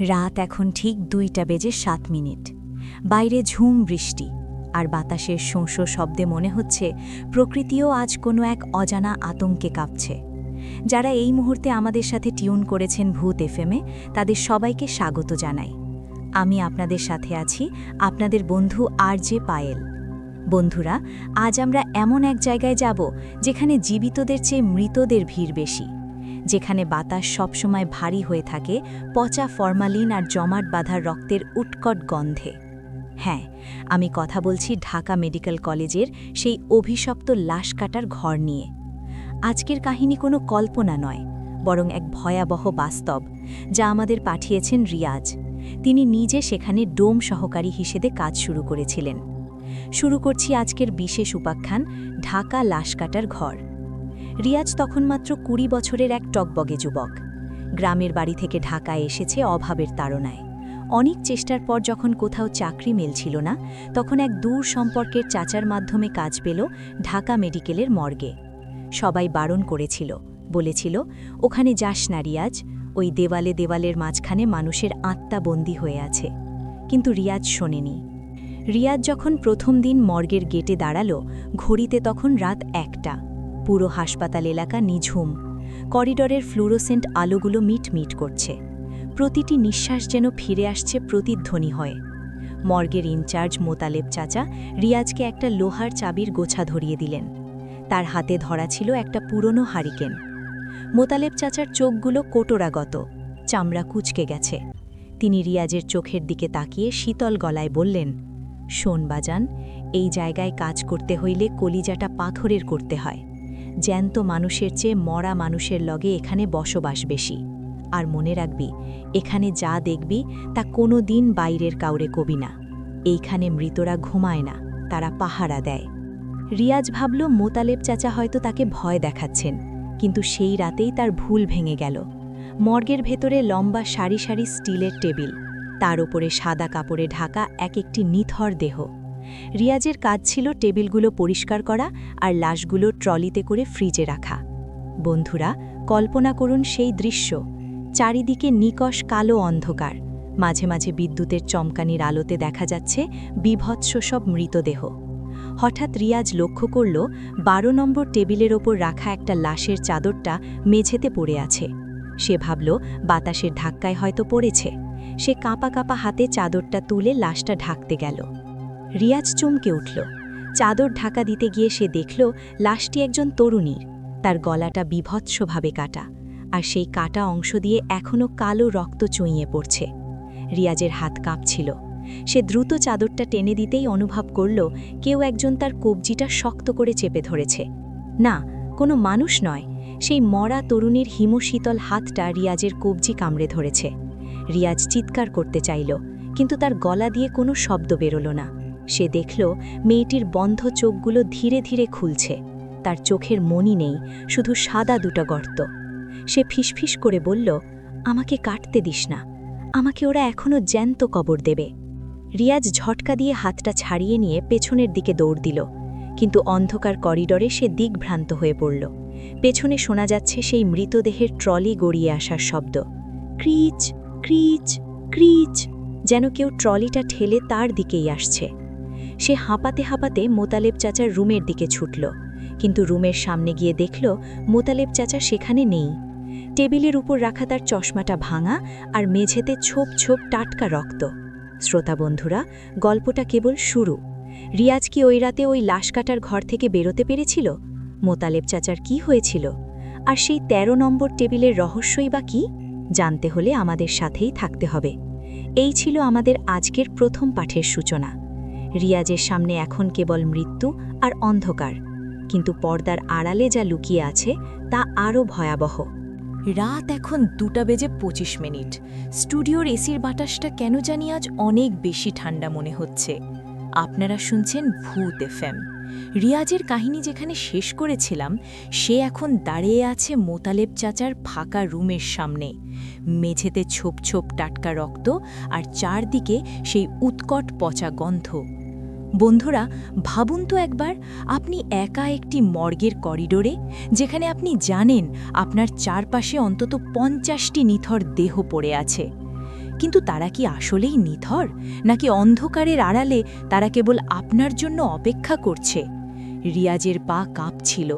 রাত এখন ঠিক 2:07। বাইরে ঝুম বৃষ্টি আর বাতাসের শোঁ শব্দে মনে হচ্ছে প্রকৃতিও আজ কোনো এক অজানা আতঙ্কে কাঁপছে। যারা এই মুহূর্তে আমাদের সাথে টিউন করেছেন ভূত এফএমে, তাদের সবাইকে স্বাগত জানাই। আমি আপনাদের সাথে আছি, আপনাদের বন্ধু আরজে পায়েল। বন্ধুরা, আজ আমরা এমন এক জায়গায় যাব যেখানে জীবিতদের চেয়ে মৃতদের ভিড় বেশি, যেখানে বাতাস সবসময় ভারী হয়ে থাকে পচা ফরমালিন আর জমাট বাঁধা রক্তের উৎকট গন্ধে। হ্যাঁ, আমি কথা বলছি ঢাকা মেডিকেল কলেজের সেই অভিশপ্ত লাশ কাটার ঘর নিয়ে। আজকের কাহিনী কোনো কল্পনা নয়, বরং এক ভয়াবহ বাস্তব, যা আমাদের পাঠিয়েছেন রিয়াজ। তিনি নিজে সেখানে ডোম সহকারী হিসেবে কাজ শুরু করেছিলেন। শুরু করছি আজকের বিশেষ উপাখ্যান, ঢাকা লাশ কাটার ঘর। রিয়াজ তখন মাত্র 20 বছরের এক টকবগে যুবক। গ্রামের বাড়ি থেকে ঢাকায় এসেছে অভাবের তাড়নায়। অনেক চেষ্টার পর যখন কোথাও চাকরি মেলছিল না, তখন এক দূর সম্পর্কের চাচার মাধ্যমে কাজ পেল ঢাকা মেডিকেলের মর্গে। সবাই বারণ করেছিল, বলেছিল, ওখানে যাস না রিয়াজ, ওই দেওয়ালে দেওয়ালের মাঝখানে মানুষের আত্মা বন্দী হয়ে আছে। কিন্তু রিয়াজ শোনেনি। রিয়াজ যখন প্রথম দিন মর্গের গেটে দাঁড়ালো, ঘড়িতে তখন রাত 1টা। পুরো হাসপাতাল এলাকা নিঝুম। করিডরের ফ্লুরোসেন্ট আলোগুলো মিটমিট করছে। প্রতিটি নিঃশ্বাস যেন ফিরে আসছে প্রতিধ্বনি হয়ে। মর্গের ইনচার্জ মোতালেব চাচা রিয়াজকে একটা লোহার চাবির গোছা ধরিয়ে দিলেন। তার হাতে ধরা ছিল একটা পুরনো হারিকেন। মোতালেব চাচার চোখগুলো কোটরাগত, চামড়া কুঁচকে গেছে। তিনি রিয়াজের চোখের দিকে তাকিয়ে শীতল গলায় বললেন, শোন বাজান, এই জায়গায় কাজ করতে হইলে কলিজাটা পাথরের করতে হয়। জ্যান্ত মানুষের চেয়ে মরা মানুষের লগে এখানে বসবাস বেশি। আর মনে রাখবি, এখানে যা দেখবি তা কোনো দিন বাইরের কাউরে কবি না। এইখানে মৃতরা ঘুমায় না, তারা পাহারা দেয়। রিয়াজ ভাবল মোতালেব চাচা হয়তো তাকে ভয় দেখাচ্ছেন, কিন্তু সেই রাতেই তার ভুল ভেঙে গেল। মর্গের ভেতরে লম্বা সারি সারি স্টিলের টেবিল, তার উপরে সাদা কাপড়ে ঢাকা একটি নিথর দেহ। রিয়াজের কাজ ছিল টেবিলগুলো পরিষ্কার করা আর লাশগুলো ট্রলিতে করে ফ্রিজে রাখা। বন্ধুরা, কল্পনা করুন সেই দৃশ্য। চারিদিকে নিকষ কালো অন্ধকার, মাঝে মাঝে বিদ্যুতের চমকানির আলোতে দেখা যাচ্ছে বিভৎস সব মৃতদেহ। হঠাৎ রিয়াজ লক্ষ্য করল 12 নম্বর টেবিলের ওপর রাখা একটা লাশের চাদরটা মেঝেতে পড়ে আছে। সে ভাবল বাতাসের ধাক্কায় হয়তো পড়েছে। সে কাঁপা কাঁপা হাতে চাদরটা তুলে লাশটা ঢাকতে গেল। রিয়াজ চমকে উঠল। চাদর ঢাকা দিতে গিয়ে সে দেখল লাশটি একজন তরুণীর। তার গলাটা বিভৎসভাবে কাটা, আর সেই কাটা অংশ দিয়ে এখনও কালো রক্ত চুইয়ে পড়ছে। রিয়াজের হাত কাঁপছিল। সে দ্রুত চাদরটা টেনে দিতেই অনুভব করল কেউ একজন তার কবজিটা শক্ত করে চেপে ধরেছে। না, কোনো মানুষ নয়, সেই মরা তরুণীর হিমশীতল হাতটা রিয়াজের কবজি কামড়ে ধরেছে। রিয়াজ চিৎকার করতে চাইল, কিন্তু তার গলা দিয়ে কোনো শব্দ বেরোল না। সে দেখল মেয়েটির বন্ধ চোখগুলো ধীরে ধীরে খুলছে। তার চোখের মনি নেই, শুধু সাদা দুটো গর্ত। সে ফিসফিস করে বলল, আমাকে কাটতে দিস না, আমাকে ওরা এখনও জ্যান্ত কবর দেবে। রিয়াজ ঝটকা দিয়ে হাতটা ছাড়িয়ে নিয়ে পেছনের দিকে দৌড় দিল, কিন্তু অন্ধকার করিডরে সে দিকভ্রান্ত হয়ে পড়ল। পেছনে শোনা যাচ্ছে সেই মৃতদেহের ট্রলি গড়িয়ে আসার শব্দ। ক্রিচ ক্রিচ ক্রিচ, যেন কেউ ট্রলিটা ঠেলে তার দিকেই আসছে। সে হাঁপাতে হাঁপাতে মোতালেব চাচার রুমের দিকে ছুটল, কিন্তু রুমের সামনে গিয়ে দেখল মোতালেব চাচা সেখানে নেই। টেবিলের উপর রাখা তার চশমাটা ভাঙা, আর মেঝেতে ছোপ ছোপ টাটকা রক্ত। শ্রোতা বন্ধুরা, গল্পটা কেবল শুরু। রিয়াজ কি ওই রাতে ওই লাশ কাটার ঘর থেকে বেরোতে পেরেছিল? মোতালেব চাচার কি হয়েছিল? আর সেই 13 নম্বর টেবিলের রহস্যই বা কি? জানতে হলে আমাদের সাথেই থাকতে হবে। এই ছিল আমাদের আজকের প্রথম পাঠের সূচনা। রিয়াজের সামনে এখন কেবল মৃত্যু আর অন্ধকার, কিন্তু পর্দার আড়ালে যা লুকিয়ে আছে তা আরও ভয়াবহ। রাত এখন 2:25। স্টুডিওর এসির বাতাসটা কেন জানি আজ অনেক বেশি ঠান্ডা মনে হচ্ছে। আপনারা শুনছেন ভূত এফএম। রিয়াজের কাহিনী যেখানে শেষ করেছিলাম, সে এখন দাঁড়িয়ে আছে মোতালেব চাচার ফাঁকা রুমের সামনে। মেঝেতে ছোপ ছোপ টাটকা রক্ত, আর চারদিকে সেই উৎকট পচা গন্ধ। বন্ধুরা, ভাবুন তো একবার, আপনি একা একটি মর্গের করিডোরে, যেখানে আপনি জানেন আপনার চারপাশে অন্তত 50টি নিথর দেহ পড়ে আছে। কিন্তু তারা কি আসলেই নিথর, নাকি অন্ধকারের আড়ালে তারা কেবল আপনার জন্য অপেক্ষা করছে? রিয়াজের পা কাঁপছিল।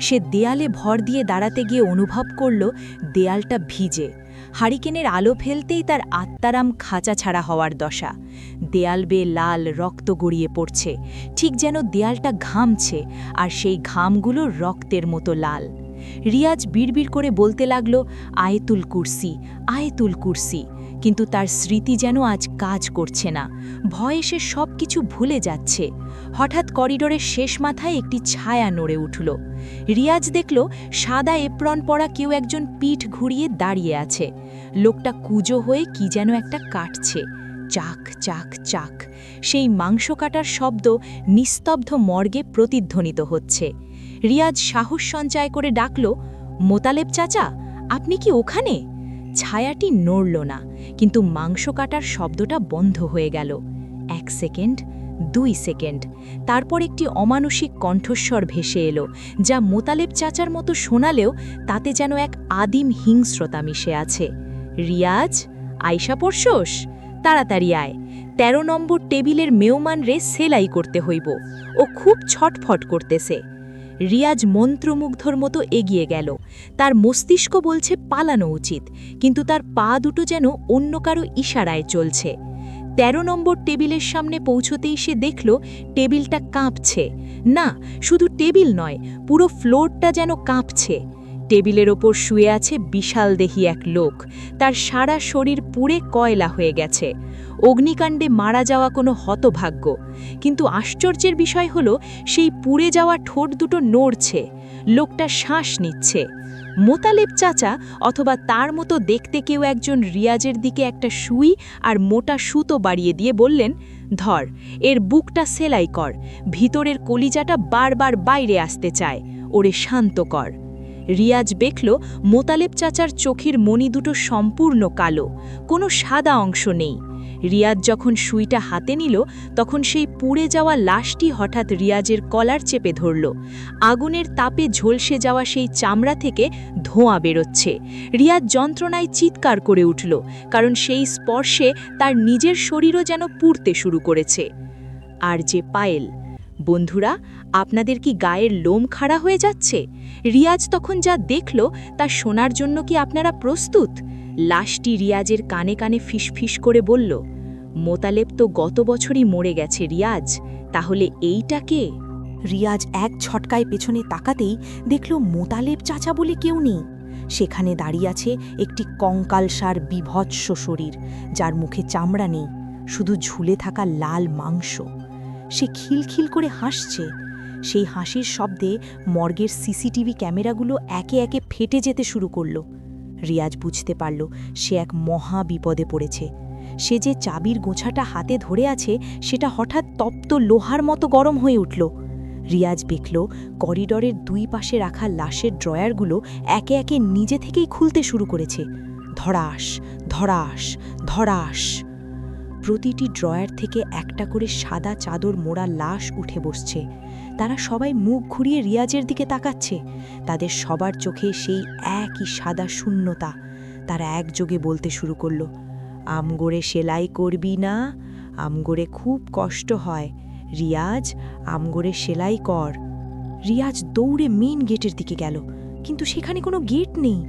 সে দেয়ালে ভর দিয়ে দাঁড়াতে গিয়ে অনুভব করল দেয়ালটা ভিজে। হারিকেনের আলো ফেলতেই তার আত্মারাম খাঁচা ছাড়া হওয়ার দশা। দেয়াল বেয়ে লাল রক্ত গড়িয়ে পড়ছে, ঠিক যেন দেয়ালটা ঘামছে, আর সেই ঘামগুলো রক্তের মতো লাল। রিয়াজ বিড়বিড় করে বলতে লাগল, আয়েতুল কুরসি, আয়েতুল কুরসি। কিন্তু তার স্মৃতি যেন আজ কাজ করছে না। ভয়ে সে সব কিছু ভুলে যাচ্ছে। হঠাৎ করিডোরের শেষ মাথায় একটি ছায়া নড়ে উঠল। রিয়াজ দেখল সাদা এপ্রন পরা কেউ একজন পিঠ ঘুরিয়ে দাঁড়িয়ে আছে। লোকটা কুঁজো হয়ে কি যেন একটা কাটছে। চাক চাক চাক, সেই মাংস কাটার শব্দ নিস্তব্ধ মর্গে প্রতিধ্বনিত হচ্ছে। রিয়াজ সাহস সঞ্চয় করে ডাকল, মোতালেব চাচা, আপনি কি ওখানে? ছায়াটি নড়ল না, কিন্তু মাংস কাটার শব্দটা বন্ধ হয়ে গেল। 1 সেকেন্ড, 2 সেকেন্ড, তারপর একটি অমানসিক কণ্ঠস্বর ভেসে এলো, যা মোতালেব চাচার মতো শোনালেও তাতে যেন এক আদিম হিংস্রতা মিশে আছে। রিয়াজ, আয়শা পড়শোস, তাড়াতাড়ি আয়। 13 নম্বর টেবিলের মেহমান রে সেলাই করতে হইব, ও খুব ছটফট করতেছে। রিয়াজ মন্ত্রমুগ্ধর মতো এগিয়ে গেল। তার মস্তিষ্ক বলছে পালানো উচিত, কিন্তু তার পা দুটো যেন অন্য কারো ইশারায় চলছে। 13 নম্বর টেবিলের সামনে পৌঁছতেই সে দেখল টেবিলটা কাঁপছে। না, শুধু টেবিল নয়, পুরো ফ্লোরটা যেন কাঁপছে। টেবিলের ওপর শুয়ে আছে বিশালদেহী এক লোক। তার সারা শরীর পুড়ে কয়লা হয়ে গেছে। অগ্নিকাণ্ডে মারা যাওয়া কোনো হতভাগ্য। কিন্তু আশ্চর্যের বিষয় হলো, সেই পুড়ে যাওয়া ঠোঁট দুটো নড়ছে। লোকটা শ্বাস নিচ্ছে। মোতালেব চাচা অথবা তার মতো দেখতে কেউ একজন রিয়াজের দিকে একটা সুই আর মোটা সুতো বাড়িয়ে দিয়ে বললেন, ধর, এর বুকটা সেলাই কর, ভিতরের কলিজাটা বারবার বাইরে আসতে চায়, ওরে শান্ত কর। রিয়াজ দেখল মোতালেব চাচার চোখের মণি দুটো সম্পূর্ণ কালো, কোনো সাদা অংশ নেই। রিয়াজ যখন সুইটা হাতে নিল, তখন সেই পুড়ে যাওয়া লাশটি হঠাৎ রিয়াজের কলার চেপে ধরল। আগুনের তাপে ঝলসে যাওয়া সেই চামড়া থেকে ধোঁয়া বেরোচ্ছে। রিয়াজ যন্ত্রণায় চিৎকার করে উঠল, কারণ সেই স্পর্শে তার নিজের শরীরও যেন পুড়তে শুরু করেছে। আর যে পায়েল, বন্ধুরা, আপনাদের কি গায়ের লোম খাড়া হয়ে যাচ্ছে? রিয়াজ তখন যা দেখল তা শোনার জন্য কি আপনারা প্রস্তুত? লাশটি রিয়াজের কানে কানে ফিসফিস করে বলল, মোতালেব তো গত বছরই মরে গেছে রিয়াজ, তাহলে এইটা কে? রিয়াজ এক ঝটকায় পেছনে তাকাতেই দেখল মোতালেব চাচা বলে কেউ নেই। সেখানে দাঁড়িয়ে আছে একটি কঙ্কালসার বিভৎস শরীর, যার মুখে চামড়া নেই, শুধু ঝুলে থাকা লাল মাংস। সে খিলখিল করে হাসছে। সেই হাসির শব্দে মর্গের সিসিটিভি ক্যামেরাগুলো একে একে ফেটে যেতে শুরু করল। রিয়াজ বুঝতে পারল সে এক মহা বিপদে পড়েছে। সে যে চাবির গোছাটা হাতে ধরে আছে সেটা হঠাৎ তপ্ত লোহার মতো গরম হয়ে উঠল। রিয়াজ দেখল করিডরের 2 পাশে রাখা লাশের ড্রয়ারগুলো একে একে নিজে থেকেই খুলতে শুরু করেছে। ধড়াস, ধড়াস, ধড়াস। প্রতিটি ড্রয়ার থেকে একটা করে সাদা চাদর মোড়া লাশ উঠে বসছে। তারা সবাই মুখ ঘুরিয়ে রিয়াজের দিকে তাকাচ্ছে। তাদের সবার চোখে সেই একই সাদা শূন্যতা। তারা একযোগে বলতে শুরু করল, আমগোরে সেলাই করবি না, আমগোরে খুব কষ্ট হয়, রিয়াজ আমগোরে সেলাই কর। রিয়াজ দৌড়ে মেইন গেটের দিকে গেল, কিন্তু সেখানে কোনো গেট নেই।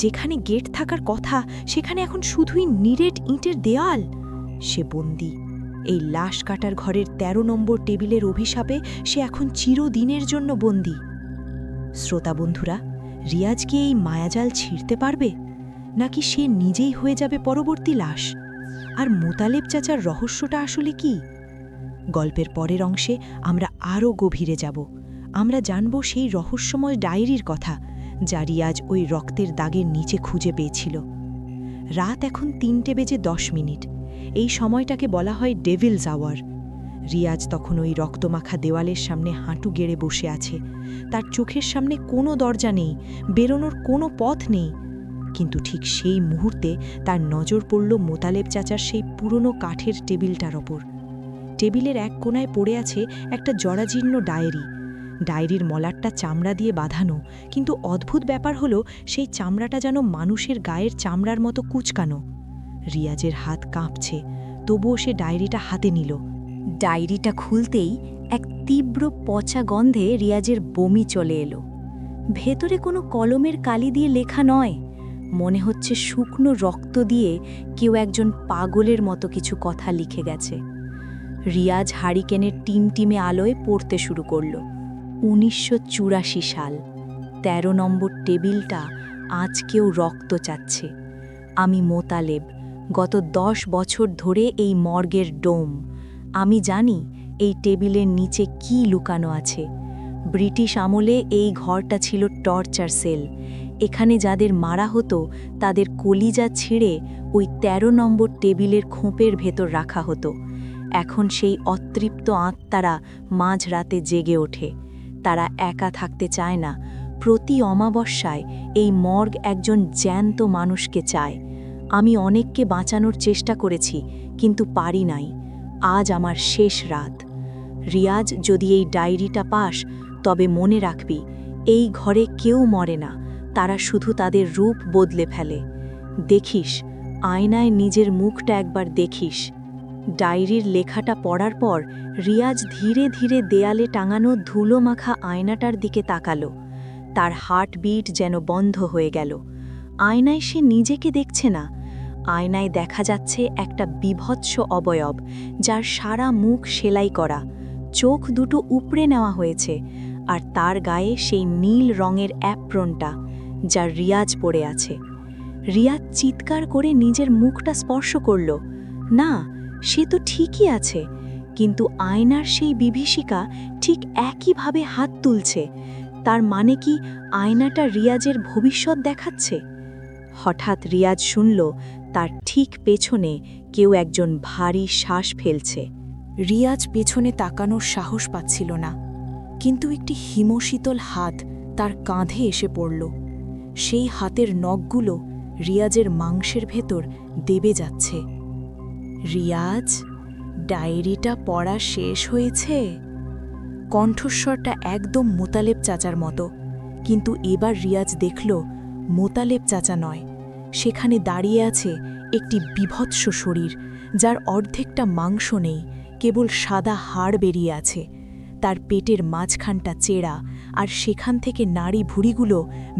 যেখানে গেট থাকার কথা সেখানে এখন শুধুই নিরেট ইঁটের দেয়াল। সে বন্দী। এই লাশ কাটার ঘরের 13 নম্বর টেবিলের অভিশাপে সে এখন চিরদিনের জন্য বন্দী। শ্রোতা বন্ধুরা, রিয়াজ কি এই মায়াজাল ছিঁড়তে পারবে, নাকি সে নিজেই হয়ে যাবে পরবর্তী লাশ? আর মোতালেব চাচার রহস্যটা আসলে কি? গল্পের পরের অংশে আমরা আরও গভীরে যাব। আমরা জানব সেই রহস্যময় ডায়েরির কথা, যা রিয়াজ ওই রক্তের দাগের নিচে খুঁজে পেয়েছিল। রাত এখন 3:10। এই সময়টাকে বলা হয় ডেভিলস আওয়ার। রিয়াজ তখন ওই রক্তমাখা দেওয়ালের সামনে হাঁটু গেড়ে বসে আছে। তার চোখের সামনে কোনো দরজা নেই, বেরোনোর কোনো পথ নেই। কিন্তু ঠিক সেই মুহূর্তে তার নজর পড়ল মোতালেব চাচার সেই পুরনো কাঠের টেবিলটার ওপর। টেবিলের এক কোণায় পড়ে আছে একটা জরাজীর্ণ ডায়েরি। ডায়েরির মলাটটা চামড়া দিয়ে বাঁধানো, কিন্তু অদ্ভুত ব্যাপার হলো সেই চামড়াটা যেন মানুষের গায়ের চামড়ার মতো কুচকানো। রিয়াজের হাত কাঁপছে, তবুও সে ডায়েরিটা হাতে নিল। ডায়েরিটা খুলতেই এক তীব্র পচা গন্ধে রিয়াজের বমি চলে এলো। ভেতরে কোনো কলমের কালি দিয়ে লেখা নয়, মনে হচ্ছে শুকনো রক্ত দিয়ে কেউ একজন পাগলের মতো কিছু কথা লিখে গেছে। রিয়াজ হারিকেনের টিমটিমে আলোয় পড়তে শুরু করল। 1984 সাল, 13 নম্বর টেবিলটা আজকেও রক্ত চাচ্ছে। আমি মোতালেব, গত 10 বছর ধরে এই মর্গের ডোম। আমি জানি এই টেবিলের নিচে কি লুকানো আছে। ব্রিটিশ আমলে এই ঘরটা ছিল টর্চার সেল। এখানে যাদের মারা হতো তাদের কলিজা ছিঁড়ে ওই 13 নম্বর টেবিলের খোপের ভেতর রাখা হতো। এখন সেই অতৃপ্ত আত্মারা মাঝরাতে জেগে ওঠে। তারা একা থাকতে চায় না। প্রতি অমাবস্যায় এই মর্গ একজন জ্যান্ত মানুষকে চায়। আমি অনেককে বাঁচানোর চেষ্টা করেছি, কিন্তু পারি নাই। আজ আমার শেষ রাত। রিয়াজ, যদি এই ডায়েরিটা পাস, তবে মনে রাখবি, এই ঘরে কেউ মরে না, তারা শুধু তাদের রূপ বদলে ফেলে। দেখিস, আয়নায় নিজের মুখটা একবার দেখিস। ডায়েরির লেখাটা পড়ার পর রিয়াজ ধীরে ধীরে দেয়ালে টাঙানো ধুলো মাখা আয়নাটার দিকে তাকালো। তার হার্টবিট যেন বন্ধ হয়ে গেল। আয়নায় সে নিজেকে দেখছে না, আয়নায় দেখা যাচ্ছে একটা বিভৎস অবয়ব, যার সারা মুখ সেলাই করা, চোখ দুটো উপড়ে নেওয়া হয়েছে, আর তার গায়ে সেই নীল রঙের অ্যাপ্রনটা, যা রিয়াজ পড়ে আছে। রিয়াজ চিৎকার করে নিজের মুখটা স্পর্শ করল। না, সে তো ঠিকই আছে, কিন্তু আয়নার সেই বিভীষিকা ঠিক একইভাবে হাত তুলছে। তার মানে কি আয়নাটা রিয়াজের ভবিষ্যৎ দেখাচ্ছে? হঠাৎ রিয়াজ শুনল তার ঠিক পেছনে কেউ একজন ভারী শ্বাস ফেলছে। রিয়াজ পেছনে তাকানোর সাহস পাচ্ছিল না, কিন্তু একটি হিমশীতল হাত তার কাঁধে এসে পড়ল। সেই হাতের নখগুলো রিয়াজের মাংসের ভেতর দেবে যাচ্ছে। রিয়াজ, ডায়েরিটা পড়া শেষ হয়েছে? কণ্ঠস্বরটা একদম মোতালেব চাচার মতো, কিন্তু এবার রিয়াজ দেখল মোতালেব চাচা নয়, সেখানে দাঁড়িয়ে আছে একটি বিভৎস শরীর, যার অর্ধেকটা মাংস নেই, কেবল সাদা হাড় বেরিয়ে আছে। তার পেটের মাঝখানটা চেরা, আর সেখান থেকে নাড়ি ভুঁড়িগুলো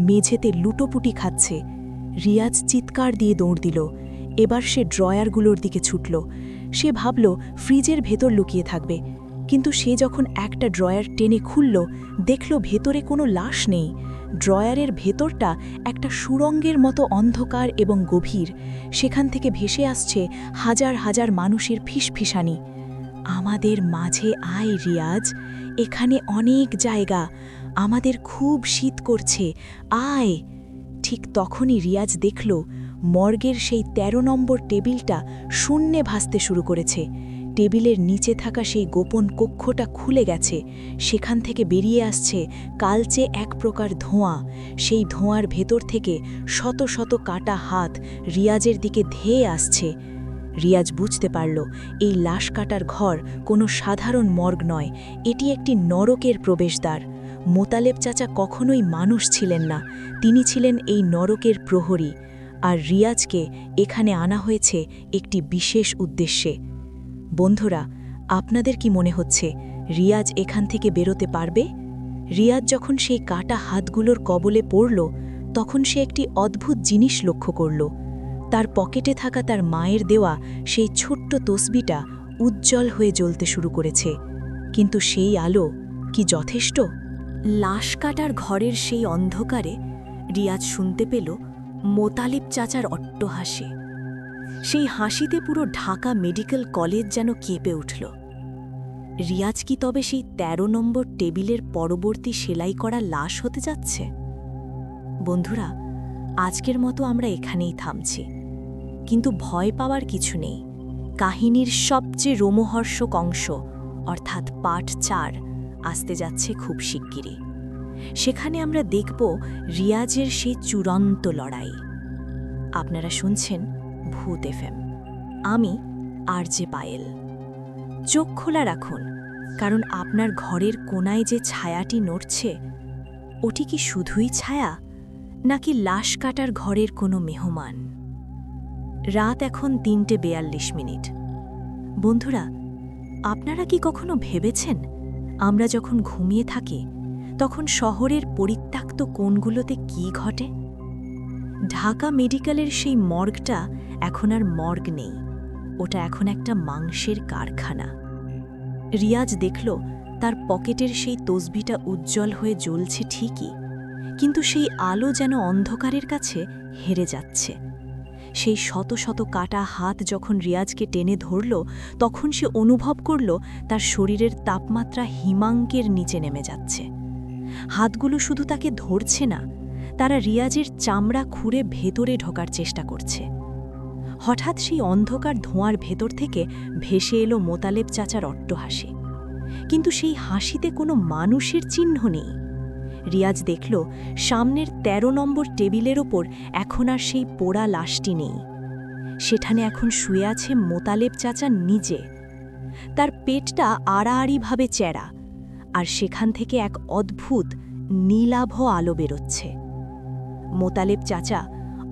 মেঝেতে লুটোপুটি খাচ্ছে। রিয়াজ চিৎকার দিয়ে দৌড় দিল। এবার সে ড্রয়ারগুলোর দিকে ছুটল। সে ভাবল ফ্রিজের ভেতর লুকিয়ে থাকবে, কিন্তু সে যখন একটা ড্রয়ার টেনে খুলল, দেখল ভেতরে কোনো লাশ নেই। ড্রয়ারের ভেতরটা একটা সুড়ঙ্গের মতো অন্ধকার এবং গভীর। সেখান থেকে ভেসে আসছে হাজার হাজার মানুষের ফিসফিসানি। আমাদের মাঝে আয় রিয়াজ, এখানে অনেক জায়গা, আমাদের খুব শীত করছে, আয়। ঠিক তখনই রিয়াজ দেখল মর্গের সেই 13 নম্বর টেবিলটা শূন্যে ভাসতে শুরু করেছে। টেবিলের নিচে থাকা সেই গোপন কক্ষটা খুলে গেছে। সেখান থেকে বেরিয়ে আসছে কালচে এক প্রকার ধোঁয়া। সেই ধোঁয়ার ভেতর থেকে শত শত কাটা হাত রিয়াজের দিকে ধেয়ে আসছে। রিয়াজ বুঝতে পারল এই লাশ কাটার ঘর কোনো সাধারণ মর্গ নয়, এটি একটি নরকের প্রবেশদ্বার। মোতালেব চাচা কখনোই মানুষ ছিলেন না, তিনি ছিলেন এই নরকের প্রহরী। আর রিয়াজকে এখানে আনা হয়েছে একটি বিশেষ উদ্দেশ্যে। বন্ধুরা, আপনাদের কি মনে হচ্ছে রিয়াজ এখান থেকে বেরোতে পারবে? রিয়াজ যখন সেই কাটা হাতগুলোর কবলে পড়ল, তখন সে একটি অদ্ভুত জিনিস লক্ষ্য করল। তার পকেটে থাকা তার মায়ের দেওয়া সেই ছোট্ট তসবিটা উজ্জ্বল হয়ে জ্বলতে শুরু করেছে। কিন্তু সেই আলো কি যথেষ্ট? লাশ কাটার ঘরের সেই অন্ধকারে রিয়াজ শুনতে পেল মোতালেব চাচার অট্টহাসি। সেই হাসিতে পুরো ঢাকা মেডিকেল কলেজ যেন কেঁপে উঠল। রিয়াজ কি তবে সেই 13 নম্বর টেবিলের পরবর্তী সেলাই করা লাশ হতে যাচ্ছে? বন্ধুরা, আজকের মতো আমরা এখানেই থামছি, কিন্তু ভয় পাওয়ার কিছু নেই। কাহিনীর সবচেয়ে রোমহর্ষক অংশ অর্থাৎ পার্ট 4 আসতে যাচ্ছে খুব শিগগিরই। সেখানে আমরা দেখব রিয়াজের সেই চূড়ান্ত লড়াই। আপনারা শুনছেন ভূত এফএম। আমি আরজে পায়েল। চোখ খোলা রাখুন, কারণ আপনার ঘরের কোনায় যে ছায়াটি নড়ছে, ওটি কি শুধুই ছায়া, নাকি লাশ কাটার ঘরের কোনো মেহমান? রাত এখন ৩:৪২। বন্ধুরা, আপনারা কি কখনো ভেবেছেন আমরা যখন ঘুমিয়ে থাকি তখন শহরের পরিত্যক্ত কোণগুলোতে কি ঘটে? ঢাকা মেডিকেলের সেই মর্গটা এখন আর মর্গ নেই, ওটা এখন একটা মাংসের কারখানা। রিয়াজ দেখল তার পকেটের সেই তসবিটা উজ্জ্বল হয়ে জ্বলছে ঠিকই, কিন্তু সেই আলো যেন অন্ধকারের কাছে হেরে যাচ্ছে। সেই শত শত কাটা হাত যখন রিয়াজকে টেনে ধরল, তখন সে অনুভব করল তার শরীরের তাপমাত্রা হিমাঙ্কের নিচে নেমে যাচ্ছে। হাতগুলো শুধু তাকে ধরছে না, তারা রিয়াজের চামড়া খুঁড়ে ভেতরে ঢোকার চেষ্টা করছে। হঠাৎ সেই অন্ধকার ধোঁয়ার ভেতর থেকে ভেসে এলো মোতালেব চাচার অট্টহাসি, কিন্তু সেই হাসিতে কোনো মানুষের চিহ্ন নেই। রিয়াজ দেখল সামনের ১৩ নম্বর টেবিলের ওপর এখন আর সেই পোড়া লাশটি নেই। সেখানে এখন শুয়ে আছে মোতালেব চাচা নিজে। তার পেটটা আড়াআড়িভাবে চ্যাড়া, আর সেখান থেকে এক অদ্ভুত নীলাভ আলো বেরোচ্ছে। মোতালেব চাচা,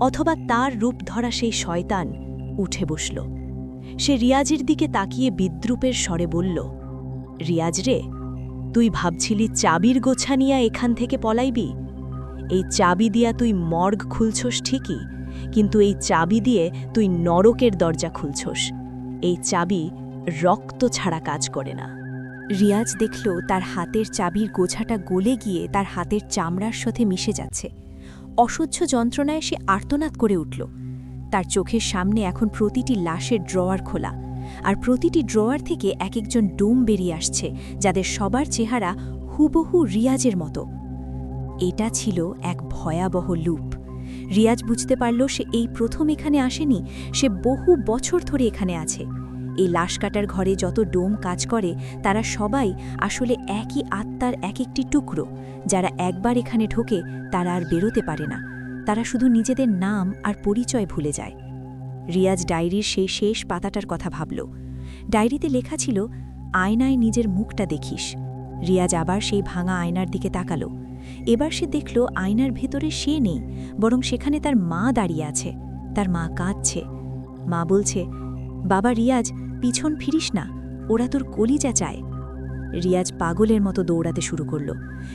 অথবা তার রূপ ধরা সেই শয়তান, উঠে বসল। সে রিয়াজের দিকে তাকিয়ে বিদ্রূপের স্বরে বলল, রিয়াজ রে, তুই ভাবছিলি চাবির গোছা নিয়া এখান থেকে পলাইবি? এই চাবি দিয়া তুই মর্গ খুলছস ঠিকই, কিন্তু এই চাবি দিয়ে তুই নরকের দরজা খুলছস। এই চাবি রক্ত ছাড়া কাজ করে না। রিয়াজ দেখল তার হাতের চাবির গোছাটা গলে গিয়ে তার হাতের চামড়ার সাথে মিশে যাচ্ছে। অসহ্য যন্ত্রণায় সে আর্তনাদ করে উঠল। তার চোখের সামনে এখন প্রতিটি লাশের ড্রয়ার খোলা, আর প্রতিটি ড্রয়ার থেকে এক একজন ডোম বেরিয়ে আসছে, যাদের সবার চেহারা হুবহু রিয়াজের মতো। এটা ছিল এক ভয়াবহ লুপ। রিয়াজ বুঝতে পারল সে এই প্রথম এখানে আসেনি, সে বহু বছর ধরে এখানে আছে। এই লাশ কাটার ঘরে যত ডোম কাজ করে তারা সবাই আসলে একই আত্মার এক একটি টুকরো। যারা একবার এখানে ঢোকে তারা আর বেরোতে পারে না, তারা শুধু নিজেদের নাম আর পরিচয় ভুলে যায়। রিয়াজ ডায়েরির সেই শেষ পাতাটার কথা ভাবল। ডায়েরিতে লেখা ছিল, আয়নায় নিজের মুখটা দেখিস। রিয়াজ আবার সেই ভাঙা আয়নার দিকে তাকালো। এবার সে দেখল আয়নার ভেতরে সে নেই, বরং সেখানে তার মা দাঁড়িয়ে আছে। তার মা কাঁদছে। মা বলছে, বাবা রিয়াজ, পিছন ফিরিস না, ওরা তোর কলিজা চায়। রিয়াজ পাগলের মতো দৌড়াতে শুরু করল,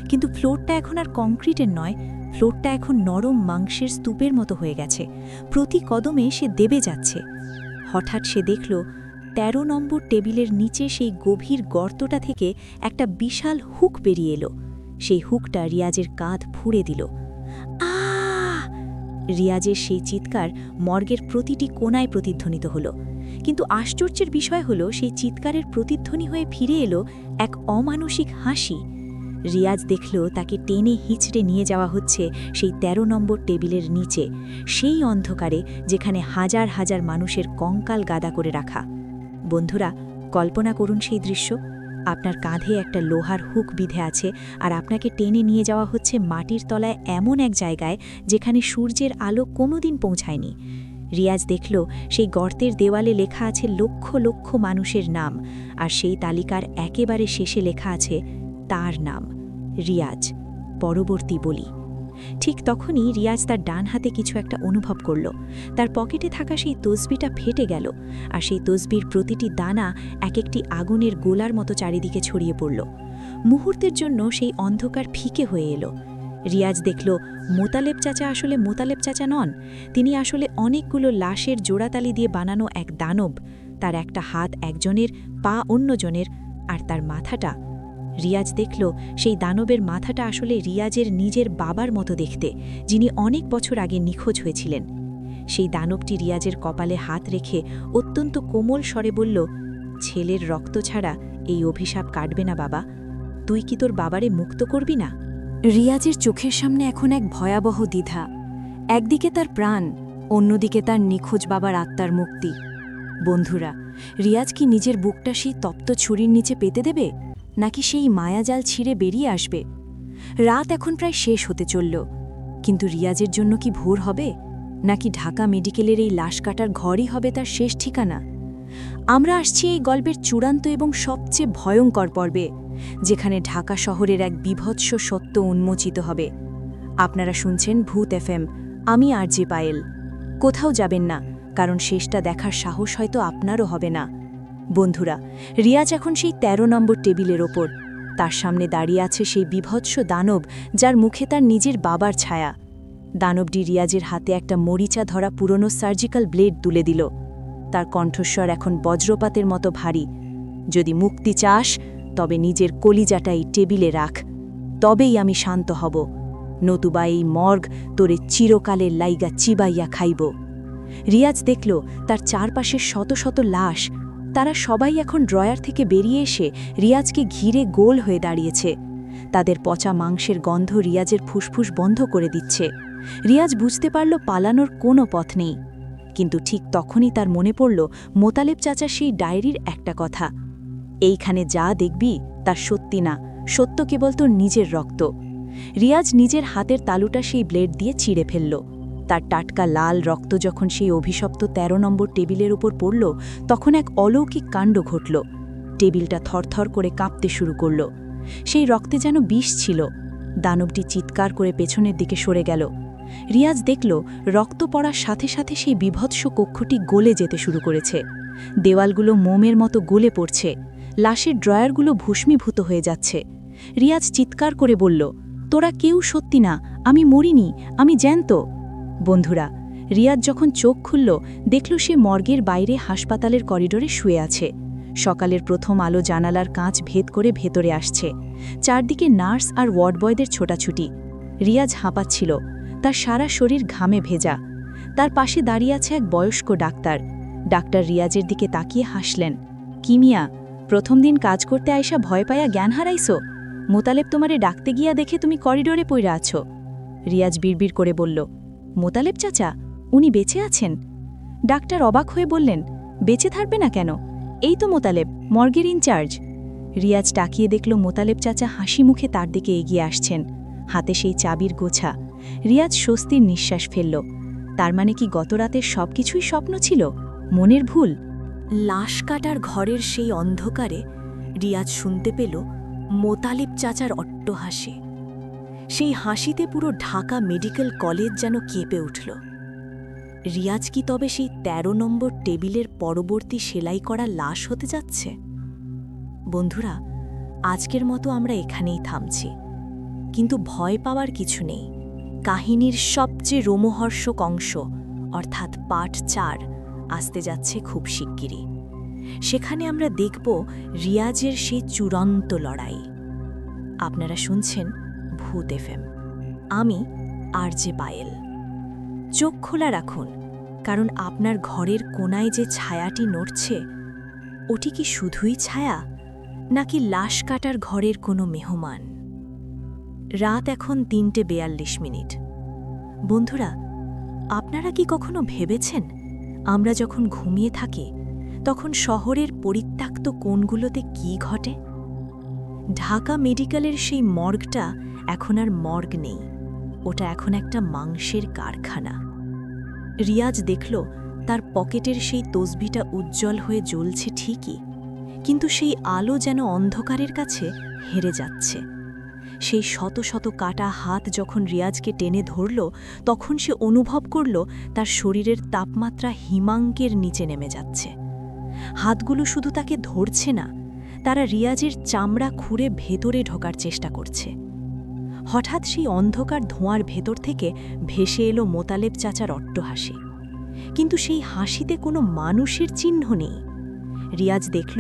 কিন্তু ফ্লোরটা এখন আর কংক্রিটের নয়, ফ্লোরটা এখন নরম মাংসের স্তূপের মতো হয়ে গেছে। প্রতি কদমে সে দেবে যাচ্ছে। হঠাৎ সে দেখল ১৩ নম্বর টেবিলের নিচে সেই গভীর গর্তটা থেকে একটা বিশাল হুক বেরিয়ে এলো। সেই হুকটা রিয়াজের কাঁধ ফুঁড়ে দিল। আহ! রিয়াজের সেই চিৎকার মর্গের প্রতিটি কোণায় প্রতিধ্বনিত হলো। কিন্তু আশ্চর্যের বিষয় হলো, সেই চিৎকারের প্রতিধ্বনি হয়ে ফিরে এলো এক অমানসিক হাসি। রিয়াজ দেখল তাকে টেনে হিঁচড়ে নিয়ে যাওয়া হচ্ছে সেই ১৩ নম্বর টেবিলের নিচে, সেই অন্ধকারে যেখানে হাজার হাজার মানুষের কঙ্কাল গাদা করে রাখা। বন্ধুরা, কল্পনা করুন সেই দৃশ্য। আপনার কাঁধে একটা লোহার হুক বিঁধে আছে, আর আপনাকে টেনে নিয়ে যাওয়া হচ্ছে মাটির তলায় এমন এক জায়গায় যেখানে সূর্যের আলো কোনোদিন পৌঁছায়নি। রিয়াজ দেখল সেই গর্তের দেওয়ালে লেখা আছে লক্ষ লক্ষ মানুষের নাম, আর সেই তালিকার একেবারে শেষে লেখা আছে তার নাম, রিয়াজ। পরবর্তী বলি। ঠিক তখনই রিয়াজ তার ডান হাতে কিছু একটা অনুভব করল। তার পকেটে থাকা সেই তসবিটা ফেটে গেল, আর সেই তসবির প্রতিটি দানা এক একটি আগুনের গোলার মতো চারিদিকে ছড়িয়ে পড়ল। মুহূর্তের জন্য সেই অন্ধকার ফিকে হয়ে এলো। রিয়াজ দেখল মোতালেব চাচা আসলে মোতালেব চাচা নন, তিনি আসলে অনেকগুলো লাশের জোড়াতালি দিয়ে বানানো এক দানব। তার একটা হাত একজনের, পা অন্যজনের, আর তার মাথাটা। রিয়াজ দেখল সেই দানবের মাথাটা আসলে রিয়াজের নিজের বাবার মতো দেখতে, যিনি অনেক বছর আগে নিখোঁজ হয়েছিলেন। সেই দানবটি রিয়াজের কপালে হাত রেখে অত্যন্ত কোমল স্বরে বলল, ছেলের রক্ত ছাড়া এই অভিশাপ কাটবে না বাবা, তুই কি তোর বাবারে মুক্ত করবি না? রিয়াজের চোখের সামনে এখন এক ভয়াবহ দ্বিধা। একদিকে তার প্রাণ, অন্যদিকে তার নিখোঁজ বাবার আত্মার মুক্তি। বন্ধুরা, রিয়াজ কি নিজের বুকটা সেই তপ্ত ছুরির নিচে পেতে দেবে, নাকি সেই মায়াজাল ছিঁড়ে বেরিয়ে আসবে? রাত এখন প্রায় শেষ হতে চলল, কিন্তু রিয়াজের জন্য কি ভোর হবে, নাকি ঢাকা মেডিকেলের এই লাশ কাটার ঘরই হবে তার শেষ ঠিকানা? আমরা আসছি এই গল্পের চূড়ান্ত এবং সবচেয়ে ভয়ঙ্কর পর্বে, যেখানে ঢাকা শহরের এক বিভৎস সত্য উন্মোচিত হবে। আপনারা শুনছেন ভূত এফএম, আমি আরজে পায়েল। কোথাও যাবেন না, কারণ শেষটা দেখার সাহস হয়তো আপনারও হবে না। বন্ধুরা, রিয়াজ এখন সেই ১৩ নম্বর টেবিলের ওপর। তার সামনে দাঁড়িয়ে আছে সেই বীভৎস দানব, যার মুখে তার নিজের বাবার ছায়া। দানবটি রিয়াজের হাতে একটা মরিচা ধরা পুরনো সার্জিক্যাল ব্লেড তুলে দিল। তার কণ্ঠস্বর এখন বজ্রপাতের মতো ভারী। যদি মুক্তি চাস, তবে নিজের কলিজাটা এই টেবিলে রাখ, তবেই আমি শান্ত হব, নতুবা এই মর্গ তোরে চিরকালের লাইগা চিবাইয়া খাইব। রিয়াজ দেখল তার চারপাশের শত শত লাশ। তারা সবাই এখন ড্রয়ার থেকে বেরিয়ে এসে রিয়াজকে ঘিরে গোল হয়ে দাঁড়িয়েছে। তাদের পচা মাংসের গন্ধ রিয়াজের ফুসফুস বন্ধ করে দিচ্ছে। রিয়াজ বুঝতে পারল পালানোর কোনো পথ নেই। কিন্তু ঠিক তখনই তার মনে পড়ল মোতালেব চাচার সেই ডায়েরির একটা কথা, এইখানে যা দেখবি তা সত্যি না, সত্য কেবল তোর নিজের রক্ত। রিয়াজ নিজের হাতের তালুটা সেই ব্লেড দিয়ে চিড়ে ফেলল। তার টাটকা লাল রক্ত যখন সেই অভিশপ্ত ১৩ নম্বর টেবিলের উপর পড়ল, তখন এক অলৌকিক কাণ্ড ঘটল। টেবিলটা থরথর করে কাঁপতে শুরু করল। সেই রক্তে যেন বিষ ছিল। দানবটি চিৎকার করে পেছনের দিকে সরে গেল। রিয়াজ দেখল রক্ত পড়ার সাথে সাথে সেই বিভৎস কক্ষটি গলে যেতে শুরু করেছে। দেওয়ালগুলো মোমের মতো গলে পড়ছে। লাশের ড্রয়ারগুলো ভস্মীভূত হয়ে যাচ্ছে। রিয়াজ চিৎকার করে বলল, তোরা কেউ সত্যি না, আমি মরিনি, আমি জ্যান্ত। বন্ধুরা, রিয়াজ যখন চোখ খুলল, দেখল সে মর্গের বাইরে হাসপাতালের করিডোরে শুয়ে আছে। সকালের প্রথম আলো জানালার কাঁচ ভেদ করে ভেতরে আসছে। চারদিকে নার্স আর ওয়ার্ডবয়দের ছোটাছুটি। রিয়াজ হাঁপাচ্ছিল, তার সারা শরীর ঘামে ভেজা। তার পাশে দাঁড়িয়ে আছে এক বয়স্ক ডাক্তার। ডাক্তার রিয়াজের দিকে তাকিয়ে হাসলেন। কি মিয়া, প্রথম দিন কাজ করতে আইসা ভয় পায়া জ্ঞান হারাইছো? মোতালেব তোমারে ডাকতে গিয়া দেখে তুমি করিডোরে পইরা আছো। রিয়াজ বিড়বিড় করে বলল, মোতালেব চাচা, উনি বেঁচে আছেন? ডাক্তার অবাক হয়ে বললেন, বেঁচে থাকবে না কেন? এই তো মোতালেব, মর্গের ইনচার্জ। রিয়াজ তাকিয়ে দেখল মোতালেব চাচা হাসি মুখে তার দিকে এগিয়ে আসছেন, হাতে সেই চাবির গোছা। রিয়াজ স্বস্তির নিঃশ্বাস ফেলল। তার মানে কি গতরাতের সবকিছুই স্বপ্ন ছিল, মনের ভুল? লাশ কাটার ঘরের সেই অন্ধকারে রিয়াজ শুনতে পেল মোতালেব চাচার অট্টহাসি। সেই হাসিতে পুরো ঢাকা মেডিকেল কলেজ যেন কেঁপে উঠল। রিয়াজ কি তবে সেই ১৩ নম্বর টেবিলের পরবর্তী সেলাই করা লাশ হতে যাচ্ছে? বন্ধুরা, আজকের মতো আমরা এখানেই থামছি। কিন্তু ভয় পাওয়ার কিছু নেই। কাহিনীর সবচেয়ে রোমহর্ষক অংশ অর্থাৎ পার্ট ৪ আসতে যাচ্ছে খুব শিগগিরই। সেখানে আমরা দেখব রিয়াজের সেই চূড়ান্ত লড়াই। আপনারা শুনছেন ভূত এফএম। আমি আরজে পায়েল। চোখ খোলা রাখুন, কারণ আপনার ঘরের কোনায় যে ছায়াটি নড়ছে, ওটি কি শুধুই ছায়া, নাকি লাশ কাটার ঘরের কোনো মেহমান? রাত এখন ৩:৪২। বন্ধুরা, আপনারা কি কখনো ভেবেছেন আমরা যখন ঘুমিয়ে থাকি তখন শহরের পরিত্যক্ত কোণগুলোতে কি ঘটে? ঢাকা মেডিকেলের সেই মর্গটা এখন আর মর্গ নেই, ওটা এখন একটা মাংসের কারখানা। রিয়াজ দেখল তার পকেটের সেই তসবিটা উজ্জ্বল হয়ে জ্বলছে ঠিকই, কিন্তু সেই আলো যেন অন্ধকারের কাছে হেরে যাচ্ছে। সেই শত শত কাটা হাত যখন রিয়াজকে টেনে ধরল, তখন সে অনুভব করল তার শরীরের তাপমাত্রা হিমাঙ্কের নিচে নেমে যাচ্ছে। হাতগুলো শুধু তাকে ধরছে না, তারা রিয়াজের চামড়া খুঁড়ে ভেতরে ঢোকার চেষ্টা করছে। হঠাৎ সেই অন্ধকার ধোঁয়ার ভেতর থেকে ভেসে এলো মোতালেব চাচার অট্টহাসি। কিন্তু সেই হাসিতে কোনো মানুষের চিহ্ন নেই। রিয়াজ দেখল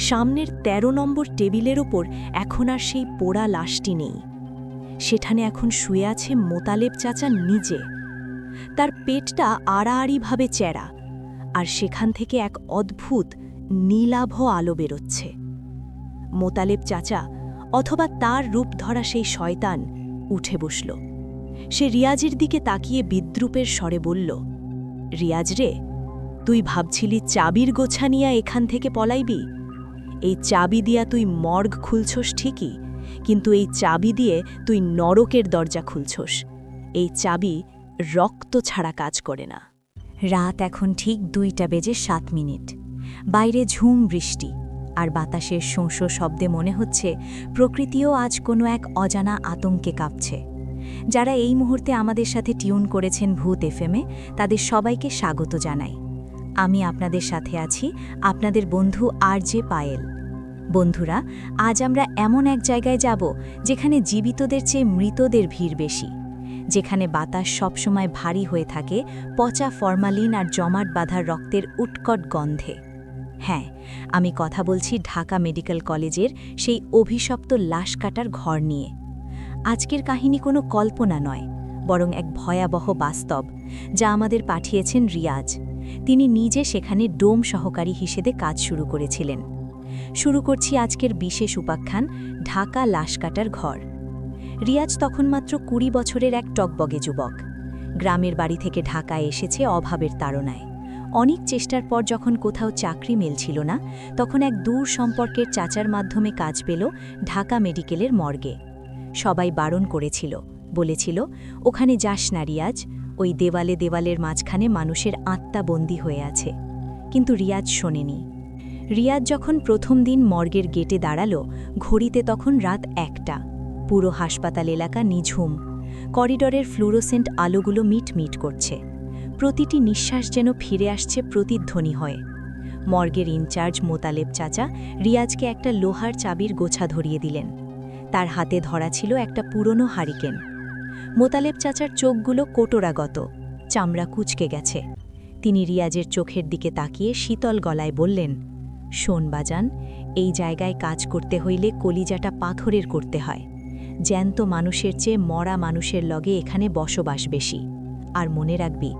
সামনের ১৩ নম্বর টেবিলের ওপর এখন আর সেই পোড়া লাশটি নেই। সেখানে এখন শুয়ে আছে মোতালেব চাচা নিজে। তার পেটটা আড়াআড়িভাবে চ্যারা, আর সেখান থেকে এক অদ্ভুত নীলাভ আলো বেরোচ্ছে। মোতালেব চাচা, অথবা তার রূপ ধরা সেই শয়তান, উঠে বসল। সে রিয়াজের দিকে তাকিয়ে বিদ্রূপের স্বরে বলল, রিয়াজ রে, তুই ভাবছিলি চাবির গোছা নিয়া এখান থেকে পলাইবি? এই চাবি দিয়া তুই মর্গ খুলছস ঠিকই, কিন্তু এই চাবি দিয়ে তুই নরকের দরজা খুলছস। এই চাবি রক্ত ছাড়া কাজ করে না। রাত এখন ঠিক 2:07। বাইরে ঝুম বৃষ্টি, আর বাতাসের শোঁ শব্দে মনে হচ্ছে প্রকৃতিও আজ কোনো এক অজানা আতঙ্কে কাঁপছে। যারা এই মুহূর্তে আমাদের সাথে টিউন করেছেন ভূত এফএমে, তাদের সবাইকে স্বাগত জানাই। আমি আপনাদের সাথে আছি, আপনাদের বন্ধু RJ পায়েল। বন্ধুরা, আজ আমরা এমন এক জায়গায় যাব যেখানে জীবিতদের চেয়ে মৃতদের ভিড় বেশি, যেখানে বাতাস সবসময় ভারী হয়ে থাকে পচা ফরমালিন আর জমাট বাঁধা রক্তের উৎকট গন্ধে। হ্যাঁ, আমি কথা বলছি ঢাকা মেডিকেল কলেজের সেই অভিশপ্ত লাশ কাটার ঘর নিয়ে। আজকের কাহিনী কোনো কল্পনা নয়, বরং এক ভয়াবহ বাস্তব, যা আমাদের পাঠিয়েছেন রিয়াজ। তিনি নিজে সেখানে ডোম সহকারী হিসেবে কাজ শুরু করেছিলেন। শুরু করছি আজকের বিশেষ উপাখ্যান, ঢাকা লাশ কাটার ঘর। রিয়াজ তখন মাত্র 20 বছরের এক টকবগে যুবক। গ্রামের বাড়ি থেকে ঢাকায় এসেছে অভাবের তাড়নায়। অনেক চেষ্টার পর যখন কোথাও চাকরি মিলছিল না, তখন এক দূর সম্পর্কের চাচার মাধ্যমে কাজ পেল ঢাকা মেডিকেলের মর্গে। সবাই বারণ করেছিল, বলেছিল, ওখানে যাস না রিয়াজ, ওই দেওয়ালে দেওয়ালের মাঝখানে মানুষের আত্মা বন্দী হয়ে আছে। কিন্তু রিয়াজ শোনেনি। রিয়াজ যখন প্রথম দিন মর্গের গেটে দাঁড়ালো, ঘড়িতে তখন রাত 1টা। পুরো হাসপাতাল এলাকা নিঝুম। করিডরের ফ্লুরোসেন্ট আলোগুলো মিটমিট করছে। প্রতিটি নিঃশ্বাস যেন ফিরে আসছে প্রতিধ্বনি হয়ে। মর্গের ইনচার্জ মোতালেব চাচা রিয়াজকে একটা লোহার চাবির গোছা ধরিয়ে দিলেন। তার হাতে ধরা ছিল একটা পুরনো হারিকেন। মোতালেব চাচার চোখগুলো কোটরাগত, চামড়া কুঁচকে গেছে। তিনি রিয়াজের চোখের দিকে তাকিয়ে শীতল গলায় বললেন, শোন বাজান, এই জায়গায় কাজ করতে হইলে কলিজাটা পাথরের করতে হয়। জ্যান্ত মানুষের চেয়ে মরা মানুষের লগে এখানে বসবাস বেশি। আর মনে রাখবি,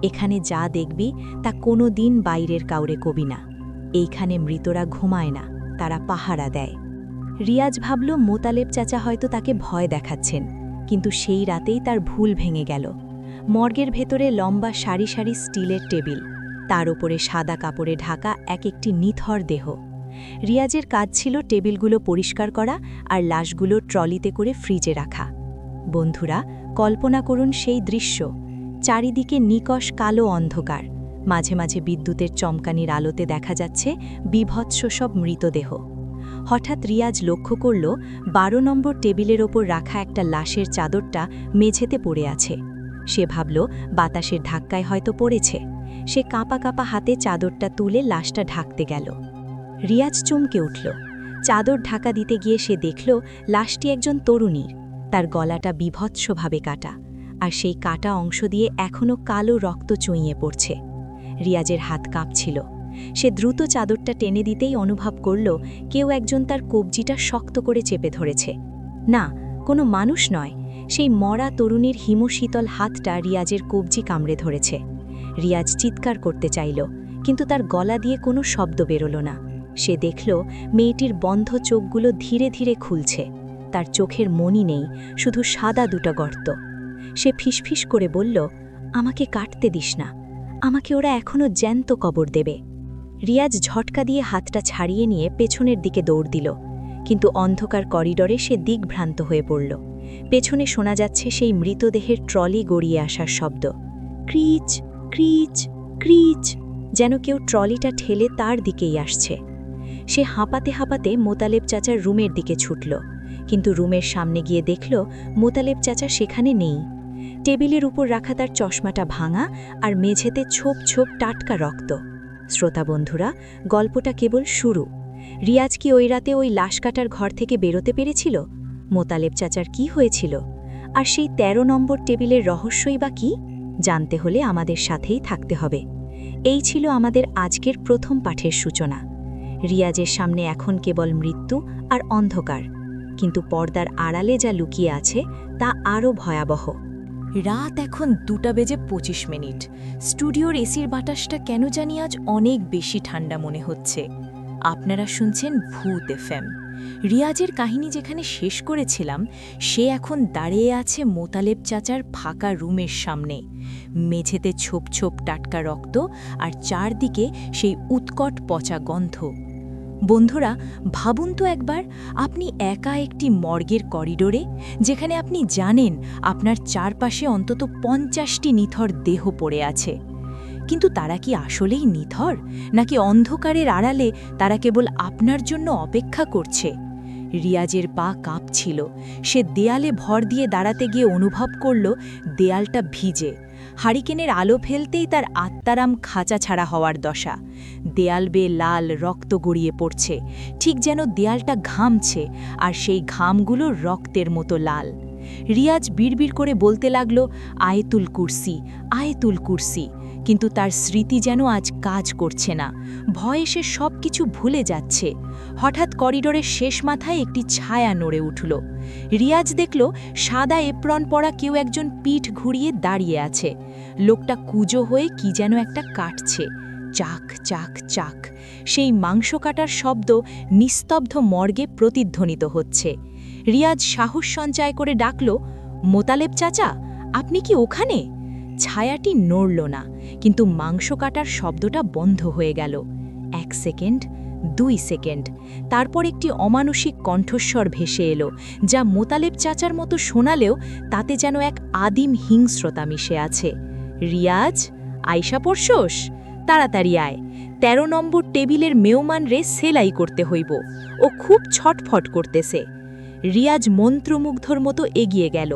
এখানে যা দেখবি তা কোনো দিন বাইরের কাউরে কবি না। এইখানে মৃতরা ঘুমায় না, তারা পাহারা দেয়। রিয়াজ ভাবল মোতালেব চাচা হয়তো তাকে ভয় দেখাচ্ছেন, কিন্তু সেই রাতেই তার ভুল ভেঙে গেল। মর্গের ভেতরে লম্বা সারি সারি স্টিলের টেবিল, তার উপরে সাদা কাপড়ে ঢাকা একটি নিথর দেহ। রিয়াজের কাজ ছিল টেবিলগুলো পরিষ্কার করা আর লাশগুলো ট্রলিতে করে ফ্রিজে রাখা। বন্ধুরা, কল্পনা করুন সেই দৃশ্য। চারিদিকে নিকষ কালো অন্ধকার, মাঝে মাঝে বিদ্যুতের চমকানির আলোতে দেখা যাচ্ছে বিভৎস সব মৃতদেহ। হঠাৎ রিয়াজ লক্ষ্য করল 12 নম্বর টেবিলের ওপর রাখা একটা লাশের চাদরটা মেঝেতে পড়ে আছে। সে ভাবল বাতাসের ধাক্কায় হয়তো পড়েছে। সে কাঁপা কাঁপা হাতে চাদরটা তুলে লাশটা ঢাকতে গেল। রিয়াজ চমকে উঠল। চাদর ঢাকা দিতে গিয়ে সে দেখল লাশটি একজন তরুণীর। তার গলাটা বিভৎসভাবে কাটা, আর সেই কাটা অংশ দিয়ে এখনও কালো রক্ত চুইয়ে পড়ছে। রিয়াজের হাত কাঁপছিল। সে দ্রুত চাদরটা টেনে দিতেই অনুভব করল কেউ একজন তার কবজিটা শক্ত করে চেপে ধরেছে। না, কোনো মানুষ নয়, সেই মরা তরুণীর হিমশীতল হাতটা রিয়াজের কবজি কামড়ে ধরেছে। রিয়াজ চিৎকার করতে চাইল, কিন্তু তার গলা দিয়ে কোনো শব্দ বেরোল না। সে দেখল মেয়েটির বন্ধ চোখগুলো ধীরে ধীরে খুলছে। তার চোখের মনি নেই, শুধু সাদা দুটো গর্ত। সে ফিসফিস করে বলল, আমাকে কাটতে দিস না, আমাকে ওরা এখনও জ্যান্ত কবর দেবে। রিয়াজ ঝটকা দিয়ে হাতটা ছাড়িয়ে নিয়ে পেছনের দিকে দৌড় দিল, কিন্তু অন্ধকার করিডরে সে দিকভ্রান্ত হয়ে পড়ল। পেছনে শোনা যাচ্ছে সেই মৃতদেহের ট্রলি গড়িয়ে আসার শব্দ। ক্রিচ ক্রিচ ক্রিচ, যেন কেউ ট্রলিটা ঠেলে তার দিকেই আসছে। সে হাঁপাতে হাঁপাতে মোতালেব চাচার রুমের দিকে ছুটল, কিন্তু রুমের সামনে গিয়ে দেখল মোতালেব চাচা সেখানে নেই। টেবিলের উপর রাখা তার চশমাটা ভাঙা, আর মেঝেতে ছোপ ছোপ টাটকা রক্ত। শ্রোতা বন্ধুরা, গল্পটা কেবল শুরু। রিয়াজ কি ওই রাতে ওই লাশ কাটার ঘর থেকে বেরোতে পেরেছিল? মোতালেব চাচার কি হয়েছিল? আর সেই 13 নম্বর টেবিলের রহস্যই বা কি? জানতে হলে আমাদের সাথেই থাকতে হবে। এই ছিল আমাদের আজকের প্রথম পাঠের সূচনা। রিয়াজের সামনে এখন কেবল মৃত্যু আর অন্ধকার, কিন্তু পর্দার আড়ালে যা লুকিয়ে আছে তা আরও ভয়াবহ। রাত এখন 2:25। স্টুডিওর এসির বাতাসটা কেন জানি আজ অনেক বেশি ঠান্ডা মনে হচ্ছে। আপনারা শুনছেন ভূত এফএম। রিয়াজের কাহিনী যেখানে শেষ করেছিলাম, সে এখন দাঁড়িয়ে আছে মোতালেব চাচার ফাঁকা রুমের সামনে। মেঝেতে ছোপ ছোপ টাটকা রক্ত, আর চারদিকে সেই উৎকট পচা গন্ধ। বন্ধুরা, ভাবুন তো একবার, আপনি একা একটি মর্গের করিডোরে, যেখানে আপনি জানেন আপনার চারপাশে অন্তত 50টি নিথর দেহ পড়ে আছে। কিন্তু তারা কি আসলেই নিথর, নাকি অন্ধকারের আড়ালে তারা কেবল আপনার জন্য অপেক্ষা করছে? রিয়াজের পা কাঁপছিল। সে দেয়ালে ভর দিয়ে দাঁড়াতে গিয়ে অনুভব করল দেয়ালটা ভিজে, হারিকেনের আলো ফেলতেই তার আত্মারাম খাঁচা ছাড়া হওয়ার দশা। দেয়াল বেয়ে লাল রক্ত গড়িয়ে পড়ছে, ঠিক যেন দেয়ালটা ঘামছে, আর সেই ঘামগুলো রক্তের মতো লাল। রিয়াজ বিড়বিড় করে বলতে লাগল, আয়েতুল কুরসি, আয়েতুল কুরসি। কিন্তু তার স্মৃতি যেন আজ কাজ করছে না। ভয়ে সে সব কিছু ভুলে যাচ্ছে। হঠাৎ করিডোরের শেষ মাথায় একটি ছায়া নড়ে উঠল। রিয়াজ দেখল সাদা এপ্রন পরা কেউ একজন পিঠ ঘুরিয়ে দাঁড়িয়ে আছে। লোকটা কুঁজো হয়ে কি যেন একটা কাটছে। চাক চাক চাক, সেই মাংস কাটার শব্দ নিস্তব্ধ মর্গে প্রতিধ্বনিত হচ্ছে। রিয়াজ সাহস সঞ্চয় করে ডাকল, মোতালেব চাচা, আপনি কি ওখানে? ছায়াটি নড়ল না, কিন্তু মাংস কাটার শব্দটা বন্ধ হয়ে গেল। 1 সেকেন্ড, 2 সেকেন্ড, তারপর একটি অমানুষিক কণ্ঠস্বর ভেসে এলো, যা মোতালেব চাচার মতো শোনালেও তাতে যেন এক আদিম হিংস্রতা মিশে আছে। রিয়াজ, আয়শা পড়শোস, তাড়াতাড়ি আয়। 13 নম্বর টেবিলের মেহমান রে সেলাই করতে হইব, ও খুব ছটফট করতেছে। রিয়াজ মন্ত্রমুগ্ধর মতো এগিয়ে গেল।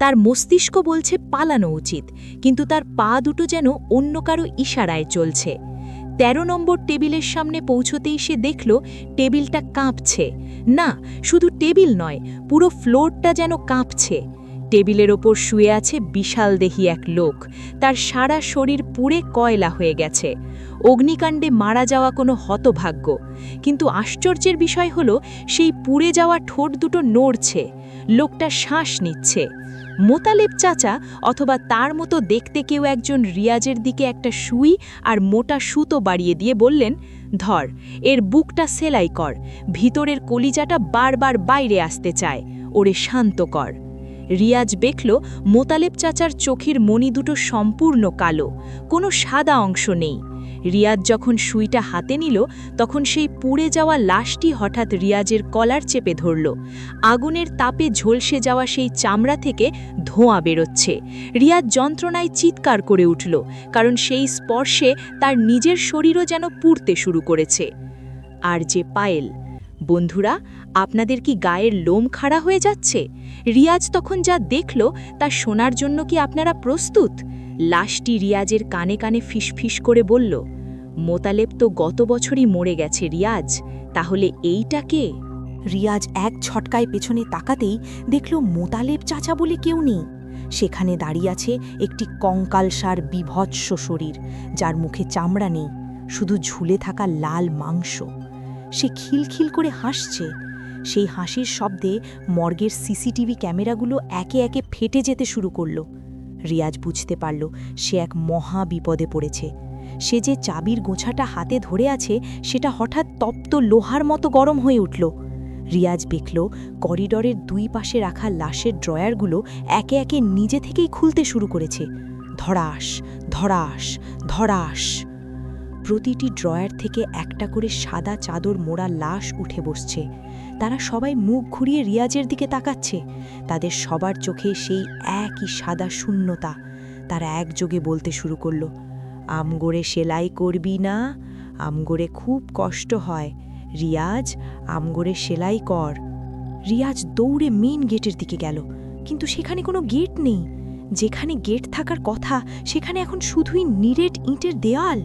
তার মস্তিষ্ক বলছে পালানো উচিত, কিন্তু তার পা দুটো যেন অন্য কারো ইশারায় চলছে। 13 নম্বর টেবিলের সামনে পৌঁছতেই সে দেখল টেবিলটা কাঁপছে। না, শুধু টেবিল নয়, পুরো ফ্লোরটা যেন কাঁপছে। টেবিলের ওপর শুয়ে আছে বিশালদেহী এক লোক। তার সারা শরীর পুড়ে কয়লা হয়ে গেছে, অগ্নিকাণ্ডে মারা যাওয়া কোনো হতভাগ্য। কিন্তু আশ্চর্যের বিষয় হলো, সেই পুড়ে যাওয়া ঠোঁট দুটো নড়ছে, লোকটা শ্বাস নিচ্ছে। মোতালেব চাচা অথবা তার মতো দেখতে কেউ একজন রিয়াজের দিকে একটা সুই আর মোটা সুতো বাড়িয়ে দিয়ে বললেন, ধর, এর বুকটা সেলাই কর, ভিতরের কলিজাটা বারবার বাইরে আসতে চায়, ওরে শান্ত কর। রিয়াজ দেখল মোতালেব চাচার চোখের মণি দুটো সম্পূর্ণ কালো, কোনো সাদা অংশ নেই। রিয়াজ যখন সুইটা হাতে নিল, তখন সেই পুড়ে যাওয়া লাশটি হঠাৎ রিয়াজের কলার চেপে ধরল। আগুনের তাপে ঝলসে যাওয়া সেই চামড়া থেকে ধোঁয়া বেরোচ্ছে। রিয়াজ যন্ত্রণায় চিৎকার করে উঠল, কারণ সেই স্পর্শে তার নিজের শরীরও যেন পুড়তে শুরু করেছে। আর যে পায়েল, বন্ধুরা, আপনাদের কি গায়ের লোম খাড়া হয়ে যাচ্ছে? রিয়াজ তখন যা দেখল তা শোনার জন্য কি আপনারা প্রস্তুত? লাশটি রিয়াজের কানে কানে ফিসফিস করে বলল, মোতালেব তো গত বছরই মরে গেছে রিয়াজ, তাহলে এইটা কে? রিয়াজ এক ছটকায় পেছনে তাকাতেই দেখল মোতালেব চাচা বলে কেউ নেই। সেখানে দাঁড়িয়ে আছে একটি কঙ্কালসার বিভৎস শরীর, যার মুখে চামড়া নেই, শুধু ঝুলে থাকা লাল মাংস। সে খিলখিল করে হাসছে। সেই হাসির শব্দে মর্গের সিসিটিভি ক্যামেরাগুলো একে একে ফেটে যেতে শুরু করল। রিয়াজ বুঝতে পারল সে এক মহা বিপদে পড়েছে। সে যে চাবির গোছাটা হাতে ধরে আছে সেটা হঠাৎ তপ্ত লোহার মতো গরম হয়ে উঠল। রিয়াজ দেখল করিডরের 2 পাশে রাখা লাশের ড্রয়ারগুলো একে একে নিজে থেকেই খুলতে শুরু করেছে। ধড়াস ধড়াস ধড়াস। প্রতিটি ড্রয়ার থেকে একটা করে সাদা চাদর মোড়া লাশ উঠে বসছে। তারা সবাই মুখ ঘুরিয়ে রিয়াজের দিকে তাকাচ্ছে। তাদের সবার চোখে সেই একই সাদা শূন্যতা। তারা একযোগে বলতে শুরু করল, আমগোরে সেলাই করবি না, আমগোরে খুব কষ্ট হয়, রিয়াজ আমগোরে সেলাই কর। রিয়াজ দৌড়ে মেইন গেটের দিকে গেল, কিন্তু সেখানে কোনো গেট নেই। যেখানে গেট থাকার কথা সেখানে এখন শুধুই নিরেট ইঁটের দেয়াল।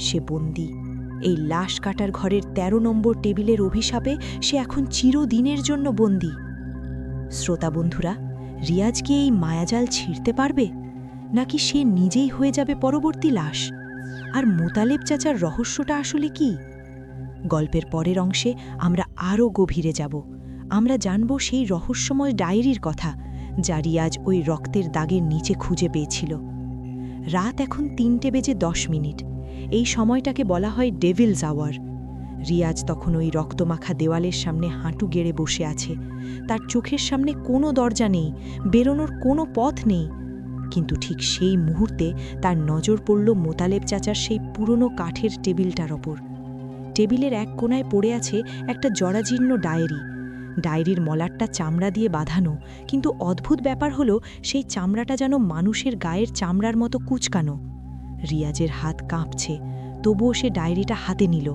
সে বন্দী। এই লাশ কাটার ঘরের 13 নম্বর টেবিলের অভিশাপে সে এখন চিরদিনের জন্য বন্দী। শ্রোতা বন্ধুরা, রিয়াজ কি এই মায়াজাল ছিঁড়তে পারবে, নাকি সে নিজেই হয়ে যাবে পরবর্তী লাশ? আর মোতালেব চাচার রহস্যটা আসলে কি? গল্পের পরের অংশে আমরা আরও গভীরে যাব। আমরা জানব সেই রহস্যময় ডায়েরির কথা, যা রিয়াজ ওই রক্তের দাগের নিচে খুঁজে পেয়েছিল। রাত এখন 3:10। এই সময়টাকে বলা হয় ডেভিলস আওয়ার। রিয়াজ তখন ওই রক্তমাখা দেওয়ালের সামনে হাঁটু গেড়ে বসে আছে। তার চোখের সামনে কোনো দরজা নেই, বেরোনোর কোনো পথ নেই। কিন্তু ঠিক সেই মুহূর্তে তার নজর পড়ল মোতালেব চাচার সেই পুরনো কাঠের টেবিলটার ওপর। টেবিলের এক কোণায় পড়ে আছে একটা জরাজীর্ণ ডায়েরি। ডায়েরির মলাটটা চামড়া দিয়ে বাঁধানো, কিন্তু অদ্ভুত ব্যাপার হলো সেই চামড়াটা যেন মানুষের গায়ের চামড়ার মতো কুঁচকানো। রিয়াজের হাত কাঁপছে, তবুও সে ডায়েরিটা হাতে নিল।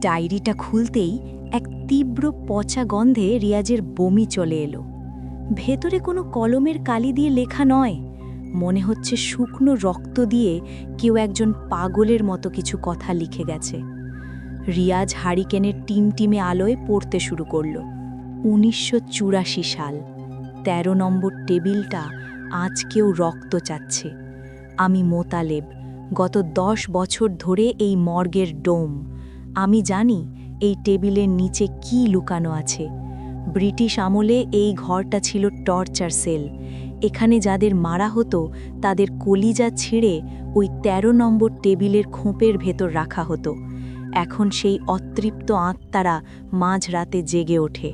ডায়েরিটা খুলতেই এক তীব্র পচা গন্ধে রিয়াজের বমি চলে এলো। ভেতরে কোনো কলমের কালি দিয়ে লেখা নয়, মনে হচ্ছে শুকনো রক্ত দিয়ে কেউ একজন পাগলের মতো কিছু কথা লিখে গেছে। রিয়াজ হারিকেনের টিমটিমে আলোয় পড়তে শুরু করল। ১৯৮৪ সাল, ১৩ নম্বর টেবিলটা আজকেও রক্ত চাচ্ছে। আমি মোতালেব, গত ১০ বছর ধরে এই মর্গের ডোম। আমি জানি এই টেবিলের নিচে কি লুকানো আছে। ব্রিটিশ আমলে এই ঘরটা ছিল টর্চার সেল। এখানে যাদের মারা হতো তাদের কলিজা ছিঁড়ে ওই ১৩ নম্বর টেবিলের খোপের ভেতর রাখা হতো। এখন সেই অতৃপ্ত আত্মারা মাঝরাতে জেগে ওঠে।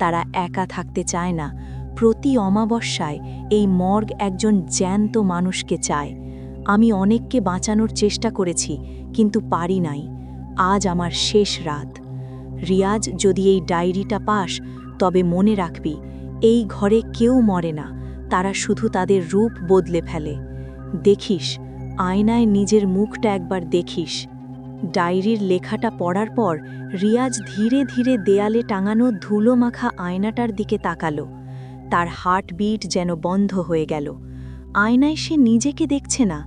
তারা একা থাকতে চায় না। প্রতি অমাবস্যায় এই মর্গ একজন জ্যান্ত মানুষকে চায়। আমি অনেককে বাঁচানোর চেষ্টা করেছি, কিন্তু পারি নাই। আজ আমার শেষ রাত। রিয়াজ, যদি এই ডায়েরিটা পাস, তবে মনে রাখবি, এই ঘরে কেউ মরে না, তারা শুধু তাদের রূপ বদলে ফেলে। দেখিস, আয়নায় নিজের মুখটা একবার দেখিস। ডায়েরির লেখাটা পড়ার পর রিয়াজ ধীরে ধীরে দেয়ালে টাঙানো ধুলো মাখা আয়নাটার দিকে তাকালো। তার হার্টবিট যেন বন্ধ হয়ে গেল। আয়নায় সে নিজেকে দেখছে না।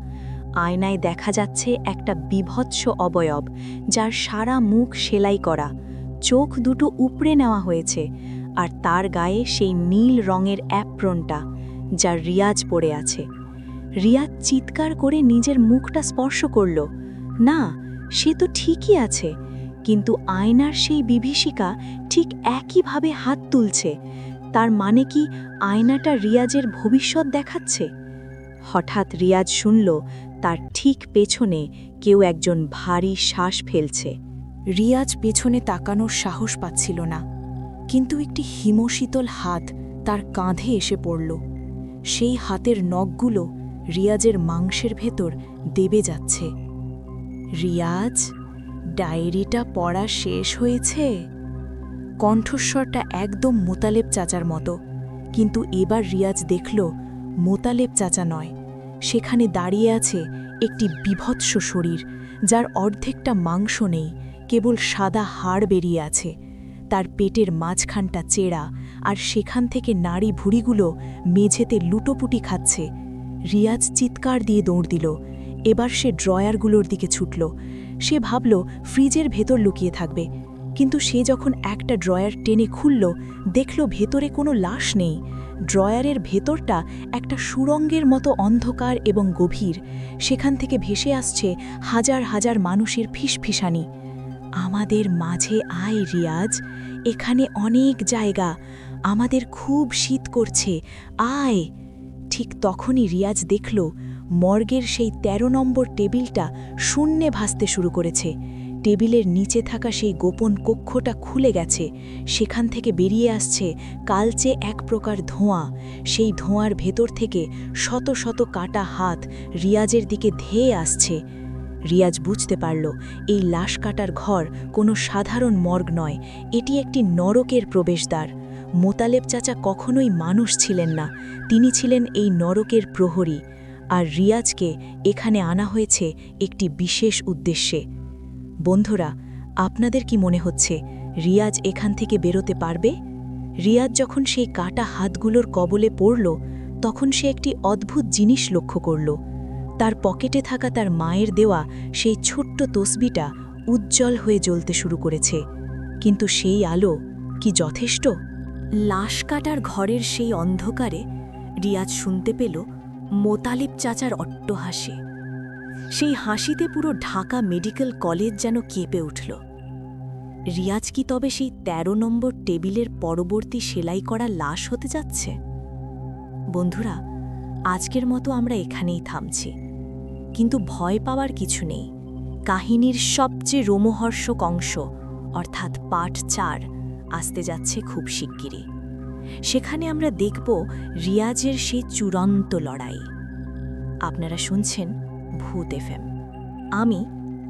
আয়নায় দেখা যাচ্ছে একটা বিভৎস অবয়ব, যার সারা মুখ সেলাই করা, চোখ দুটো উপড়ে নেওয়া হয়েছে, আর তার গায়ে সেই নীল রঙের অ্যাপ্রনটা, যার রিয়াজ পড়ে আছে। রিয়াজ চিৎকার করে নিজের মুখটা স্পর্শ করল। না, সে তো ঠিকই আছে, কিন্তু আয়নার সেই বিভীষিকা ঠিক একইভাবে হাত তুলছে। তার মানে কি আয়নাটা রিয়াজের ভবিষ্যৎ দেখাচ্ছে? হঠাৎ রিয়াজ শুনল তার ঠিক পেছনে কেউ একজন ভারী শ্বাস ফেলছে। রিয়াজ পেছনে তাকানোর সাহস পাচ্ছিল না, কিন্তু একটি হিমশীতল হাত তার কাঁধে এসে পড়ল। সেই হাতের নখগুলো রিয়াজের মাংসের ভেতর দেবে যাচ্ছে। রিয়াজ, ডায়েরিটা পড়া শেষ হয়েছে? কণ্ঠস্বরটা একদম মোতালেব চাচার মতো, কিন্তু এবার রিয়াজ দেখল মোতালেব চাচা নয়, সেখানে দাঁড়িয়ে আছে একটি বিভৎস শরীর, যার অর্ধেকটা মাংস নেই, কেবল সাদা হাড় বেরিয়ে আছে। তার পেটের মাঝখানটা চেরা, আর সেখান থেকে নাড়ি ভুঁড়িগুলো মেঝেতে লুটোপুটি খাচ্ছে। রিয়াজ চিৎকার দিয়ে দৌড় দিল। এবার সে ড্রয়ারগুলোর দিকে ছুটল। সে ভাবল ফ্রিজের ভেতর লুকিয়ে থাকবে, কিন্তু সে যখন একটা ড্রয়ার টেনে খুলল, দেখল ভেতরে কোনো লাশ নেই। ড্রয়ারের ভেতরটা একটা সুড়ঙ্গের মতো অন্ধকার এবং গভীর। সেখান থেকে ভেসে আসছে হাজার হাজার মানুষের ফিসফিসানি। আমাদের মাঝে আয় রিয়াজ, এখানে অনেক জায়গা, আমাদের খুব শীত করছে, আয়। ঠিক তখনই রিয়াজ দেখল মর্গের সেই ১৩ নম্বর টেবিলটা শূন্যে ভাসতে শুরু করেছে। টেবিলের নিচে থাকা সেই গোপন কক্ষটা খুলে গেছে। সেখান থেকে বেরিয়ে আসছে কালচে এক প্রকার ধোঁয়া। সেই ধোঁয়ার ভেতর থেকে শত শত কাটা হাত রিয়াজের দিকে ধেয়ে আসছে। রিয়াজ বুঝতে পারল এই লাশ কাটার ঘর কোনো সাধারণ মর্গ নয়, এটি একটি নরকের প্রবেশদ্বার। মোতালেব চাচা কখনোই মানুষ ছিলেন না, তিনি ছিলেন এই নরকের প্রহরী। আর রিয়াজকে এখানে আনা হয়েছে একটি বিশেষ উদ্দেশ্যে। বন্ধুরা, আপনাদের কি মনে হচ্ছে রিয়াজ এখান থেকে বেরোতে পারবে? রিয়াজ যখন সেই কাটা হাতগুলোর কবলে পড়ল, তখন সে একটি অদ্ভুত জিনিস লক্ষ্য করল। তার পকেটে থাকা তার মায়ের দেওয়া সেই ছোট্ট তসবিটা উজ্জ্বল হয়ে জ্বলতে শুরু করেছে। কিন্তু সেই আলো কি যথেষ্ট? লাশ কাটার ঘরের সেই অন্ধকারে রিয়াজ শুনতে পেল মোতালিব চাচার অট্টহাসি। সেই হাসিতে পুরো ঢাকা মেডিকেল কলেজ যেন কেঁপে উঠল। রিয়াজ কি তবে সেই ১৩ নম্বর টেবিলের পরবর্তী সেলাই করা লাশ হতে যাচ্ছে? বন্ধুরা, আজকের মতো আমরা এখানেই থামছি, কিন্তু ভয় পাওয়ার কিছু নেই। কাহিনীর সবচেয়ে রোমহর্ষক অংশ অর্থাৎ পার্ট ৪ আসতে যাচ্ছে খুব শিগগিরই। সেখানে আমরা দেখব রিয়াজের সেই চূড়ান্ত লড়াই। আপনারা শুনছেন ভূত এফএম। আমি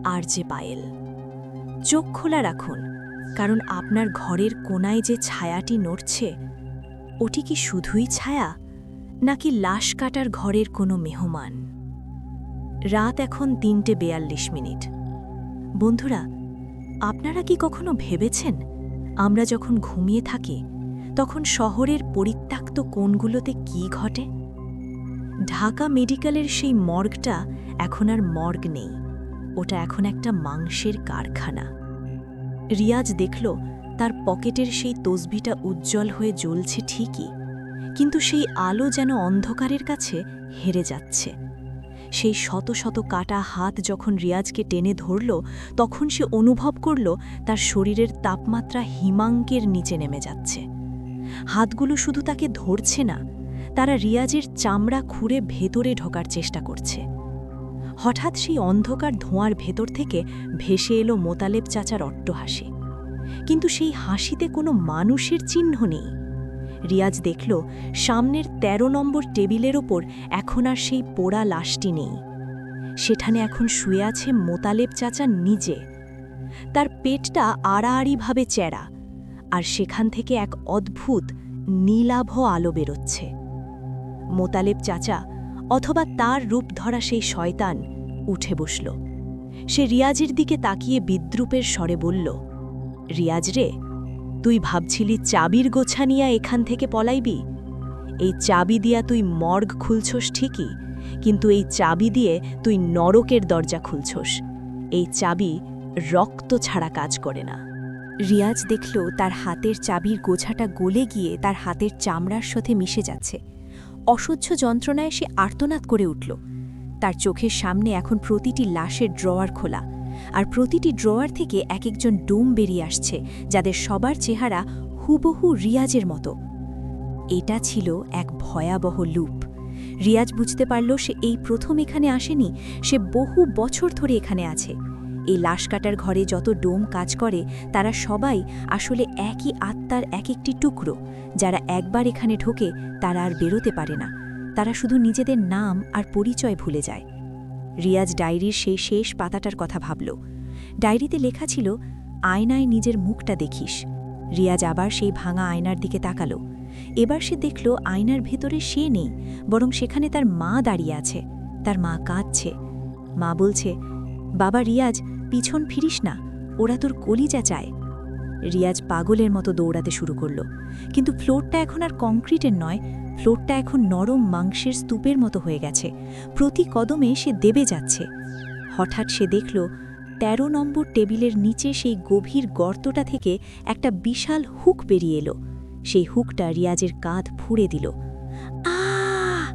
আরজে পায়েল। চোখ খোলা রাখুন, কারণ আপনার ঘরের কোনায় যে ছায়াটি নড়ছে, ওটি কি শুধুই ছায়া, নাকি লাশ কাটার ঘরের কোনো মেহমান? রাত এখন ৩:৪২। বন্ধুরা, আপনারা কি কখনো ভেবেছেন আমরা যখন ঘুমিয়ে থাকি তখন শহরের পরিত্যক্ত কোণগুলোতে কি ঘটে? ঢাকা মেডিকেলের সেই মর্গটা এখন আর মর্গ নেই, ওটা এখন একটা মাংসের কারখানা। রিয়াজ দেখল তার পকেটের সেই তসবিটা উজ্জ্বল হয়ে জ্বলছে ঠিকই, কিন্তু সেই আলো যেন অন্ধকারের কাছে হেরে যাচ্ছে। সেই শত শত কাটা হাত যখন রিয়াজকে টেনে ধরল, তখন সে অনুভব করল তার শরীরের তাপমাত্রা হিমাঙ্কের নিচে নেমে যাচ্ছে। হাতগুলো শুধু তাকে ধরছে না, তারা রিয়াজের চামড়া খুঁড়ে ভেতরে ঢোকার চেষ্টা করছে। হঠাৎ সেই অন্ধকার ধোঁয়ার ভেতর থেকে ভেসে এলো মোতালেব চাচার অট্টহাসি, কিন্তু সেই হাসিতে কোনো মানুষের চিহ্ন নেই। রিয়াজ দেখল সামনের ১৩ নম্বর টেবিলের ওপর এখন আর সেই পোড়া লাশটি নেই। সেখানে এখন শুয়ে আছে মোতালেব চাচা নিজে। তার পেটটা আড়াআড়িভাবে চ্যারা, আর সেখান থেকে এক অদ্ভুত নীলাভ আলো বেরোচ্ছে। মোতালেব চাচা, অথবা তার রূপ ধরা সেই শয়তান, উঠে বসল। সে রিয়াজের দিকে তাকিয়ে বিদ্রূপের স্বরে বলল, রিয়াজ রে, তুই ভাবছিলি চাবির গোছা নিয়া এখান থেকে পলাইবি? এই চাবি দিয়া তুই মর্গ খুলছস ঠিকই, কিন্তু এই চাবি দিয়ে তুই নরকের দরজা খুলছস। এই চাবি রক্ত ছাড়া কাজ করে না। রিয়াজ দেখল তার হাতের চাবির গোছাটা গলে গিয়ে তার হাতের চামড়ার সাথে মিশে যাচ্ছে। অসহ্য যন্ত্রণায় সে আর্তনাদ করে উঠল। তার চোখের সামনে এখন প্রতিটি লাশের ড্রয়ার খোলা, আর প্রতিটি ড্রয়ার থেকে এক একজন ডোম বেরিয়ে আসছে, যাদের সবার চেহারা হুবহু রিয়াজের মতো। এটা ছিল এক ভয়াবহ লুপ। রিয়াজ বুঝতে পারল সে এই প্রথম এখানে আসেনি, সে বহু বছর ধরে এখানে আছে। এই লাশ কাটার ঘরে যত ডোম কাজ করে তারা সবাই আসলে একই আত্মার এক একটি টুকরো। যারা একবার এখানে ঢোকে তারা আর বেরোতে পারে না, তারা শুধু নিজেদের নাম আর পরিচয় ভুলে যায়। রিয়াজ ডায়েরির সেই শেষ পাতাটার কথা ভাবল। ডায়েরিতে লেখা ছিল, আয়নায় নিজের মুখটা দেখিস। রিয়াজ আবার সেই ভাঙা আয়নার দিকে তাকালো। এবার সে দেখল আয়নার ভেতরে সে নেই, বরং সেখানে তার মা দাঁড়িয়ে আছে। তার মা কাঁদছে। মা বলছে, বাবা রিয়াজ, পিছন ফিরিস না, ওরা তোর কলিজা চায়। রিয়াজ পাগলের মতো দৌড়াতে শুরু করল, কিন্তু ফ্লোরটা এখন আর কংক্রিটের নয়, ফ্লোরটা এখন নরম মাংসের স্তূপের মতো হয়ে গেছে। প্রতি কদমে সে দেবে যাচ্ছে। হঠাৎ সে দেখল ১৩ নম্বর টেবিলের নিচে সেই গভীর গর্তটা থেকে একটা বিশাল হুক বেরিয়ে এলো। সেই হুকটা রিয়াজের কাঁধ ফুঁড়ে দিল। আহ!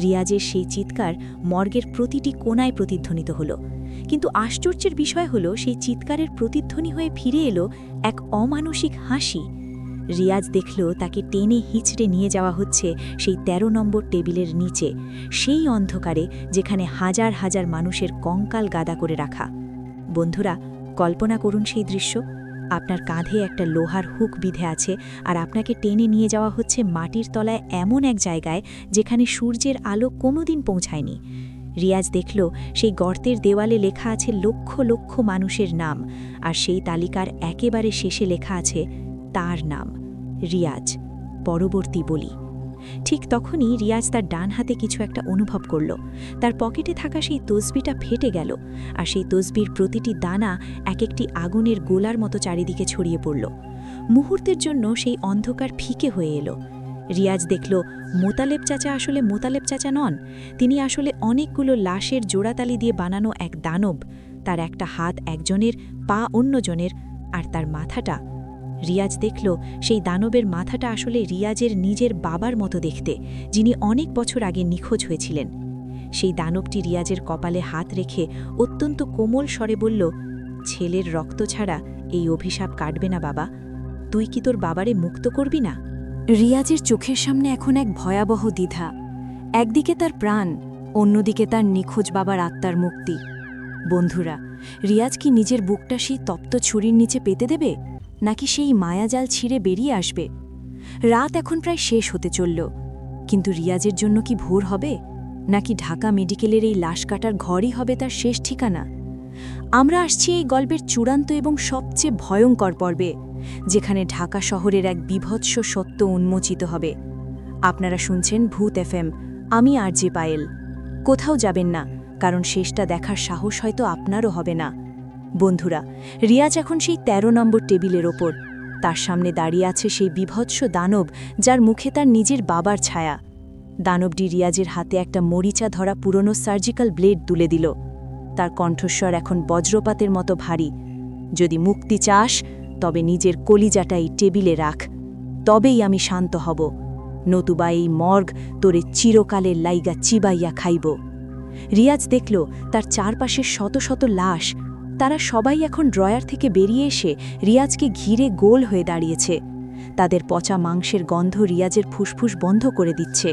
রিয়াজের সেই চিৎকার মর্গের প্রতিটি কোণায় প্রতিধ্বনিত হল। কিন্তু আশ্চর্যের বিষয় হল, সেই চিৎকারের প্রতিধ্বনি হয়ে ফিরে এলো এক অমানসিক হাসি। রিয়াজ দেখল তাকে টেনে হিঁচড়ে নিয়ে যাওয়া হচ্ছে সেই ১৩ নম্বর টেবিলের নিচে, সেই অন্ধকারে যেখানে হাজার হাজার মানুষের কঙ্কাল গাদা করে রাখা। বন্ধুরা, কল্পনা করুন সেই দৃশ্য। আপনার কাঁধে একটা লোহার হুক বিঁধে আছে, আর আপনাকে টেনে নিয়ে যাওয়া হচ্ছে মাটির তলায় এমন এক জায়গায় যেখানে সূর্যের আলো কোনোদিন পৌঁছায়নি। রিয়াজ দেখল সেই গর্তের দেওয়ালে লেখা আছে লক্ষ লক্ষ মানুষের নাম, আর সেই তালিকার একেবারে শেষে লেখা আছে তার নাম, রিয়াজ। পরবর্তী বলি। ঠিক তখনই রিয়াজ তার ডান হাতে কিছু একটা অনুভব করল। তার পকেটে থাকা সেই তসবিটা ফেটে গেল, আর সেই তসবির প্রতিটি দানা এক একটি আগুনের গোলার মতো চারিদিকে ছড়িয়ে পড়ল। মুহূর্তের জন্য সেই অন্ধকার ফিকে হয়ে এলো। রিয়াজ দেখল মোতালেব চাচা আসলে মোতালেব চাচা নন, তিনি আসলে অনেকগুলো লাশের জোড়াতালি দিয়ে বানানো এক দানব। তার একটা হাত একজনের, পা অন্যজনের, আর তার মাথাটা। রিয়াজ দেখল সেই দানবের মাথাটা আসলে রিয়াজের নিজের বাবার মতো দেখতে, যিনি অনেক বছর আগে নিখোঁজ হয়েছিলেন। সেই দানবটি রিয়াজের কপালে হাত রেখে অত্যন্ত কোমল স্বরে বলল, ছেলের রক্ত ছাড়া এই অভিশাপ কাটবে না বাবা, তুই কি তোর বাবারে মুক্ত করবি না? রিয়াজের চোখের সামনে এখন এক ভয়াবহ দ্বিধা। একদিকে তার প্রাণ, অন্যদিকে তার নিখোঁজ বাবার আত্মার মুক্তি। বন্ধুরা, রিয়াজ কি নিজের বুকটা সেই তপ্ত ছুরির নিচে পেতে দেবে, নাকি সেই মায়াজাল ছিঁড়ে বেরিয়ে আসবে? রাত এখন প্রায় শেষ হতে চলল, কিন্তু রিয়াজের জন্য কি ভোর হবে, নাকি ঢাকা মেডিকেলের এই লাশ কাটার ঘরই হবে তার শেষ ঠিকানা? আমরা আসছি এই গল্পের চূড়ান্ত এবং সবচেয়ে ভয়ঙ্কর পর্বে, যেখানে ঢাকা শহরের এক বীভৎস সত্য উন্মোচিত হবে। আপনারা শুনছেন ভূত এফএম, আমি আরজে পায়েল। কোথাও যাবেন না, কারণ শেষটা দেখার সাহস হয়তো আপনারও হবে না। বন্ধুরা, রিয়াজ এখন সেই ১৩ নম্বর টেবিলের ওপর। তার সামনে দাঁড়িয়ে আছে সেই বীভৎস দানব, যার মুখে তার নিজের বাবার ছায়া। দানবটি রিয়াজের হাতে একটা মরিচা ধরা পুরনো সার্জিক্যাল ব্লেড তুলে দিল। তার কণ্ঠস্বর এখন বজ্রপাতের মতো ভারী। যদি মুক্তি চাস তবে নিজের কলিজাটাই টেবিলে রাখ, তবেই আমি শান্ত হব, নতুবা এই মর্গ তোরে চিরকালের লাইগা চিবাইয়া খাইব। রিয়াজ দেখল তার চারপাশের শত শত লাশ, তারা সবাই এখন ড্রয়ার থেকে বেরিয়ে এসে রিয়াজকে ঘিরে গোল হয়ে দাঁড়িয়েছে। তাদের পচা মাংসের গন্ধ রিয়াজের ফুসফুস বন্ধ করে দিচ্ছে।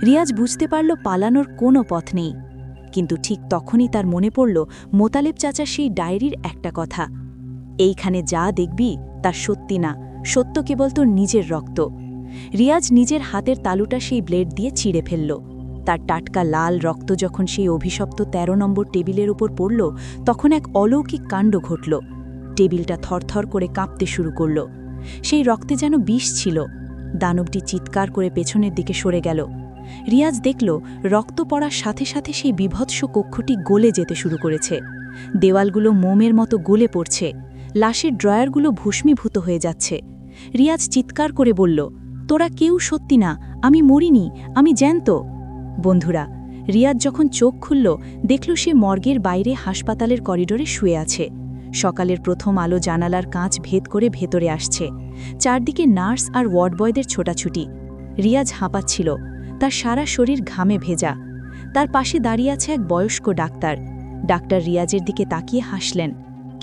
রিয়াজ বুঝতে পারল পালানোর কোনো পথ নেই। কিন্তু ঠিক তখনই তার মনে পড়ল মোতালেব চাচা সেই ডায়েরির একটা কথা, এইখানে যা দেখবি তা সত্যি না, সত্য কেবল তোর নিজের রক্ত। রিয়াজ নিজের হাতের তালুটা সেই ব্লেড দিয়ে ছিঁড়ে ফেলল। তার টাটকা লাল রক্ত যখন সেই অভিশপ্ত ১৩ নম্বর টেবিলের উপর পড়ল, তখন এক অলৌকিক কাণ্ড ঘটল। টেবিলটা থরথর করে কাঁপতে শুরু করল। সেই রক্তে যেন বিষ ছিল। দানবটি চিৎকার করে পেছনের দিকে সরে গেল। রিয়াজ দেখল রক্ত পড়ার সাথে সাথে সেই বিভৎস কক্ষটি গলে যেতে শুরু করেছে। দেওয়ালগুলো মোমের মতো গলে পড়ছে, লাশের ড্রয়ারগুলো ভূষ্মীভূত হয়ে যাচ্ছে। রিয়াজ চিৎকার করে বলল, তোরা কেউ সত্যি না, আমি মরিনি, আমি জ্যান্ত। বন্ধুরা, রিয়াজ যখন চোখ খুলল দেখল সে মর্গের বাইরে হাসপাতালের করিডোরে শুয়ে আছে। সকালের প্রথম আলো জানালার কাঁচ ভেদ করে ভেতরে আসছে। চারদিকে নার্স আর ওয়ার্ডবয়দের ছোটাছুটি। রিয়াজ হাঁপাচ্ছিল, তার সারা শরীর ঘামে ভেজা। তার পাশে দাঁড়িয়ে আছে এক বয়স্ক ডাক্তার। ডাক্তার রিয়াজের দিকে তাকিয়ে হাসলেন।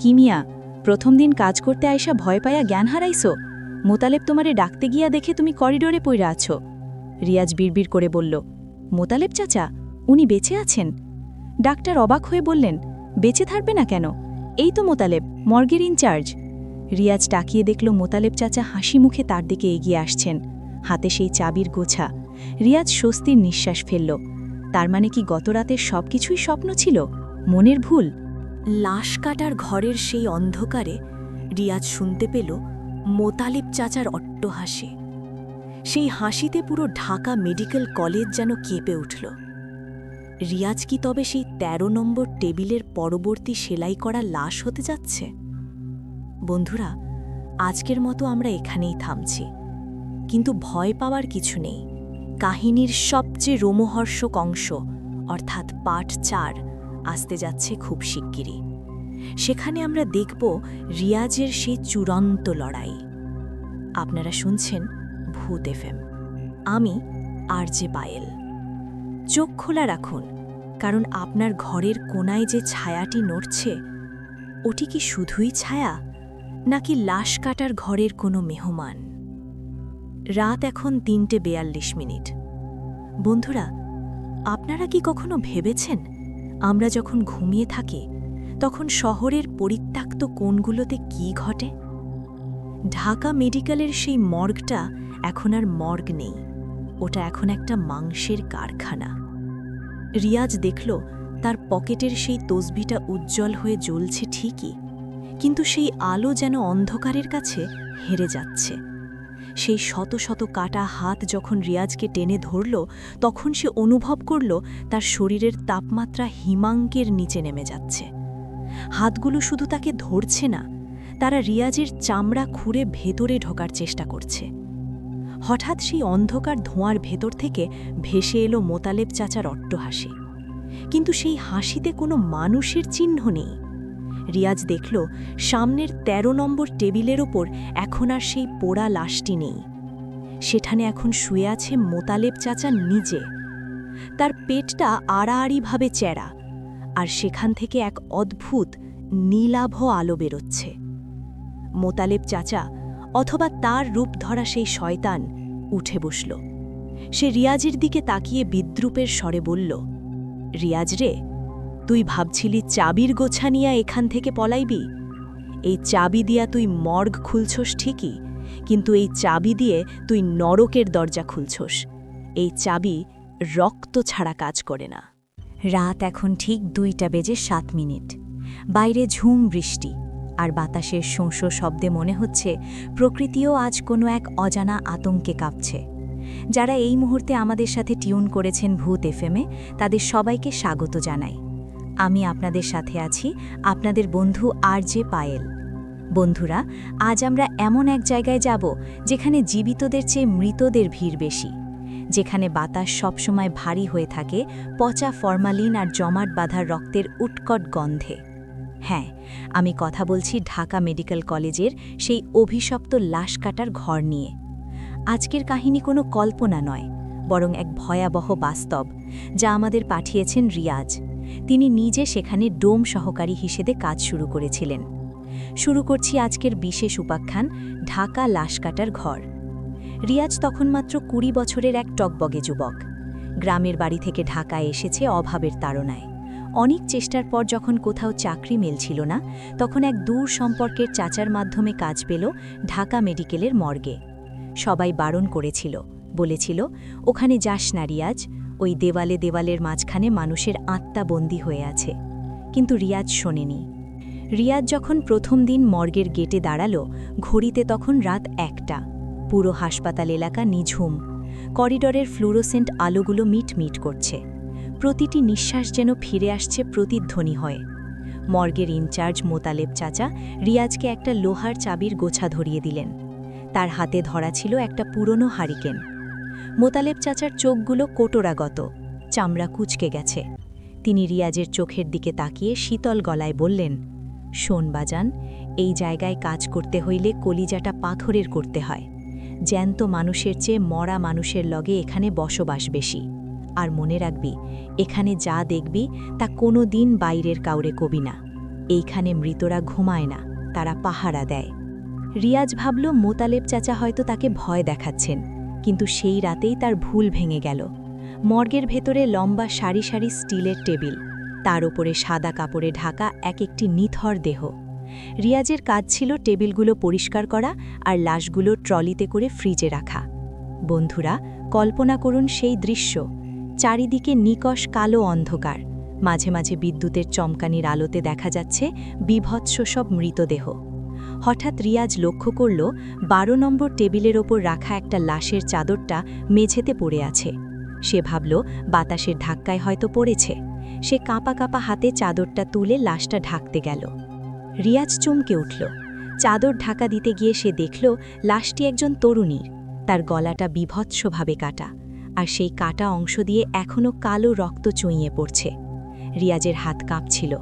কি মিয়া, প্রথম দিন কাজ করতে আইসা ভয় পায়া জ্ঞান হারাইছো? মোতালেব তোমারে ডাকতে গিয়া দেখে তুমি করিডোরে পইরা আছো। রিয়াজ বিড়বিড় করে বলল, মোতালেব চাচা, উনি বেঁচে আছেন? ডাক্তার অবাক হয়ে বললেন, বেঁচে থাকবে না কেন? এই তো মোতালেব, মর্গের ইনচার্জ। রিয়াজ তাকিয়ে দেখল মোতালেব চাচা হাসি মুখে তার দিকে এগিয়ে আসছেন, হাতে সেই চাবির গোছা। রিয়াজ স্বস্তির নিঃশ্বাস ফেলল। তার মানে কি গতরাতের সবকিছুই স্বপ্ন ছিল, মনের ভুল? লাশ কাটার ঘরের সেই অন্ধকারে রিয়াজ শুনতে পেল মোতালেব চাচার অট্টহাসি। সেই হাসিতে পুরো ঢাকা মেডিকেল কলেজ যেন কেঁপে উঠল। রিয়াজ কি তবে সেই ১৩ নম্বর টেবিলের পরবর্তী সেলাই করা লাশ হতে যাচ্ছে? বন্ধুরা, আজকের মতো আমরা এখানেই থামছি, কিন্তু ভয় পাওয়ার কিছু নেই। কাহিনীর সবচেয়ে রোমহর্ষক অংশ অর্থাৎ পার্ট ৪ আসতে যাচ্ছে খুব শিগগিরই। সেখানে আমরা দেখব রিয়াজের সেই চূড়ান্ত লড়াই। আপনারা শুনছেন ভূত এফএম, আমি আরজে পায়েল। চোখ খোলা রাখুন, কারণ আপনার ঘরের কোনায় যে ছায়াটি নড়ছে, ওটি কি শুধুই ছায়া, নাকি লাশ কাটার ঘরের কোনো মেহমান? রাত এখন ৩:৪২। বন্ধুরা, আপনারা কি কখনো ভেবেছেন আমরা যখন ঘুমিয়ে থাকি তখন শহরের পরিত্যক্ত কোণগুলোতে কি ঘটে? ঢাকা মেডিকেলের সেই মর্গটা এখন আর মর্গ নেই, ওটা এখন একটা মাংসের কারখানা। রিয়াজ দেখল তার পকেটের সেই তসবিটা উজ্জ্বল হয়ে জ্বলছে ঠিকই, কিন্তু সেই আলো যেন অন্ধকারের কাছে হেরে যাচ্ছে। সেই শত শত কাটা হাত যখন রিয়াজকে টেনে ধরল, তখন সে অনুভব করল তার শরীরের তাপমাত্রা হিমাঙ্কের নিচে নেমে যাচ্ছে। হাতগুলো শুধু তাকে ধরছে না, তারা রিয়াজের চামড়া খুঁড়ে ভেতরে ঢোকার চেষ্টা করছে। হঠাৎ সেই অন্ধকার ধোঁয়ার ভেতর থেকে ভেসে এলো মোতালেব চাচার অট্টহাসি, কিন্তু সেই হাসিতে কোনো মানুষের চিহ্ন নেই। রিয়াজ দেখল সামনের ১৩ নম্বর টেবিলের ওপর এখন আর সেই পোড়া লাশটি নেই। সেখানে এখন শুয়ে আছে মোতালেব চাচা নিজে। তার পেটটা আড়াআড়িভাবে চ্যারা, আর সেখান থেকে এক অদ্ভুত নীলাভ আলো বেরোচ্ছে। মোতালেব চাচা, অথবা তার রূপ ধরা সেই শয়তান, উঠে বসল। সে রিয়াজের দিকে তাকিয়ে বিদ্রূপের স্বরে বলল, রিয়াজ রে, তুই ভাবছিলি চাবির গোছা নিয়া এখান থেকে পলাইবি? এই চাবি দিয়া তুই মর্গ খুলছস ঠিকই, কিন্তু এই চাবি দিয়ে তুই নরকের দরজা খুলছস। এই চাবি রক্ত ছাড়া কাজ করে না। রাত এখন ঠিক 2:07। বাইরে ঝুম বৃষ্টি, আর বাতাসের শোঁ শব্দে মনে হচ্ছে প্রকৃতিও আজ কোনো এক অজানা আতঙ্কে কাঁপছে। যারা এই মুহূর্তে আমাদের সাথে টিউন করেছেন ভূত এফএমে, তাদের সবাইকে স্বাগত জানাই। আমি আপনাদের সাথে আছি, আপনাদের বন্ধু আরজে পায়েল। বন্ধুরা, আজ আমরা এমন এক জায়গায় যাব যেখানে জীবিতদের চেয়ে মৃতদের ভিড় বেশি, যেখানে বাতাস সবসময় ভারী হয়ে থাকে পচা ফরমালিন আর জমাট বাঁধা রক্তের উৎকট গন্ধে। হ্যাঁ, আমি কথা বলছি ঢাকা মেডিকেল কলেজের সেই অভিশপ্ত লাশ কাটার ঘর নিয়ে। আজকের কাহিনী কোনো কল্পনা নয়, বরং এক ভয়াবহ বাস্তব, যা আমাদের পাঠিয়েছেন রিয়াজ। তিনি নিজে সেখানে ডোম সহকারী হিসেবে কাজ শুরু করেছিলেন। শুরু করছি আজকের বিশেষ উপাখ্যান, ঢাকা লাশ কাটার ঘর। রিয়াজ তখন মাত্র ২০ বছরের এক টকবগে যুবক। গ্রামের বাড়ি থেকে ঢাকায় এসেছে অভাবের তাড়নায়। অনেক চেষ্টার পর যখন কোথাও চাকরি মিলছিল না, তখন এক দূর সম্পর্কের চাচার মাধ্যমে কাজ পেল ঢাকা মেডিকেলের মর্গে। সবাই বারণ করেছিল, বলেছিল, ওখানে যাস না রিয়াজ, ওই দেওয়ালে দেওয়ালের মাঝখানে মানুষের আত্মা বন্দী হয়ে আছে। কিন্তু রিয়াজ শোনেনি। রিয়াজ যখন প্রথম দিন মর্গের গেটে দাঁড়ালো, ঘড়িতে তখন রাত ১টা। পুরো হাসপাতাল এলাকা নিঝুম। করিডরের ফ্লুরোসেন্ট আলোগুলো মিটমিট করছে। প্রতিটি নিঃশ্বাস যেন ফিরে আসছে প্রতিধ্বনি হয়ে। মর্গের ইনচার্জ মোতালেব চাচা রিয়াজকে একটা লোহার চাবির গোছা ধরিয়ে দিলেন। তার হাতে ধরা ছিল একটা পুরনো হারিকেন। মোতালেব চাচার চোখগুলো কোটরাগত, চামড়া কুঁচকে গেছে। তিনি রিয়াজের চোখের দিকে তাকিয়ে শীতল গলায় বললেন, শোন বাজান, এই জায়গায় কাজ করতে হইলে কলিজাটা পাথরের করতে হয়। জ্যান্ত মানুষের চেয়ে মরা মানুষের লগে এখানে বসবাস বেশি। আর মনে রাখবি, এখানে যা দেখবি তা কোনো দিন বাইরের কাউরে কবি না। এইখানে মৃতরা ঘুমায় না, তারা পাহারা দেয়। রিয়াজ ভাবল মোতালেব চাচা হয়তো তাকে ভয় দেখাচ্ছেন, কিন্তু সেই রাতেই তার ভুল ভেঙে গেল। মর্গের ভেতরে লম্বা সারি সারি স্টিলের টেবিল, তার ওপরে সাদা কাপড়ে ঢাকা এক একটি নিথর দেহ। রিয়াজের কাজ ছিল টেবিলগুলো পরিষ্কার করা আর লাশগুলো ট্রলিতে করে ফ্রিজে রাখা। বন্ধুরা, কল্পনা করুন সেই দৃশ্য। চারিদিকে নিকষ কালো অন্ধকার, মাঝে মাঝে বিদ্যুতের চমকানির আলোতে দেখা যাচ্ছে বিভৎস সব মৃতদেহ। হঠাৎ রিয়াজ লক্ষ্য করল ১২ নম্বর টেবিলের ওপর রাখা একটা লাশের চাদরটা মেঝেতে পড়ে আছে। সে ভাবল বাতাসের ধাক্কায় হয়তো পড়েছে। সে কাঁপা কাঁপা হাতে চাদরটা তুলে লাশটা ঢাকতে গেল। রিয়াজ চমকে উঠল। চাদর ঢাকা দিতে গিয়ে সে দেখল লাশটি একজন তরুণীর। তার গলাটা বিভৎসভাবে কাটা, আর সেই কাটা অংশ দিয়ে এখনও কালো রক্ত চুঁইয়ে পড়ছে। রিয়াজের হাত কাঁপছিল।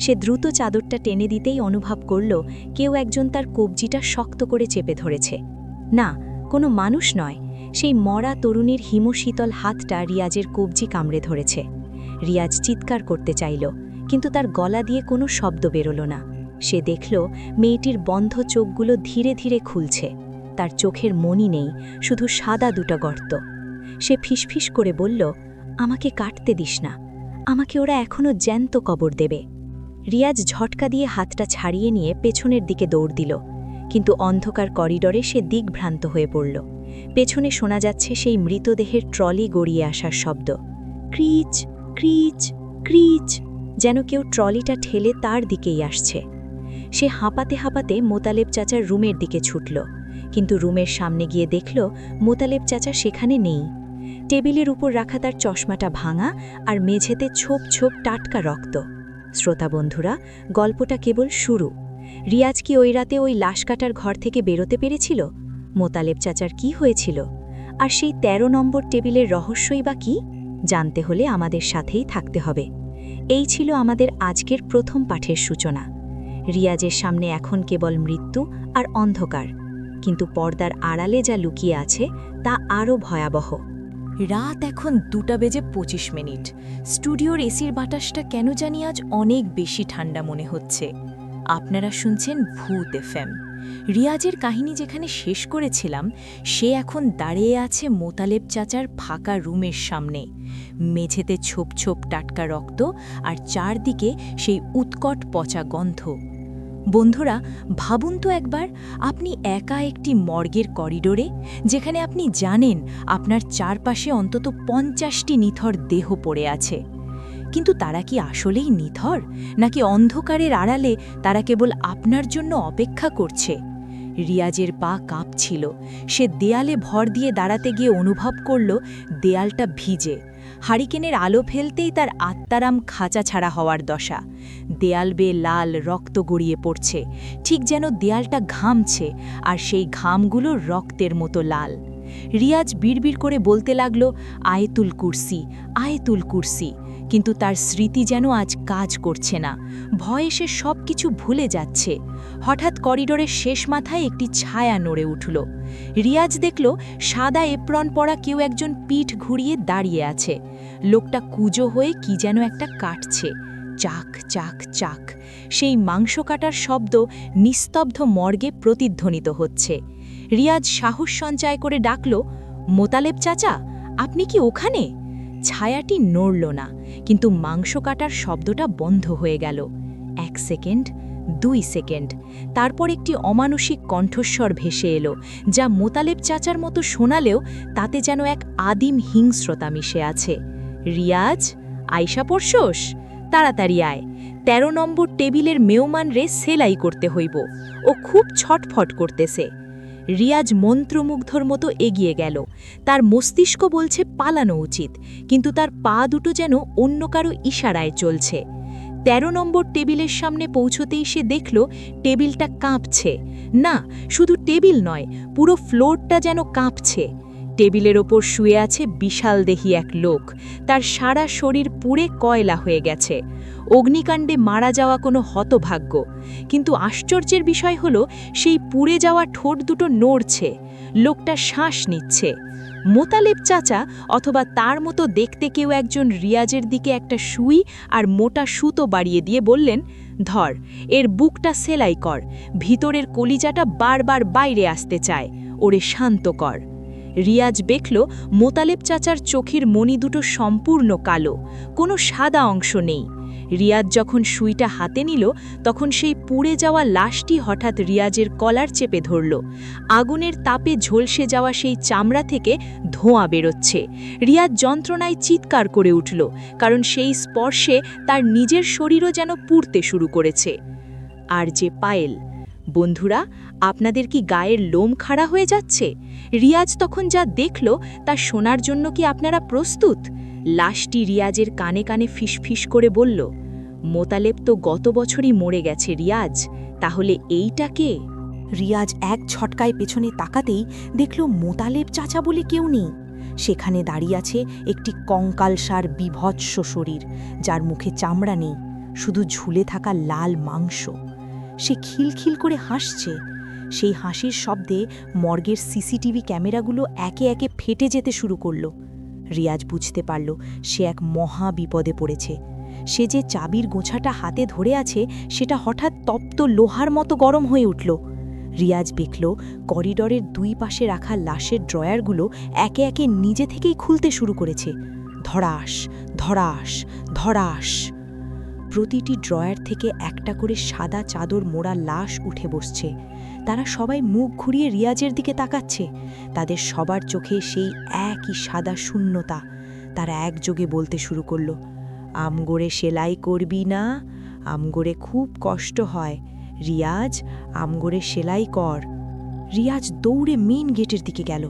সে দ্রুত চাদরটা টেনে দিতেই অনুভব করল কেউ একজন তার কবজিটা শক্ত করে চেপে ধরেছে। না, কোনো মানুষ নয়, সেই মরা তরুণীর হিমশীতল হাতটা রিয়াজের কবজি কামড়ে ধরেছে। রিয়াজ চিৎকার করতে চাইল, কিন্তু তার গলা দিয়ে কোনো শব্দ বেরোল না। সে দেখল মেয়েটির বন্ধ চোখগুলো ধীরে ধীরে খুলছে। তার চোখের মনি নেই, শুধু সাদা দুটো গর্ত। সে ফিসফিস করে বলল, আমাকে কাটতে দিস না, আমাকে ওরা এখনও জ্যান্ত কবর দেবে। রিয়াজ ঝটকা দিয়ে হাতটা ছাড়িয়ে নিয়ে পেছনের দিকে দৌড় দিল, কিন্তু অন্ধকার করিডরে সে দিকভ্রান্ত হয়ে পড়ল। পেছনে শোনা যাচ্ছে সেই মৃতদেহের ট্রলি গড়িয়ে আসার শব্দ। ক্রিচ ক্রিচ ক্রিচ, যেন কেউ ট্রলিটা ঠেলে তার দিকেই আসছে। সে হাঁপাতে হাঁপাতে মোতালেব চাচার রুমের দিকে ছুটল, কিন্তু রুমের সামনে গিয়ে দেখল মোতালেব চাচা সেখানে নেই। টেবিলের উপর রাখা তার চশমাটা ভাঙা, আর মেঝেতে ছোপ ছোপ টাটকা রক্ত। শ্রোতা বন্ধুরা, গল্পটা কেবল শুরু। রিয়াজ কি ওই রাতে ওই লাশ কাটার ঘর থেকে বেরোতে পেরেছিল? মোতালেব চাচার কি হয়েছিল? আর সেই ১৩ নম্বর টেবিলের রহস্যই বা কি? জানতে হলে আমাদের সাথেই থাকতে হবে। এই ছিল আমাদের আজকের প্রথম পাঠের সূচনা। রিয়াজের সামনে এখন কেবল মৃত্যু আর অন্ধকার, কিন্তু পর্দার আড়ালে যা লুকিয়ে আছে তা আরও ভয়াবহ। রাত এখন ২:২৫। স্টুডিওর এসির বাতাসটা কেন জানি আজ অনেক বেশি ঠান্ডা মনে হচ্ছে। আপনারা শুনছেন ভূত এফএম। রিয়াজের কাহিনী যেখানে শেষ করেছিলাম, সে এখন দাঁড়িয়ে আছে মোতালেব চাচার ফাঁকা রুমের সামনে। মেঝেতে ছোপ ছোপ টাটকা রক্ত, আর চারদিকে সেই উৎকট পচা গন্ধ। বন্ধুরা, ভাবুন তো একবার, আপনি একা একটি মর্গের করিডোরে, যেখানে আপনি জানেন আপনার চারপাশে অন্তত ৫০টি নিথর দেহ পড়ে আছে। কিন্তু তারা কি আসলেই নিথর, নাকি অন্ধকারের আড়ালে তারা কেবল আপনার জন্য অপেক্ষা করছে? রিয়াজের পা কাঁপছিল। সে দেয়ালে ভর দিয়ে দাঁড়াতে গিয়ে অনুভব করল দেয়ালটা ভিজে। হারিকেনের আলো ফেলতেই তার আত্মারাম খাঁচা ছাড়া হওয়ার দশা। দেয়াল বেয়ে লাল রক্ত গড়িয়ে পড়ছে, ঠিক যেন দেয়ালটা ঘামছে, আর সেই ঘামগুলো রক্তের মতো লাল। রিয়াজ বিড়বিড় করে বলতে লাগল, আয়েতুল কুরসি, আয়েতুল কুরসি। কিন্তু তার স্মৃতি যেন আজ কাজ করছে না। ভয়ে সে সব কিছু ভুলে যাচ্ছে। হঠাৎ করিডোরের শেষ মাথায় একটি ছায়া নড়ে উঠল। রিয়াজ দেখল সাদা এপ্রন পরা কেউ একজন পিঠ ঘুরিয়ে দাঁড়িয়ে আছে। লোকটা কুঁজো হয়ে কি যেন একটা কাটছে। চাক চাক চাক, সেই মাংস কাটার শব্দ নিস্তব্ধ মর্গে প্রতিধ্বনিত হচ্ছে। রিয়াজ সাহস সঞ্চয় করে ডাকল, মোতালেব চাচা, আপনি কি ওখানে? ছায়াটি নড়ল না, কিন্তু মাংস কাটার শব্দটা বন্ধ হয়ে গেল। 1 সেকেন্ড, 2 সেকেন্ড, তারপর একটি অমানুষিক কণ্ঠস্বর ভেসে এলো, যা মোতালেব চাচার মতো শোনালেও তাতে যেন এক আদিম হিংস্রতা মিশে আছে। রিয়াজ, আয়শা পড়শোস, তাড়াতাড়ি আয়, 13 নম্বর টেবিলের মেহমান রে সেলাই করতে হইব, ও খুব ছটফট করতেছে। রিয়াজ মন্ত্রমুগ্ধর মতো এগিয়ে গেল। তার মস্তিষ্ক বলছে পালানো উচিত, কিন্তু তার পা দুটো যেন অন্য কারো ইশারায় চলছে। 13 নম্বর টেবিলের সামনে পৌঁছতেই সে দেখল টেবিলটা কাঁপছে। না, শুধু টেবিল নয়, পুরো ফ্লোরটা যেন কাঁপছে। টেবিলের ওপর শুয়ে আছে বিশালদেহী এক লোক। তার সারা শরীর পুড়ে কয়লা হয়ে গেছে, অগ্নিকাণ্ডে মারা যাওয়া কোনো হতভাগ্য। কিন্তু আশ্চর্যের বিষয় হলো, সেই পুড়ে যাওয়া ঠোঁট দুটো নড়ছে, লোকটা শ্বাস নিচ্ছে। মোতালেব চাচা অথবা তার মতো দেখতে কেউ একজন রিয়াজের দিকে একটা সুই আর মোটা সুতো বাড়িয়ে দিয়ে বললেন, ধর, এর বুকটা সেলাই কর, ভিতরের কলিজাটা বারবার বাইরে আসতে চায়, ওরে শান্ত কর। রিয়াজ দেখল মোতালেব চাচার চোখের মণি দুটো সম্পূর্ণ কালো, কোনো সাদা অংশ নেই। রিয়াজ যখন সুইটা হাতে নিল, তখন সেই পুড়ে যাওয়া লাশটি হঠাৎ রিয়াজের কলার চেপে ধরল। আগুনের তাপে ঝলসে যাওয়া সেই চামড়া থেকে ধোঁয়া বেরোচ্ছে। রিয়াজ যন্ত্রণায় চিৎকার করে উঠল, কারণ সেই স্পর্শে তার নিজের শরীরও যেন পুড়তে শুরু করেছে। আর যে পায়েল, বন্ধুরা, আপনাদের কি গায়ের লোম খাড়া হয়ে যাচ্ছে? রিয়াজ তখন যা দেখল তা শোনার জন্য কি আপনারা প্রস্তুত? লাশটি রিয়াজের কানে কানে ফিসফিস করে বলল, মোতালেব তো গত বছরই মরে গেছে রিয়াজ, তাহলে এইটা কে? রিয়াজ এক ঝটকায় পেছনে তাকাতেই দেখল মোতালেব চাচা বলে কেউ নেই। সেখানে দাঁড়িয়ে আছে একটি কঙ্কালসার বিভৎস শরীর, যার মুখে চামড়া নেই, শুধু ঝুলে থাকা লাল মাংস। সে খিলখিল করে হাসছে। সেই হাসির শব্দে মর্গের সিসিটিভি ক্যামেরাগুলো একে একে ফেটে যেতে শুরু করল। রিয়াজ বুঝতে পারল সে এক মহা বিপদে পড়েছে। সে যে চাবির গোছাটা হাতে ধরে আছে সেটা হঠাৎ তপ্ত লোহার মতো গরম হয়ে উঠল। রিয়াজ দেখল করিডরের 2 পাশে রাখা লাশের ড্রয়ারগুলো একে একে নিজে থেকেই খুলতে শুরু করেছে। ধড়াস, ধড়াস, ধড়াস। প্রতিটি ড্রয়ার থেকে একটা করে সাদা চাদর মোড়া লাশ উঠে বসছে। তারা সবাই মুখ ঘুরিয়ে রিয়াজের দিকে তাকাচ্ছে। তাদের সবার চোখে সেই একই সাদা শূন্যতা। তারা একযোগে বলতে শুরু করল, আমগোরে সেলাই করবি না, আমগোরে খুব কষ্ট হয়, রিয়াজ আমগোরে সেলাই কর। রিয়াজ দৌড়ে মেইন গেটের দিকে গেল,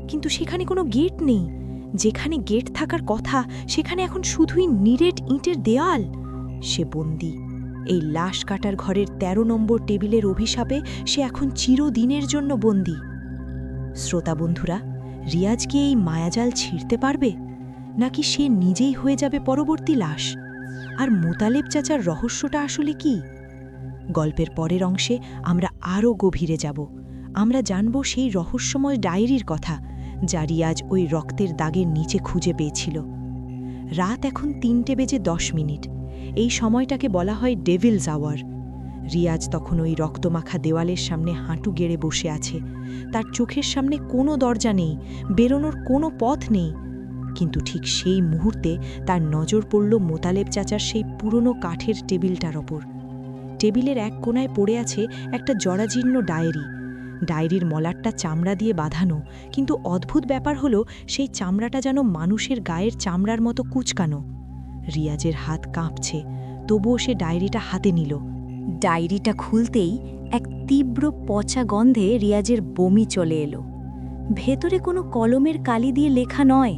কিন্তু সেখানে কোনো গেট নেই। যেখানে গেট থাকার কথা সেখানে এখন শুধুই নিরেট ইঁটের দেয়াল। সে বন্দী। এই লাশ কাটার ঘরের 13 নম্বর টেবিলের অভিশাপে সে এখন চিরদিনের জন্য বন্দী। শ্রোতা বন্ধুরা, রিয়াজ কি এই মায়াজাল ছিঁড়তে পারবে, নাকি সে নিজেই হয়ে যাবে পরবর্তী লাশ? আর মোতালেব চাচার রহস্যটা আসলে কি? গল্পের পরের অংশে আমরা আরও গভীরে যাব। আমরা জানব সেই রহস্যময় ডায়েরির কথা, যা রিয়াজ ওই রক্তের দাগের নিচে খুঁজে পেয়েছিল। রাত এখন 3:10। এই সময়টাকে বলা হয় ডেভিলস আওয়ার। রিয়াজ তখন ওই রক্তমাখা দেওয়ালের সামনে হাঁটু গেড়ে বসে আছে। তার চোখের সামনে কোনো দরজা নেই, বেরোনোর কোনো পথ নেই। কিন্তু ঠিক সেই মুহূর্তে তার নজর পড়ল মোতালেব চাচার সেই পুরনো কাঠের টেবিলটার ওপর। টেবিলের এক কোণায় পড়ে আছে একটা জরাজীর্ণ ডায়েরি। ডায়েরির মলাটটা চামড়া দিয়ে বাঁধানো, কিন্তু অদ্ভুত ব্যাপার হলো সেই চামড়াটা যেন মানুষের গায়ের চামড়ার মতো কুঁচকানো। রিয়াজের হাত কাঁপছে, তবুও সে ডায়েরিটা হাতে নিল। ডায়েরিটা খুলতেই এক তীব্র পচা গন্ধে রিয়াজের বমি চলে এলো। ভেতরে কোনো কলমের কালি দিয়ে লেখা নয়,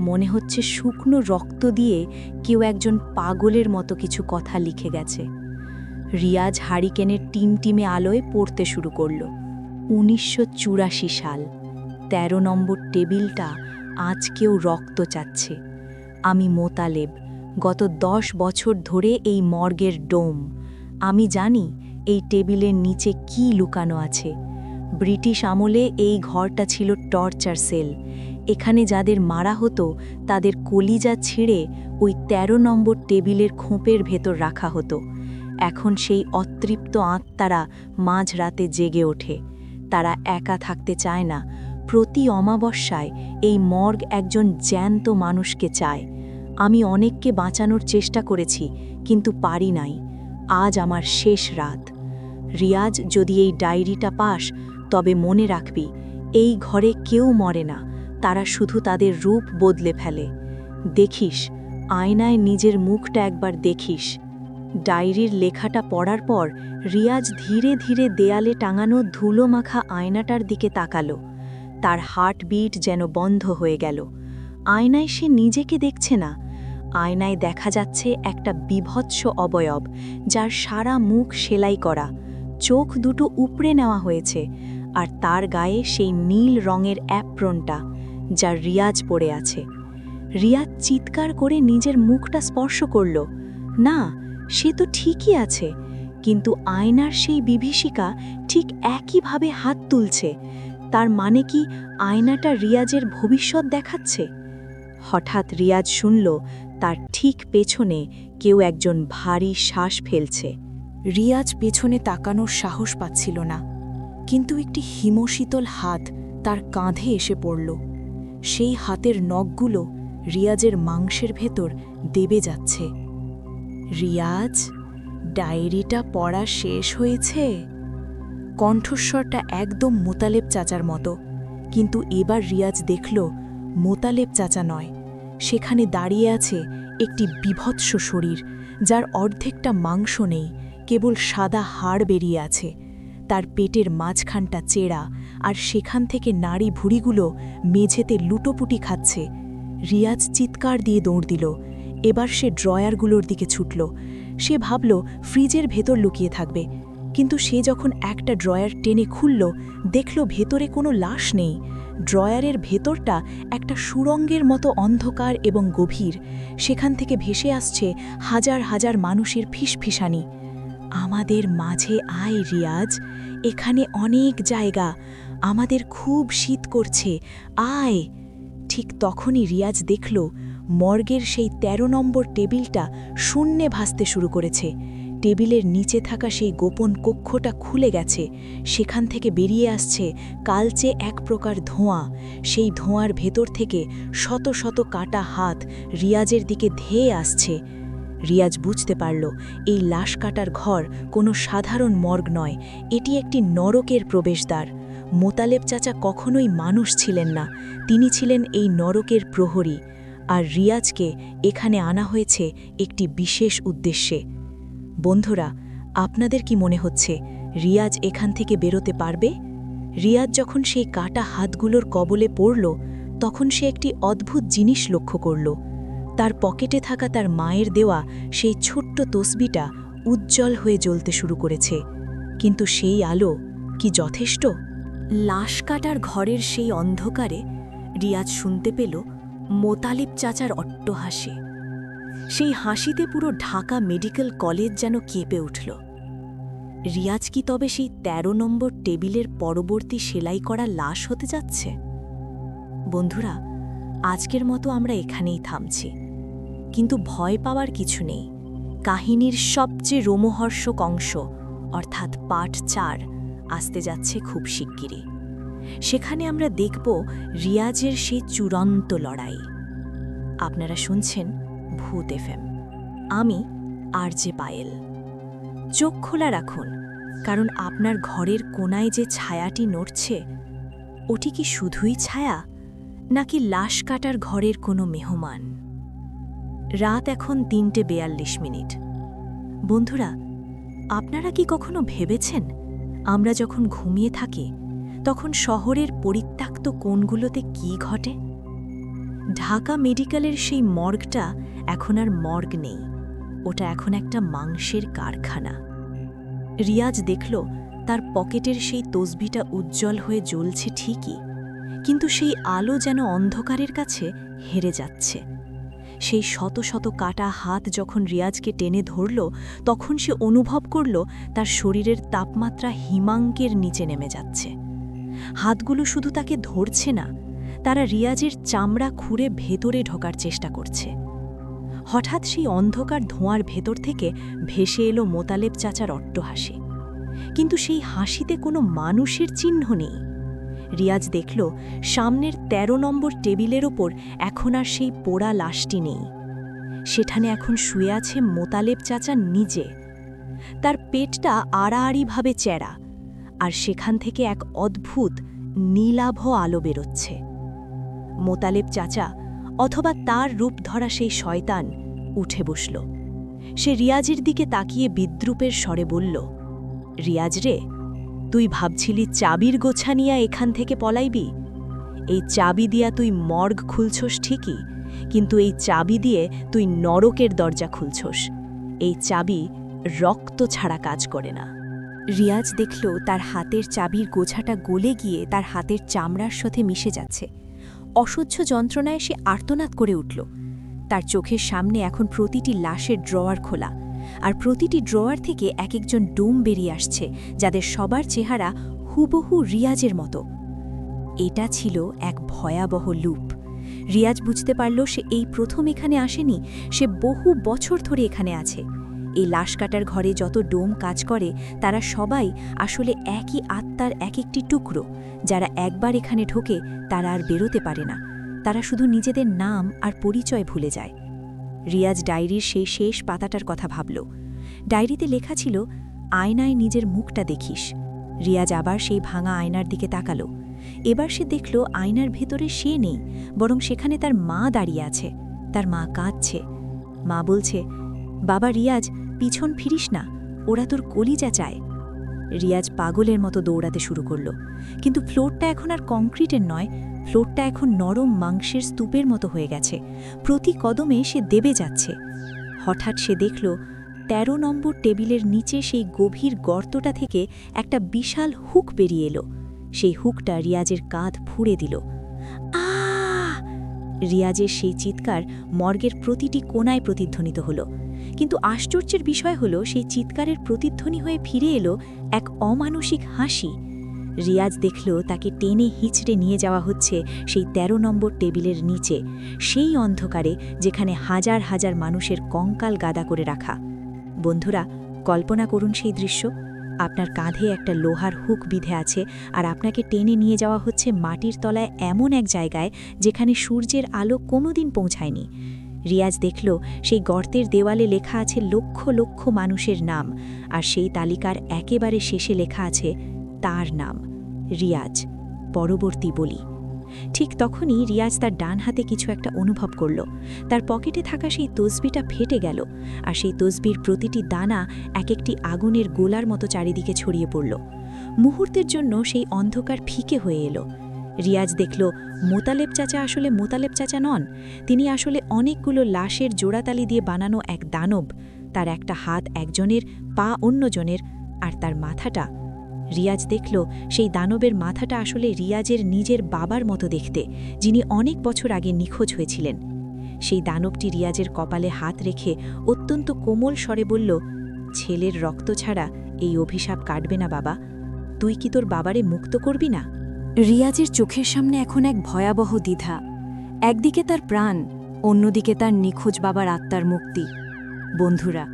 মনে হচ্ছে শুকনো রক্ত দিয়ে কেউ একজন পাগলের মতো কিছু কথা লিখে গেছে। রিয়াজ হারিকেনের টিমটিমে আলোয় পড়তে শুরু করল। 1984 সাল, 13 নম্বর টেবিলটা আজকেও রক্ত চাচ্ছে। আমি মোতালেব, গত 10 বছর ধরে এই মর্গের ডোম। আমি জানি এই টেবিলের নিচে কি লুকানো আছে। ব্রিটিশ আমলে এই ঘরটা ছিল টর্চার সেল। এখানে যাদের মারা হতো তাদের কলিজা ছিঁড়ে ওই 13 নম্বর টেবিলের খোপের ভেতর রাখা হতো। এখন সেই অতৃপ্ত আত্মারা মাঝরাতে জেগে ওঠে। তারা একা থাকতে চায় না। প্রতি অমাবস্যায় এই মর্গ একজন জ্যান্ত মানুষকে চায়। আমি অনেককে বাঁচানোর চেষ্টা করেছি, কিন্তু পারি নাই। আজ আমার শেষ রাত। রিয়াজ, যদি এই ডায়েরিটা পাস, তবে মনে রাখবি, এই ঘরে কেউ মরে না, তারা শুধু তাদের রূপ বদলে ফেলে। দেখিস, আয়নায় নিজের মুখটা একবার দেখিস। ডায়েরির লেখাটা পড়ার পর রিয়াজ ধীরে ধীরে দেয়ালে টাঙানো ধুলো মাখা আয়নাটার দিকে তাকালো। তার হার্টবিট যেন বন্ধ হয়ে গেল। আয়নায় সে নিজেকে দেখছে না। আয়নায় দেখা যাচ্ছে একটা বিভৎস অবয়ব, যার সারা মুখ সেলাই করা, চোখ দুটো উপড়ে নেওয়া হয়েছে, আর তার গায়ে সেই নীল রঙের অ্যাপ্রনটা, যার রিয়াজ পড়ে আছে। রিয়াজ চিৎকার করে নিজের মুখটা স্পর্শ করল। না, সে তো ঠিকই আছে, কিন্তু আয়নার সেই বিভীষিকা ঠিক একইভাবে হাত তুলছে। তার মানে কি আয়নাটা রিয়াজের ভবিষ্যৎ দেখাচ্ছে? হঠাৎ রিয়াজ শুনল তার ঠিক পেছনে কেউ একজন ভারী শ্বাস ফেলছে। রিয়াজ পেছনে তাকানোর সাহস পাচ্ছিল না, কিন্তু একটি হিমশীতল হাত তার কাঁধে এসে পড়ল। সেই হাতের নখগুলো রিয়াজের মাংসের ভেতর দেবে যাচ্ছে। রিয়াজ, ডায়েরিটা পড়া শেষ হয়েছে? কণ্ঠস্বরটা একদম মোতালেব চাচার মতো, কিন্তু এবার রিয়াজ দেখল মোতালেব চাচা নয়, সেখানে দাঁড়িয়ে আছে একটি বিভৎস শরীর, যার অর্ধেকটা মাংস নেই, কেবল সাদা হাড় বেরিয়ে আছে। তার পেটের মাঝখানটা চেরা, আর সেখান থেকে নাড়ি ভুঁড়িগুলো মেঝেতে লুটোপুটি খাচ্ছে। রিয়াজ চিৎকার দিয়ে দৌড় দিল। এবার সে ড্রয়ারগুলোর দিকে ছুটল। সে ভাবল ফ্রিজের ভেতর লুকিয়ে থাকবে, কিন্তু সে যখন একটা ড্রয়ার টেনে খুলল, দেখল ভেতরে কোনো লাশ নেই। ড্রয়ারের ভেতরটা একটা সুড়ঙ্গের মতো অন্ধকার এবং গভীর। সেখান থেকে ভেসে আসছে হাজার হাজার মানুষের ফিসফিসানি। আমাদের মাঝে আয় রিয়াজ, এখানে অনেক জায়গা, আমাদের খুব শীত করছে, আয়। ঠিক তখনই রিয়াজ দেখল মর্গের সেই 13 নম্বর টেবিলটা শূন্যে ভাসতে শুরু করেছে। টেবিলের নিচে থাকা সেই গোপন কক্ষটা খুলে গেছে। সেখান থেকে বেরিয়ে আসছে কালচে এক প্রকার ধোঁয়া। সেই ধোঁয়ার ভেতর থেকে শত শত কাটা হাত রিয়াজের দিকে ধেয়ে আসছে। রিয়াজ বুঝতে পারল এই লাশ কাটার ঘর কোনো সাধারণ মর্গ নয়, এটি একটি নরকের প্রবেশদ্বার। মোতালেব চাচা কখনোই মানুষ ছিলেন না, তিনি ছিলেন এই নরকের প্রহরী। আর রিয়াজকে এখানে আনা হয়েছে একটি বিশেষ উদ্দেশ্যে। বন্ধুরা, আপনাদের কি মনে হচ্ছে রিয়াজ এখান থেকে বেরোতে পারবে? রিয়াজ যখন সেই কাটা হাতগুলোর কবলে পড়ল, তখন সে একটি অদ্ভুত জিনিস লক্ষ্য করল। তার পকেটে থাকা তার মায়ের দেওয়া সেই ছোট্ট তসবিটা উজ্জ্বল হয়ে জ্বলতে শুরু করেছে। কিন্তু সেই আলো কি যথেষ্ট? লাশ কাটার ঘরের সেই অন্ধকারে রিয়াজ শুনতে পেল মোতালেব চাচার অট্টহাসি। সেই হাসিতে পুরো ঢাকা মেডিকেল কলেজ যেন কেঁপে উঠল। রিয়াজ কি তবে সেই 13 নম্বর টেবিলের পরবর্তী সেলাই করা লাশ হতে যাচ্ছে? বন্ধুরা, আজকের মতো আমরা এখানেই থামছি, কিন্তু ভয় পাওয়ার কিছু নেই। কাহিনীর সবচেয়ে রোমহর্ষক অংশ অর্থাৎ পার্ট 4 আসতে যাচ্ছে খুব শিগগিরই। সেখানে আমরা দেখব রিয়াজের সেই চূড়ান্ত লড়াই। আপনারা শুনছেন ভূত এফএম। আমি আরজে পায়েল। চোখ খোলা রাখুন, কারণ আপনার ঘরের কোনায় যে ছায়াটি নড়ছে, ওটি কি শুধুই ছায়া, নাকি লাশ কাটার ঘরের কোনো মেহমান? রাত এখন 3:42। বন্ধুরা, আপনারা কি কখনো ভেবেছেন আমরা যখন ঘুমিয়ে থাকি তখন শহরের পরিত্যক্ত কোণগুলোতে কি ঘটে? ঢাকা মেডিকেলের সেই মর্গটা এখন আর মর্গ নেই, ওটা এখন একটা মাংসের কারখানা। রিয়াজ দেখল তার পকেটের সেই তসবিটা উজ্জ্বল হয়ে জ্বলছে ঠিকই, কিন্তু সেই আলো যেন অন্ধকারের কাছে হেরে যাচ্ছে। সেই শত শত কাটা হাত যখন রিয়াজকে টেনে ধরল, তখন সে অনুভব করল তার শরীরের তাপমাত্রা হিমাঙ্কের নিচে নেমে যাচ্ছে। হাতগুলো শুধু তাকে ধরছে না, তারা রিয়াজের চামড়া খুঁড়ে ভেতরে ঢোকার চেষ্টা করছে। হঠাৎ সেই অন্ধকার ধোঁয়ার ভেতর থেকে ভেসে এলো মোতালেব চাচার অট্টহাসি। কিন্তু সেই হাসিতে কোনো মানুষের চিহ্ন নেই। রিয়াজ দেখল সামনের ১৩ নম্বর টেবিলের ওপর এখন আর সেই পোড়া লাশটি নেই। সেখানে এখন শুয়ে আছে মোতালেব চাচা নিজে। তার পেটটা আড়াআড়িভাবে চ্যারা, আর সেখান থেকে এক অদ্ভুত নীলাভ আলো বেরোচ্ছে। মোতালেব চাচা, অথবা তার রূপ ধরা সেই শয়তান, উঠে বসল। সে রিয়াজের দিকে তাকিয়ে বিদ্রূপের স্বরে বলল, রিয়াজ রে, তুই ভাবছিলি চাবির গোছা নিয়া এখান থেকে পলাইবি? এই চাবি দিয়া তুই মর্গ খুলছস ঠিকই, কিন্তু এই চাবি দিয়ে তুই নরকের দরজা খুলছস। এই চাবি রক্ত ছাড়া কাজ করে না। রিয়াজ দেখল তার হাতের চাবির গোছাটা গলে গিয়ে তার হাতের চামড়ার সাথে মিশে যাচ্ছে। অসহ্য যন্ত্রণায় সে আর্তনাদ করে উঠল। তার চোখের সামনে এখন প্রতিটি লাশের ড্রয়ার খোলা, আর প্রতিটি ড্রয়ার থেকে এক একজন ডোম বেরিয়ে আসছে, যাদের সবার চেহারা হুবহু রিয়াজের মতো। এটা ছিল এক ভয়াবহ লুপ। রিয়াজ বুঝতে পারল সে এই প্রথম এখানে আসেনি, সে বহু বছর ধরে এখানে আছে। এই লাশ কাটার ঘরে যত ডোম কাজ করে তারা সবাই আসলে একই আত্মার এক একটি টুকরো। যারা একবার এখানে ঢোকে তারা আর বেরোতে পারে না। তারা শুধু নিজেদের নাম আর পরিচয় ভুলে যায়। রিয়াজ ডায়েরির সেই শেষ পাতাটার কথা ভাবল। ডায়েরিতে লেখা ছিল, আয়নায় নিজের মুখটা দেখিস। রিয়াজ আবার সেই ভাঙা আয়নার দিকে তাকালো। এবার সে দেখল আয়নার ভেতরে সে নেই, বরং সেখানে তার মা দাঁড়িয়ে আছে। তার মা কাঁদছে। মা বলছে, বাবা রিয়াজ, পিছন ফিরিস না, ওরা তোর কলিজা চায়। রিয়াজ পাগলের মতো দৌড়াতে শুরু করল। কিন্তু ফ্লোরটা এখন আর কংক্রিটের নয়, ফ্লোরটা এখন নরম মাংসের স্তূপের মতো হয়ে গেছে। প্রতি কদমে সে দেবে যাচ্ছে। হঠাৎ সে দেখল ১৩ নম্বর টেবিলের নিচে সেই গভীর গর্তটা থেকে একটা বিশাল হুক বেরিয়ে এলো। সেই হুকটা রিয়াজের কাঁধ ফুঁড়ে দিল। আহ! রিয়াজের সেই চিৎকার মর্গের প্রতিটি কোণায় প্রতিধ্বনিত হল। কিন্তু আশ্চর্যের বিষয় হল, সেই চিৎকারের প্রতিধ্বনি হয়ে ফিরে এলো এক অমানসিক হাসি। রিয়াজ দেখল তাকে টেনে হিঁচড়ে নিয়ে যাওয়া হচ্ছে সেই ১৩ নম্বর টেবিলের নিচে, সেই অন্ধকারে যেখানে হাজার হাজার মানুষের কঙ্কাল গাদা করে রাখা। বন্ধুরা, কল্পনা করুন সেই দৃশ্য। আপনার কাঁধে একটা লোহার হুক বিঁধে আছে, আর আপনাকে টেনে নিয়ে যাওয়া হচ্ছে মাটির তলায় এমন এক জায়গায় যেখানে সূর্যের আলো কোনোদিন পৌঁছায়নি। রিয়াজ দেখল সেই গর্তের দেওয়ালে লেখা আছে লক্ষ লক্ষ মানুষের নাম, আর সেই তালিকার একেবারে শেষে লেখা আছে তার নাম, রিয়াজ। পরবর্তী বলি। ঠিক তখনই রিয়াজ তার ডান হাতে কিছু একটা অনুভব করল। তার পকেটে থাকা সেই তসবিটা ফেটে গেল, আর সেই তসবির প্রতিটি দানা এক একটি আগুনের গোলার মতো চারিদিকে ছড়িয়ে পড়ল। মুহূর্তের জন্য সেই অন্ধকার ফিকে হয়ে এলো। রিয়াজ দেখল মোতালেব চাচা আসলে মোতালেব চাচা নন, তিনি আসলে অনেকগুলো লাশের জোড়াতালি দিয়ে বানানো এক দানব। তার একটা হাত একজনের, পা অন্যজনের, আর তার মাথাটা, রিয়াজ দেখল সেই দানবের মাথাটা আসলে রিয়াজের নিজের বাবার মতো দেখতে, যিনি অনেক বছর আগে নিখোঁজ হয়েছিলেন। সেই দানবটি রিয়াজের কপালে হাত রেখে অত্যন্ত কোমল স্বরে বলল, ছেলের রক্ত ছাড়া এই অভিশাপ কাটবে না বাবা, তুই কি তোর বাবারে মুক্ত করবি না? রিয়াজের চোখের সামনে এখন এক ভয়াবহ দ্বিধা। একদিকে তার প্রাণ, অন্যদিকে তার নিখোঁজ বাবার আত্মার মুক্তি। বন্ধুরা,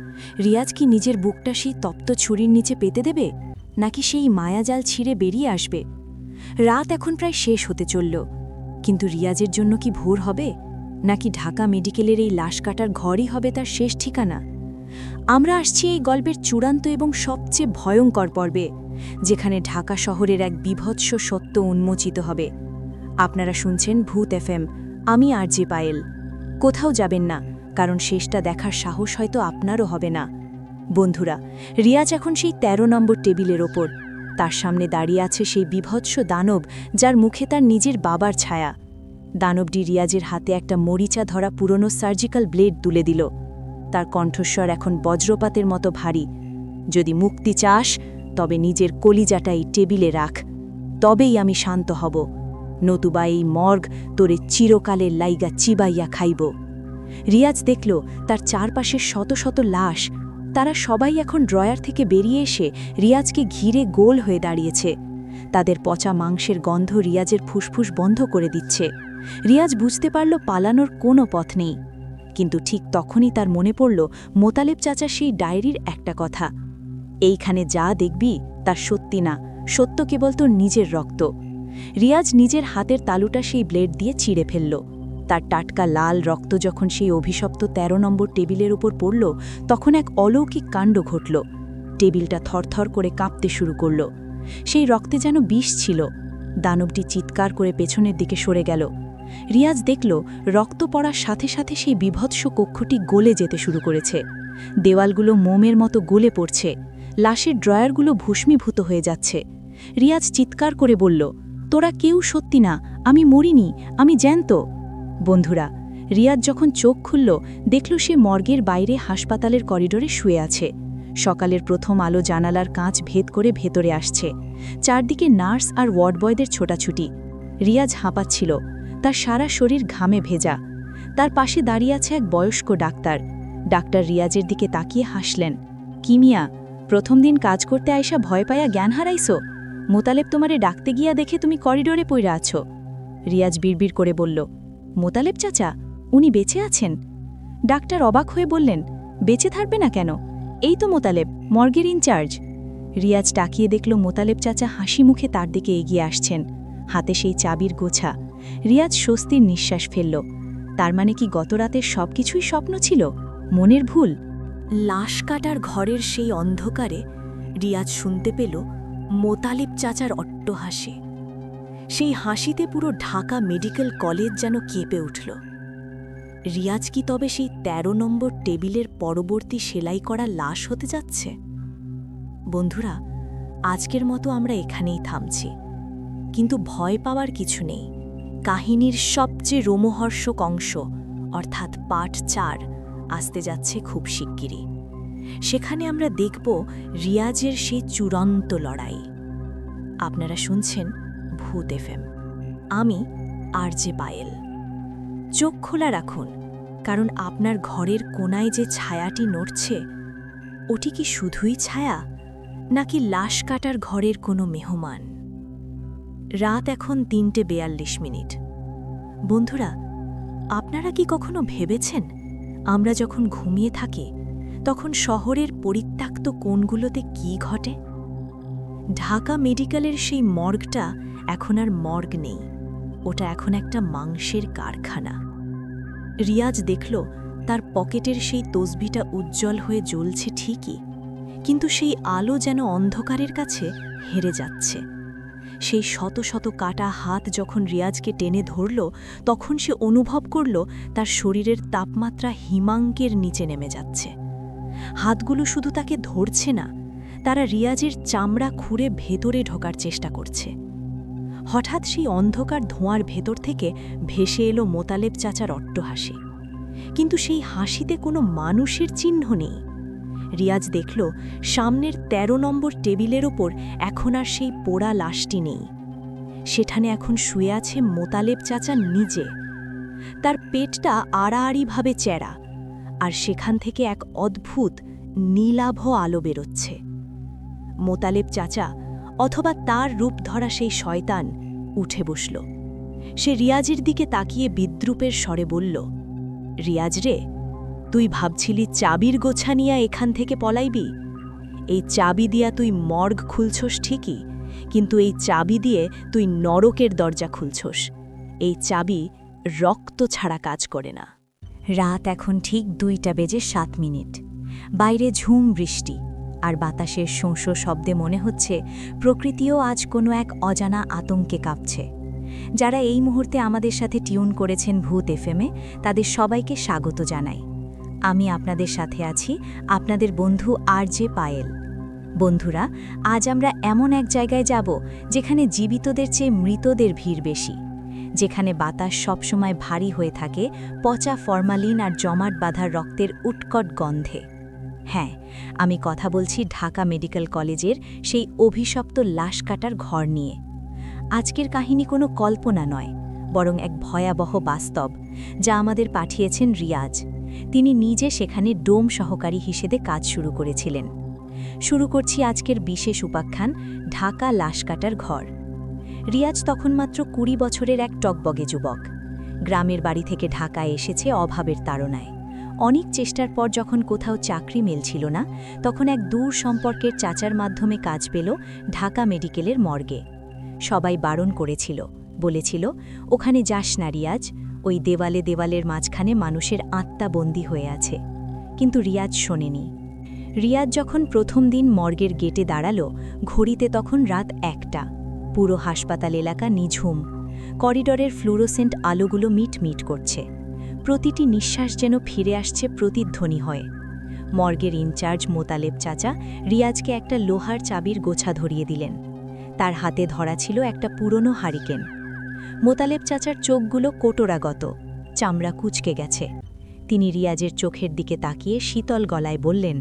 রিয়াজ কি নিজের বুকটা সেই তপ্ত ছুরির নিচে পেতে দেবে, নাকি সেই মায়াজাল ছিঁড়ে বেরিয়ে আসবে? রাত এখন প্রায় শেষ হতে চলল, কিন্তু রিয়াজের জন্য কি ভোর হবে, নাকি ঢাকা মেডিকেলের এই লাশ কাটার ঘরই হবে তার শেষ ঠিকানা? আমরা আসছি এই গল্পের চূড়ান্ত এবং সবচেয়ে ভয়ঙ্কর পর্বে, যেখানে ঢাকা শহরের এক বিভৎস সত্য উন্মোচিত হবে। আপনারা শুনছেন ভূত এফএম, আমি আরজে পায়েল। কোথাও যাবেন না, কারণ শেষটা দেখার সাহস হয়তো আপনারও হবে না। বন্ধুরা, রিয়াজ এখন সেই ১৩ নম্বর টেবিলের ওপর। তার সামনে দাঁড়িয়ে আছে সেই বিভৎস দানব, যার মুখে তার নিজের বাবার ছায়া। দানবটি রিয়াজের হাতে একটা মরিচা ধরা পুরনো সার্জিক্যাল ব্লেড তুলে দিল। তার কণ্ঠস্বর এখন বজ্রপাতের মতো ভারী। যদি মুক্তি চাস, তবে নিজের কলিজাটাই টেবিলে রাখ, তবেই আমি শান্ত হব। নতুবা এই মর্গ তোরে চিরকালের লাইগা চিবাইয়া খাইব। রিয়াজ দেখল তার চারপাশে শত শত লাশ। তারা সবাই এখন ড্রয়ার থেকে বেরিয়ে এসে রিয়াজকে ঘিরে গোল হয়ে দাঁড়িয়েছে। তাদের পচা মাংসের গন্ধ রিয়াজের ফুসফুস বন্ধ করে দিচ্ছে। রিয়াজ বুঝতে পারল পালানোর কোনো পথ নেই। কিন্তু ঠিক তখনই তার মনে পড়ল মোতালেব চাচা সেই ডায়েরির একটা কথা, এইখানে যা দেখবি তার সত্যি না, সত্য কেবল তোর নিজের রক্ত। রিয়াজ নিজের হাতের তালুটা সেই ব্লেড দিয়ে চিড়ে ফেলল। তার টাটকা লাল রক্ত যখন সেই অভিশপ্ত ১৩ নম্বর টেবিলের উপর পড়ল, তখন এক অলৌকিক কাণ্ড ঘটল। টেবিলটা থরথর করে কাঁপতে শুরু করল। সেই রক্তে যেন বিষ ছিল। দানবটি চিৎকার করে পেছনের দিকে সরে গেল। রিয়াজ দেখল রক্ত পড়ার সাথে সাথে সেই বিভৎস কক্ষটি গলে যেতে শুরু করেছে। দেওয়ালগুলো মোমের মতো গলে পড়ছে। লাশের ড্রয়ারগুলো ভূষ্মীভূত হয়ে যাচ্ছে। রিয়াজ চিৎকার করে বলল, তোরা কেউ সত্যি না, আমি মরিনি, আমি জ্যান্ত। বন্ধুরা, রিয়াজ যখন চোখ খুলল, দেখল সে মর্গের বাইরে হাসপাতালের করিডোরে শুয়ে আছে। সকালের প্রথম আলো জানালার কাঁচ ভেদ করে ভেতরে আসছে। চারদিকে নার্স আর ওয়ার্ডবয়দের ছোটাছুটি। রিয়াজ হাঁপাচ্ছিল, তার সারা শরীর ঘামে ভেজা। তার পাশে দাঁড়িয়ে আছে এক বয়স্ক ডাক্তার। ডাক্তার রিয়াজের দিকে তাকিয়ে হাসলেন। কি মিয়া, প্রথম দিন কাজ করতে আইসা ভয় পায়া জ্ঞান হারাইছো? মোতালেব তোমারে ডাকতে গিয়া দেখে তুমি করিডোরে পইরা আছো। রিয়াজ বিড়বিড় করে বলল, মোতালেব চাচা, উনি বেঁচে আছেন? ডাক্তার অবাক হয়ে বললেন, বেঁচে থাকবে না কেন? এই তো মোতালেব, মর্গের ইনচার্জ। রিয়াজ তাকিয়ে দেখল মোতালেব চাচা হাসি মুখে তার দিকে এগিয়ে আসছেন, হাতে সেই চাবির গোছা। রিয়াজ স্বস্তির নিঃশ্বাস ফেলল। তার মানে কি গত রাতের সব কিছুই স্বপ্ন ছিল, মনের ভুল? লাশ কাটার ঘরের সেই অন্ধকারে রিয়াজ শুনতে পেল মোতালেব চাচার অট্টহাসি। সেই হাসিতে পুরো ঢাকা মেডিকেল কলেজ যেন কেঁপে উঠল। রিয়াজ কি তবে সেই ১৩ নম্বর টেবিলের পরবর্তী সেলাই করা লাশ হতে যাচ্ছে? বন্ধুরা, আজকের মতো আমরা এখানেই থামছি। কিন্তু ভয় পাওয়ার কিছু নেই। কাহিনীর সবচেয়ে রোমহর্ষক অংশ অর্থাৎ পার্ট ৪ আসতে যাচ্ছে খুব শিগগিরই। সেখানে আমরা দেখব রিয়াজের সেই চূড়ান্ত লড়াই। আপনারা শুনছেন ভূত এফএম। আমি আরজে পায়েল। চোখ খোলা রাখুন, কারণ আপনার ঘরের কোনায় যে ছায়াটি নড়ছে, ওটি কি শুধুই ছায়া, নাকি লাশ কাটার ঘরের কোনো মেহমান? রাত এখন ৩:৪২। বন্ধুরা, আপনারা কি কখনো ভেবেছেন আমরা যখন ঘুমিয়ে থাকি তখন শহরের পরিত্যক্ত কোণগুলোতে কি ঘটে? ঢাকা মেডিকেলের সেই মর্গটা এখন আর মর্গ নেই, ওটা এখন একটা মাংসের কারখানা। রিয়াজ দেখল তার পকেটের সেই তসবিটা উজ্জ্বল হয়ে জ্বলছে ঠিকই, কিন্তু সেই আলো যেন অন্ধকারের কাছে হেরে যাচ্ছে। সেই শত শত কাটা হাত যখন রিয়াজকে টেনে ধরল, তখন সে অনুভব করল তার শরীরের তাপমাত্রা হিমাঙ্কের নিচে নেমে যাচ্ছে। হাতগুলো শুধু তাকে ধরছে না, তারা রিয়াজের চামড়া খুঁড়ে ভেতরে ঢোকার চেষ্টা করছে। হঠাৎ সেই অন্ধকার ধোঁয়ার ভেতর থেকে ভেসে এলো মোতালেব চাচার অট্টহাসি। কিন্তু সেই হাসিতে কোনো মানুষের চিহ্ন নেই। রিয়াজ দেখল সামনের ১৩ নম্বর টেবিলের ওপর এখন আর সেই পোড়া লাশটি নেই। সেখানে এখন শুয়ে আছে মোতালেব চাচা নিজে। তার পেটটা আড়াআড়িভাবে চ্যারা, আর সেখান থেকে এক অদ্ভুত নীলাভ আলো বেরোচ্ছে। মোতালেব চাচা, অথবা তার রূপ ধরা সেই শয়তান, উঠে বসল। সে রিয়াজের দিকে তাকিয়ে বিদ্রূপের স্বরে বলল, রিয়াজ রে, তুই ভাবছিলি চাবির গোছা নিয়া এখান থেকে পলাইবি? এই চাবি দিয়া তুই মর্গ খুলছস ঠিকই, কিন্তু এই চাবি দিয়ে তুই নরকের দরজা খুলছস। এই চাবি রক্ত ছাড়া কাজ করে না। রাত এখন ঠিক 2:07। বাইরে ঝুম বৃষ্টি, আর বাতাসের শোঁ শব্দে মনে হচ্ছে প্রকৃতিও আজ কোনো এক অজানা আতঙ্কে কাঁপছে। যারা এই মুহূর্তে আমাদের সাথে টিউন করেছেন ভূত এফএমে, তাদের সবাইকে স্বাগত জানাই। আমি আপনাদের সাথে আছি, আপনাদের বন্ধু আরজে পায়েল। বন্ধুরা, আজ আমরা এমন এক জায়গায় যাব যেখানে জীবিতদের চেয়ে মৃতদের ভিড় বেশি, যেখানে বাতাস সবসময় ভারী হয়ে থাকে পচা ফরমালিন আর জমাট বাঁধা রক্তের উৎকট গন্ধে। হ্যাঁ, আমি কথা বলছি ঢাকা মেডিকেল কলেজের সেই অভিশপ্ত লাশ কাটার ঘর নিয়ে। আজকের কাহিনী কোনো কল্পনা নয়, বরং এক ভয়াবহ বাস্তব, যা আমাদের পাঠিয়েছেন রিয়াজ। তিনি নিজে সেখানে ডোম সহকারী হিসেবে কাজ শুরু করেছিলেন। শুরু করছি আজকের বিশেষ উপাখ্যান, ঢাকা লাশকাটার ঘর। রিয়াজ তখন মাত্র ২০ বছরের এক টকবগে যুবক। গ্রামের বাড়ি থেকে ঢাকায় এসেছে অভাবের তাড়নায়। অনেক চেষ্টার পর যখন কোথাও চাকরি মেলছিল না, তখন এক দূর সম্পর্কের চাচার মাধ্যমে কাজ পেল ঢাকা মেডিকেলের মর্গে। সবাই বারণ করেছিল, বলেছিল, ওখানে যাস না রিয়াজ, ওই দেওয়ালে দেওয়ালের মাঝখানে মানুষের আত্মা বন্দী হয়ে আছে। কিন্তু রিয়াজ শোনেনি। রিয়াজ যখন প্রথম দিন মর্গের গেটে দাঁড়ালো, ঘড়িতে তখন রাত ১টা। পুরো হাসপাতাল এলাকা নিঝুম। করিডরের ফ্লুরোসেন্ট আলোগুলো মিটমিট করছে। প্রতিটি নিঃশ্বাস যেন ফিরে আসছে প্রতিধ্বনি হয়ে। মর্গের ইনচার্জ মোতালেব চাচা রিয়াজকে একটা লোহার চাবির গোছা ধরিয়ে দিলেন। তার হাতে ধরা ছিল একটা পুরনো হারিকেন। মোতালেব চাচার চোখগুলো কোটরাগত, চামড়া কুঁচকে গেছে। তিনি রিয়াজের চোখের দিকে তাকিয়ে শীতল গলায় বললেন,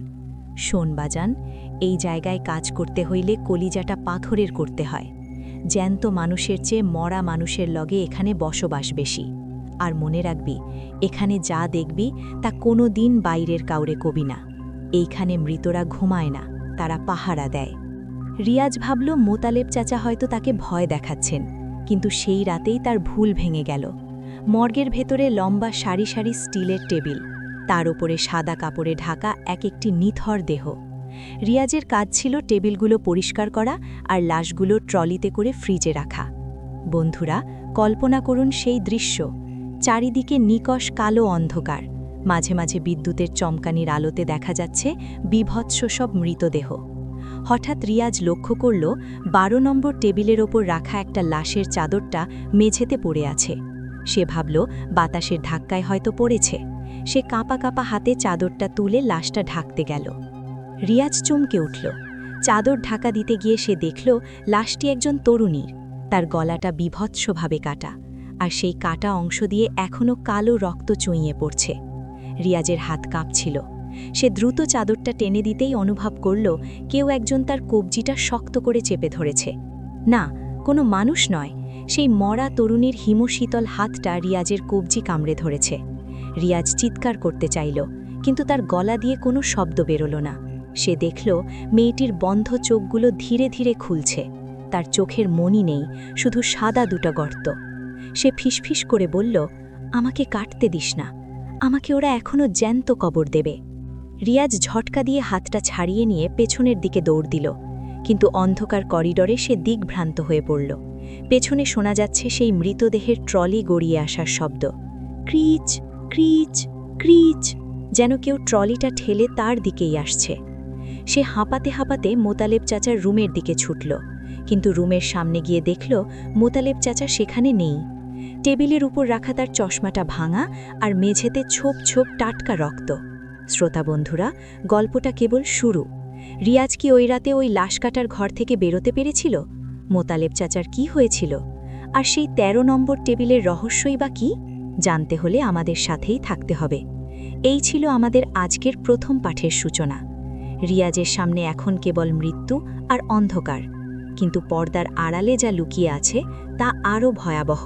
শোন বাজান, এই জায়গায় কাজ করতে হইলে কলিজাটা পাথরের করতে হয়। জ্যান্ত মানুষের চেয়ে মরা মানুষের লগে এখানে বসবাস বেশি। আর মনে রাখবি, এখানে যা দেখবি তা কোনো দিন বাইরের কাউরে কবি না। এইখানে মৃতরা ঘুমায় না, তারা পাহারা দেয়। রিয়াজ ভাবল মোতালেব চাচা হয়তো তাকে ভয় দেখাচ্ছেন, কিন্তু সেই রাতেই তার ভুল ভেঙে গেল। মর্গের ভেতরে লম্বা সারি সারি স্টিলের টেবিল, তার উপরে সাদা কাপড়ে ঢাকা একটি নিথর দেহ। রিয়াজের কাজ ছিল টেবিলগুলো পরিষ্কার করা আর লাশগুলো ট্রলিতে করে ফ্রিজে রাখা। বন্ধুরা, কল্পনা করুন সেই দৃশ্য। চারিদিকে নিকষ কালো অন্ধকার, মাঝে মাঝে বিদ্যুতের চমকানির আলোতে দেখা যাচ্ছে বীভৎস সব মৃতদেহ। হঠাৎ রিয়াজ লক্ষ্য করল ১২ নম্বর টেবিলের ওপর রাখা একটা লাশের চাদরটা মেঝেতে পড়ে আছে। সে ভাবল বাতাসের ধাক্কায় হয়তো পড়েছে। সে কাঁপা কাঁপা হাতে চাদরটা তুলে লাশটা ঢাকতে গেল। রিয়াজ চমকে উঠল। চাদর ঢাকা দিতে গিয়ে সে দেখল লাশটি একজন তরুণীর। তার গলাটা বীভৎসভাবে কাটা, আর সেই কাটা অংশ দিয়ে এখনও কালো রক্ত চুইয়ে পড়ছে। রিয়াজের হাত কাঁপছিল। সে দ্রুত চাদরটা টেনে দিতেই অনুভব করল কেউ একজন তার কবজিটা শক্ত করে চেপে ধরেছে। না, কোনো মানুষ নয়, সেই মরা তরুণীর হিমশীতল হাতটা রিয়াজের কবজি কামড়ে ধরেছে। রিয়াজ চিৎকার করতে চাইল, কিন্তু তার গলা দিয়ে কোনো শব্দ বেরোল না। সে দেখল মেয়েটির বন্ধ চোখগুলো ধীরে ধীরে খুলছে। তার চোখের মনি নেই, শুধু সাদা দুটো গর্ত। সে ফিসফিস করে বলল, আমাকে কাটতে দিস না, আমাকে ওরা এখনও জ্যান্ত কবর দেবে। রিয়াজ ঝটকা দিয়ে হাতটা ছাড়িয়ে নিয়ে পেছনের দিকে দৌড় দিল, কিন্তু অন্ধকার করিডরে সে দিকভ্রান্ত হয়ে পড়ল। পেছনে শোনা যাচ্ছে সেই মৃতদেহের ট্রলি গড়িয়ে আসার শব্দ। ক্রিচ ক্রিচ ক্রিচ, যেন কেউ ট্রলিটা ঠেলে তার দিকেই আসছে। সে হাঁপাতে হাঁপাতে মোতালেব চাচার রুমের দিকে ছুটল, কিন্তু রুমের সামনে গিয়ে দেখল মোতালেব চাচা সেখানে নেই। টেবিলের উপর রাখা তার চশমাটা ভাঙা, আর মেঝেতে ছোপ ছোপ টাটকা রক্ত। শ্রোতা বন্ধুরা, গল্পটা কেবল শুরু। রিয়াজ কি ওই রাতে ওই লাশ কাটার ঘর থেকে বেরোতে পেরেছিল? মোতালেব চাচার কি হয়েছিল? আর সেই ১৩ নম্বর টেবিলের রহস্যই বা কি? জানতে হলে আমাদের সাথেই থাকতে হবে। এই ছিল আমাদের আজকের প্রথম পাঠের সূচনা। রিয়াজের সামনে এখন কেবল মৃত্যু আর অন্ধকার, কিন্তু পর্দার আড়ালে যা লুকিয়ে আছে তা আরও ভয়াবহ।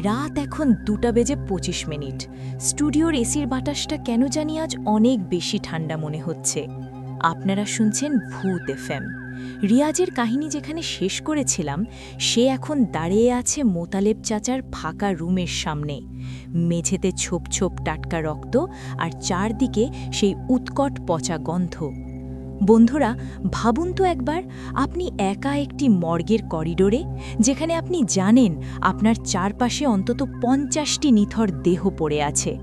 রাত এখন ২:২৫। স্টুডিওর এসির বাতাসটা কেন জানি আজ অনেক বেশি ঠান্ডা মনে হচ্ছে। আপনারা শুনছেন ভূত এফএম। রিয়াজের কাহিনী যেখানে শেষ করেছিলাম, সে এখন দাঁড়িয়ে আছে মোতালেব চাচার ফাঁকা রুমের সামনে। মেঝেতে ছোপ ছোপ টাটকা রক্ত, আর চারদিকে সেই উৎকট পচা গন্ধ। বন্ধুরা, ভাবুন তো একবার, আপনি একা একটি মর্গের করিডোরে, যেখানে আপনি জানেন আপনার চারপাশে অন্তত ৫০টি নিথর দেহ পড়ে আছে।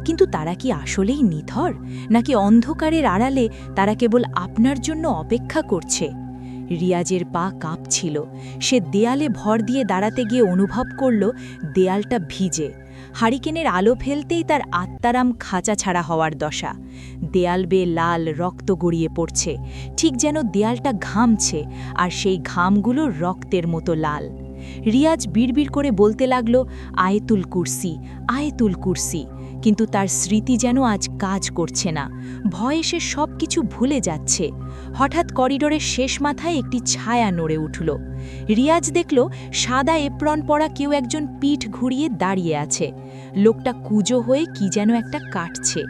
কিন্তু তারা কি আসলেই নিথর, নাকি অন্ধকারের আড়ালে তারা কেবল আপনার জন্য অপেক্ষা করছে? রিয়াজের পা কাঁপছিল। সে দেয়ালে ভর দিয়ে দাঁড়াতে গিয়ে অনুভব করল দেয়ালটা ভিজে। হারিকেনের আলো ফেলতেই তার আত্মারাম খাঁচা ছাড়া হওয়ার দশা। দেয়াল বেয়ে লাল রক্ত গড়িয়ে পড়ছে, ঠিক যেন দেয়ালটা ঘামছে, আর সেই ঘামগুলো রক্তের মতো লাল। রিয়াজ বিড়বিড় করে বলতে লাগল, আয়েতুল কুরসি, আয়েতুল কুরসি। কিন্তু তার স্মৃতি যেন আজ কাজ করছে না। ভয়ে সে সব কিছু ভুলে যাচ্ছে। হঠাৎ করিডোরের শেষ মাথায় একটি ছায়া নড়ে উঠল। রিয়াজ দেখল সাদা এপ্রন পরা কেউ একজন পিঠ ঘুরিয়ে দাঁড়িয়ে আছে। লোকটা কুঁজো হয়ে কি যেন একটা কাটছে।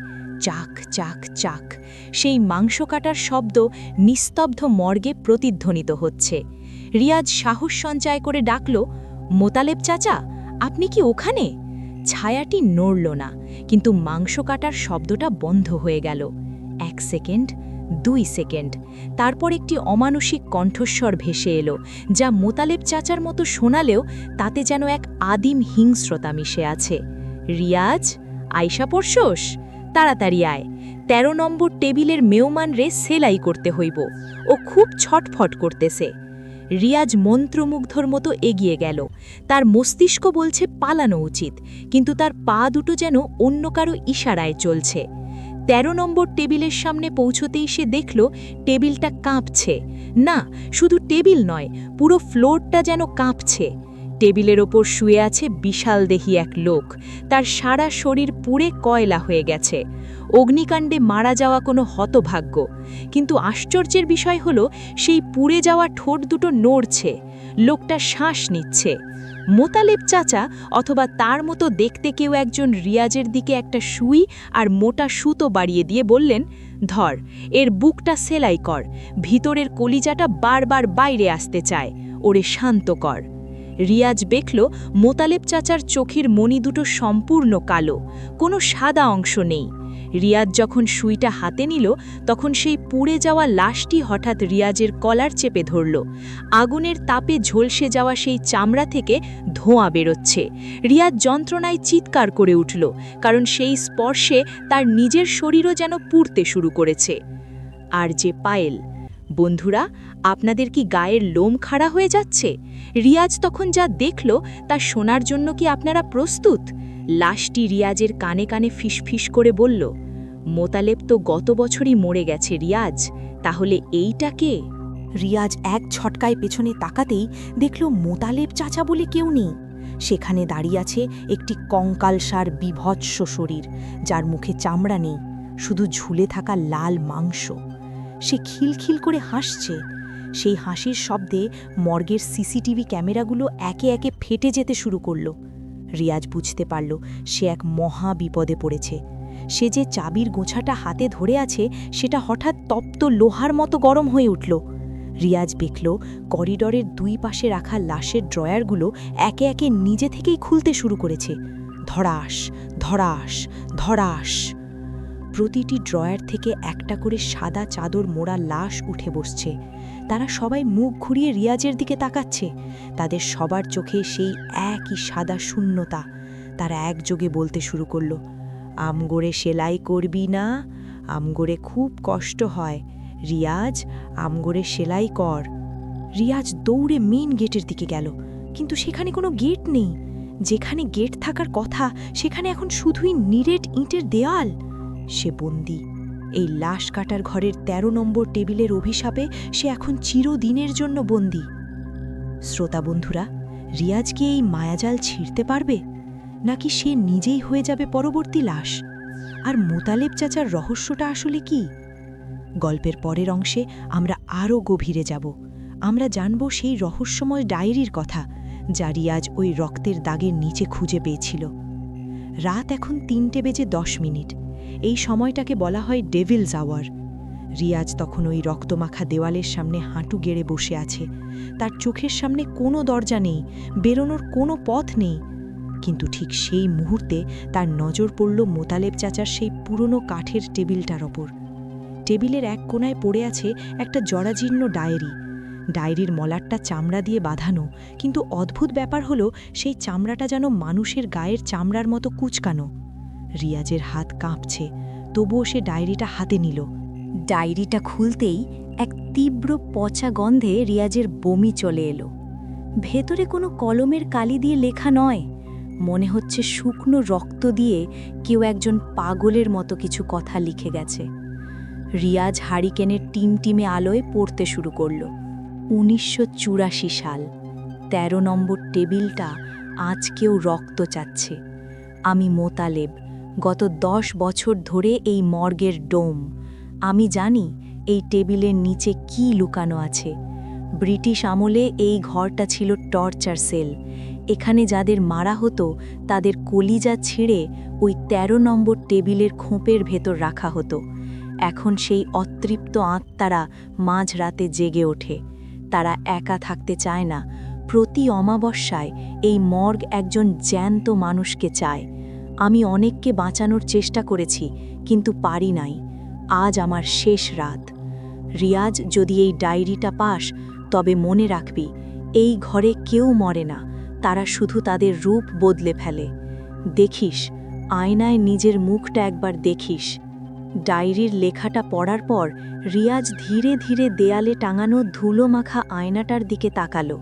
চাক চাক চাক সেই মাংস কাটার শব্দ নিস্তব্ধ মর্গে প্রতিধ্বনিত হচ্ছে। রিয়াজ সাহস সঞ্চয় করে ডাকল, মোতালেব চাচা, আপনি কি ওখানে? ছায়াটি নড়ল না, কিন্তু মাংস কাটার শব্দটা বন্ধ হয়ে গেল। 1 সেকেন্ড, 2 সেকেন্ড, তারপর একটি অমানসিক কণ্ঠস্বর ভেসে এলো, যা মোতালেব চাচার মতো শোনালেও তাতে যেন এক আদিম হিংস্রতা মিশে আছে। রিয়াজ, আয়শা পড়শোস, তাড়াতাড়ি আয়, 13 নম্বর টেবিলের মেহমান রে সেলাই করতে হইব, ও খুব ছটফট করতেছে। রিয়াজ মন্ত্রমুগ্ধর মতো এগিয়ে গেল। তার মস্তিষ্ক বলছে পালানো উচিত, কিন্তু তার পা দুটো যেন অন্য কারো ইশারায় চলছে। 13 নম্বর টেবিলের সামনে পৌঁছতেই সে দেখল টেবিলটা কাঁপছে। না, শুধু টেবিল নয়, পুরো ফ্লোরটা যেন কাঁপছে। টেবিলের ওপর শুয়ে আছে বিশালদেহী এক লোক। তার সারা শরীর পুড়ে কয়লা হয়ে গেছে, অগ্নিকাণ্ডে মারা যাওয়া কোনো হতভাগ্য। কিন্তু আশ্চর্যের বিষয় হলো সেই পুড়ে যাওয়া ঠোঁট দুটো নড়ছে, লোকটা শ্বাস নিচ্ছে। মোতালেব চাচা অথবা তার মতো দেখতে কেউ একজন রিয়াজের দিকে একটা সুই আর মোটা সুতো বাড়িয়ে দিয়ে বললেন, ধর, এর বুকটা সেলাই কর, ভিতরের কলিজাটা বারবার বাইরে আসতে চায়, ওরে শান্ত কর। রিয়াজ দেখল মোতালেব চাচার চোখের মণি দুটো সম্পূর্ণ কালো, কোনো সাদা অংশ নেই। রিয়াজ যখন সুইটা হাতে নিল, তখন সেই পুড়ে যাওয়া লাশটি হঠাৎ রিয়াজের কলার চেপে ধরল। আগুনের তাপে ঝলসে যাওয়া সেই চামড়া থেকে ধোঁয়া বেরোচ্ছে। রিয়াজ যন্ত্রণায় চিৎকার করে উঠল, কারণ সেই স্পর্শে তার নিজের শরীরও যেন পুড়তে শুরু করেছে। আর যে পায়েল, বন্ধুরা, আপনাদের কি গায়ের লোম খাড়া হয়ে যাচ্ছে? রিয়াজ তখন যা দেখল তা শোনার জন্য কি আপনারা প্রস্তুত? লাশটি রিয়াজের কানে কানে ফিসফিস করে বলল, মোতালেব তো গত বছরই মরে গেছে রিয়াজ, তাহলে এইটা কে? রিয়াজ এক ঝটকায় পেছনে তাকাতেই দেখল মোতালেব চাচা বলে কেউ নেই। সেখানে দাঁড়িয়ে আছে একটি কঙ্কালসার বিভৎস শরীর, যার মুখে চামড়া নেই, শুধু ঝুলে থাকা লাল মাংস। সে খিলখিল করে হাসছে। সেই হাসির শব্দে মর্গের সিসিটিভি ক্যামেরাগুলো একে একে ফেটে যেতে শুরু করল। রিয়াজ বুঝতে পারল সে এক মহা বিপদে পড়েছে। সে যে চাবির গোছাটা হাতে ধরে আছে সেটা হঠাৎ তপ্ত লোহার মতো গরম হয়ে উঠল। রিয়াজ দেখল করিডরের 2 পাশে রাখা লাশের ড্রয়ারগুলো একে একে নিজে থেকেই খুলতে শুরু করেছে। ধড়াস ধড়াস ধড়াস। প্রতিটি ড্রয়ার থেকে একটা করে সাদা চাদর মোড়া লাশ উঠে বসছে। তারা সবাই মুখ ঘুরিয়ে রিয়াজের দিকে তাকাচ্ছে। তাদের সবার চোখে সেই একই সাদা শূন্যতা। তারা একযোগে বলতে শুরু করল, আমগোরে সেলাই করবি না, আমগোরে খুব কষ্ট হয়, রিয়াজ আমগোরে সেলাই কর। রিয়াজ দৌড়ে মেইন গেটের দিকে গেল, কিন্তু সেখানে কোনো গেট নেই। যেখানে গেট থাকার কথা সেখানে এখন শুধুই নিরেট ইঁটের দেয়াল। সে বন্দী। এই লাশ কাটার ঘরের 13 নম্বর টেবিলের অভিশাপে সে এখন চিরদিনের জন্য বন্দী। শ্রোতা বন্ধুরা, রিয়াজ কি এই মায়াজাল ছিঁড়তে পারবে, নাকি সে নিজেই হয়ে যাবে পরবর্তী লাশ? আর মোতালেব চাচার রহস্যটা আসলে কি? গল্পের পরের অংশে আমরা আরও গভীরে যাব। আমরা জানব সেই রহস্যময় ডায়েরির কথা, যা রিয়াজ ওই রক্তের দাগের নিচে খুঁজে পেয়েছিল। রাত এখন 3:10। এই সময়টাকে বলা হয় ডেভিলস আওয়ার। রিয়াজ তখন ওই রক্তমাখা দেওয়ালের সামনে হাঁটু গেড়ে বসে আছে। তার চোখের সামনে কোনো দরজা নেই, বেরোনোর কোনো পথ নেই। কিন্তু ঠিক সেই মুহূর্তে তার নজর পড়ল মোতালেব চাচার সেই পুরনো কাঠের টেবিলটার ওপর। টেবিলের এক কোণায় পড়ে আছে একটা জরাজীর্ণ ডায়েরি। ডায়েরির মলাটটা চামড়া দিয়ে বাঁধানো, কিন্তু অদ্ভুত ব্যাপার হলো সেই চামড়াটা যেন মানুষের গায়ের চামড়ার মতো কুঁচকানো। রিয়াজের হাত কাঁপছে, তবুও সে ডায়েরিটা হাতে নিল। ডায়েরিটা খুলতেই এক তীব্র পচা গন্ধে রিয়াজের বমি চলে এলো। ভেতরে কোনো কলমের কালি দিয়ে লেখা নয়, মনে হচ্ছে শুকনো রক্ত দিয়ে কেউ একজন পাগলের মতো কিছু কথা লিখে গেছে। রিয়াজ হারিকেনের টিমটিমে আলোয় পড়তে শুরু করল। 1984 সাল, 13 নম্বর টেবিলটা আজকেও রক্ত চাচ্ছে। আমি মোতালেব, গত 10 বছর ধরে এই মর্গের ডোম। আমি জানি এই টেবিলের নিচে কি লুকানো আছে। ব্রিটিশ আমলে এই ঘরটা ছিল টর্চার সেল। এখানে যাদের মারা হতো তাদের কলিজা ছিঁড়ে ওই ১৩ নম্বর টেবিলের খোপের ভেতর রাখা হতো। এখন সেই অতৃপ্ত আত্মারা মাঝরাতে জেগে ওঠে। তারা একা থাকতে চায় না। প্রতি অমাবস্যায় এই মর্গ একজন জ্যান্ত মানুষকে চায়। আমি অনেককে বাঁচানোর চেষ্টা করেছি, কিন্তু পারি নাই। আজ আমার শেষ রাত। রিয়াজ, যদি এই ডায়েরিটা পাস তবে মনে রাখবি, এই ঘরে কেউ মরে না, তারা শুধু তাদের রূপ বদলে ফেলে। দেখিস, আয়নায় নিজের মুখটা একবার দেখিস। ডায়েরির লেখাটা পড়ার পর রিয়াজ ধীরে ধীরে দেয়ালে টাঙানো ধুলো মাখা আয়নাটার দিকে তাকালো।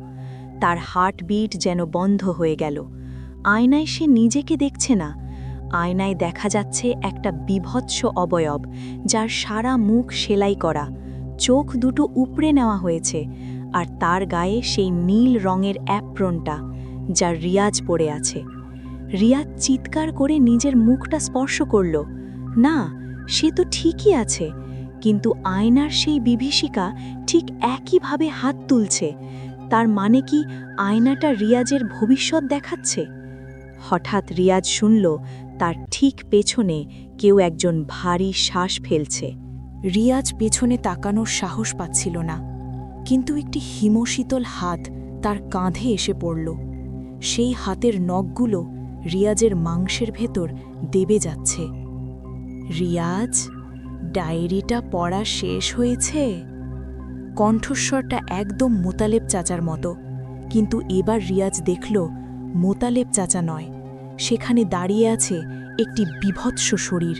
তার হার্টবিট যেন বন্ধ হয়ে গেল। আয়নায় সে নিজেকে দেখছে না। আয়নায় দেখা যাচ্ছে একটা বিভৎস অবয়ব, যার সারা মুখ সেলাই করা, চোখ দুটো উপড়ে নেওয়া হয়েছে, আর তার গায়ে সেই নীল রঙের অ্যাপ্রনটা, যা রিয়াজ পরে আছে। রিয়াজ চিৎকার করে নিজের মুখটা স্পর্শ করল। না, সে তো ঠিকই আছে, কিন্তু আয়নার সেই বিভীষিকা ঠিক একইভাবে হাত তুলছে। তার মানে কি আয়নাটা রিয়াজের ভবিষ্যৎ দেখাচ্ছে? হঠাৎ রিয়াজ শুনল তার ঠিক পেছনে কেউ একজন ভারী শ্বাস ফেলছে। রিয়াজ পেছনে তাকানোর সাহস পাচ্ছিল না, কিন্তু একটি হিমশীতল হাত তার কাঁধে এসে পড়ল। সেই হাতের নখগুলো রিয়াজের মাংসের ভেতর দেবে যাচ্ছে। রিয়াজ, ডায়েরিটা পড়া শেষ হয়েছে? কণ্ঠস্বরটা একদম মোতালেব চাচার মতো, কিন্তু এবার রিয়াজ দেখল মোতালেব চাচা নয়, সেখানে দাঁড়িয়ে আছে একটি বিভৎস শরীর,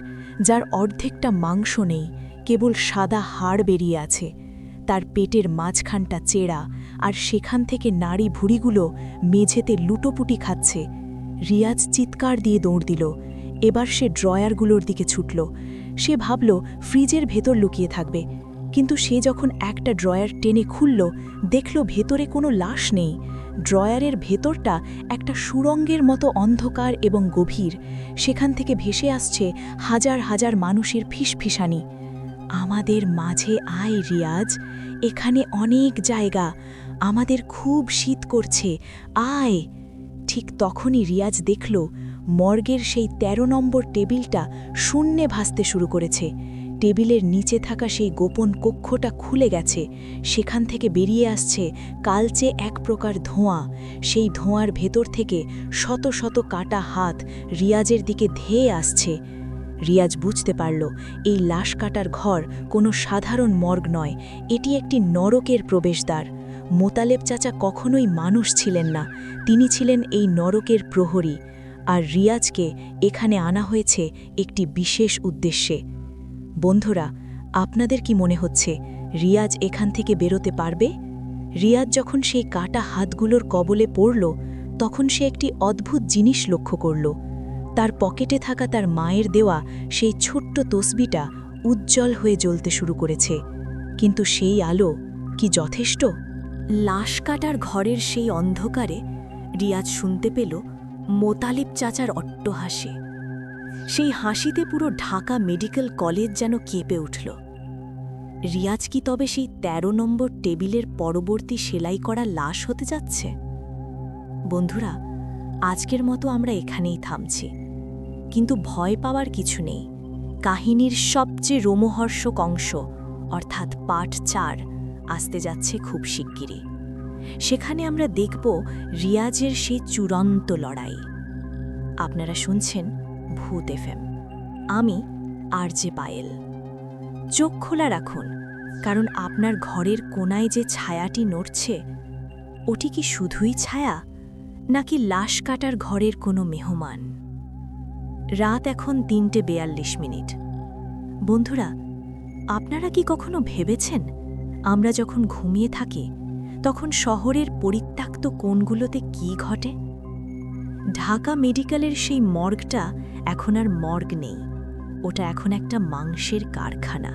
যার অর্ধেকটা মাংস নেই, কেবল সাদা হাড় বেরিয়ে আছে। তার পেটের মাঝখানটা চেরা, আর সেখান থেকে নাড়ি ভুঁড়িগুলো মেঝেতে লুটোপুটি খাচ্ছে। রিয়াজ চিৎকার দিয়ে দৌড় দিল। এবার সে ড্রয়ারগুলোর দিকে ছুটল। সে ভাবল ফ্রিজের ভেতর লুকিয়ে থাকবে, কিন্তু সে যখন একটা ড্রয়ার টেনে খুলল, দেখল ভেতরে কোনো লাশ নেই। ড্রয়ারের ভেতরটা একটা সুড়ঙ্গের মতো অন্ধকার এবং গভীর। সেখান থেকে ভেসে আসছে হাজার হাজার মানুষের ফিসফিসানি। আমাদের মাঝে আয় রিয়াজ, এখানে অনেক জায়গা, আমাদের খুব শীত করছে, আয়। ঠিক তখনই রিয়াজ দেখল মর্গের সেই ১৩ নম্বর টেবিলটা শূন্যে ভাসতে শুরু করেছে। টেবিলের নিচে থাকা সেই গোপন কক্ষটা খুলে গেছে। সেখান থেকে বেরিয়ে আসছে কালচে এক প্রকার ধোঁয়া। সেই ধোঁয়ার ভেতর থেকে শত শত কাটা হাত রিয়াজের দিকে ধেয়ে আসছে। রিয়াজ বুঝতে পারল এই লাশ কাটার ঘর কোনো সাধারণ মর্গ নয়, এটি একটি নরকের প্রবেশদ্বার। মোতালেব চাচা কখনোই মানুষ ছিলেন না, তিনি ছিলেন এই নরকের প্রহরী। আর রিয়াজকে এখানে আনা হয়েছে একটি বিশেষ উদ্দেশ্যে। বন্ধুরা, আপনাদের কি মনে হচ্ছে রিয়াজ এখান থেকে বেরোতে পারবে? রিয়াজ যখন সেই কাটা হাতগুলোর কবলে পড়ল, তখন সে একটি অদ্ভুত জিনিস লক্ষ্য করল। তার পকেটে থাকা তার মায়ের দেওয়া সেই ছোট্ট তসবিটা উজ্জ্বল হয়ে জ্বলতে শুরু করেছে। কিন্তু সেই আলো কি যথেষ্ট? লাশ কাটার ঘরের সেই অন্ধকারে রিয়াজ শুনতে পেল মোতালেব চাচার অট্টহাসি। সেই হাসিতে পুরো ঢাকা মেডিকেল কলেজ যেন কেঁপে উঠল। রিয়াজ কি তবে সেই ১৩ নম্বর টেবিলের পরবর্তী সেলাই করা লাশ হতে যাচ্ছে? বন্ধুরা, আজকের মতো আমরা এখানেই থামছি, কিন্তু ভয় পাওয়ার কিছু নেই। কাহিনীর সবচেয়ে রোমহর্ষক অংশ অর্থাৎ পার্ট ৪ আসতে যাচ্ছে খুব শিগগিরই। সেখানে আমরা দেখব রিয়াজের সেই চূড়ান্ত লড়াই। আপনারা শুনছেন ভূত এফএম। আমি আরজে পায়েল। চোখ খোলা রাখুন, কারণ আপনার ঘরের কোনায় যে ছায়াটি নড়ছে, ওটি কি শুধুই ছায়া, নাকি লাশ কাটার ঘরের কোনো মেহমান? রাত এখন ৩:৪২। বন্ধুরা, আপনারা কি কখনো ভেবেছেন আমরা যখন ঘুমিয়ে থাকি তখন শহরের পরিত্যক্ত কোণগুলোতে কি ঘটে? ঢাকা মেডিকেলের সেই মর্গটা এখন আর মর্গ নেই, ওটা এখন একটা মাংসের কারখানা।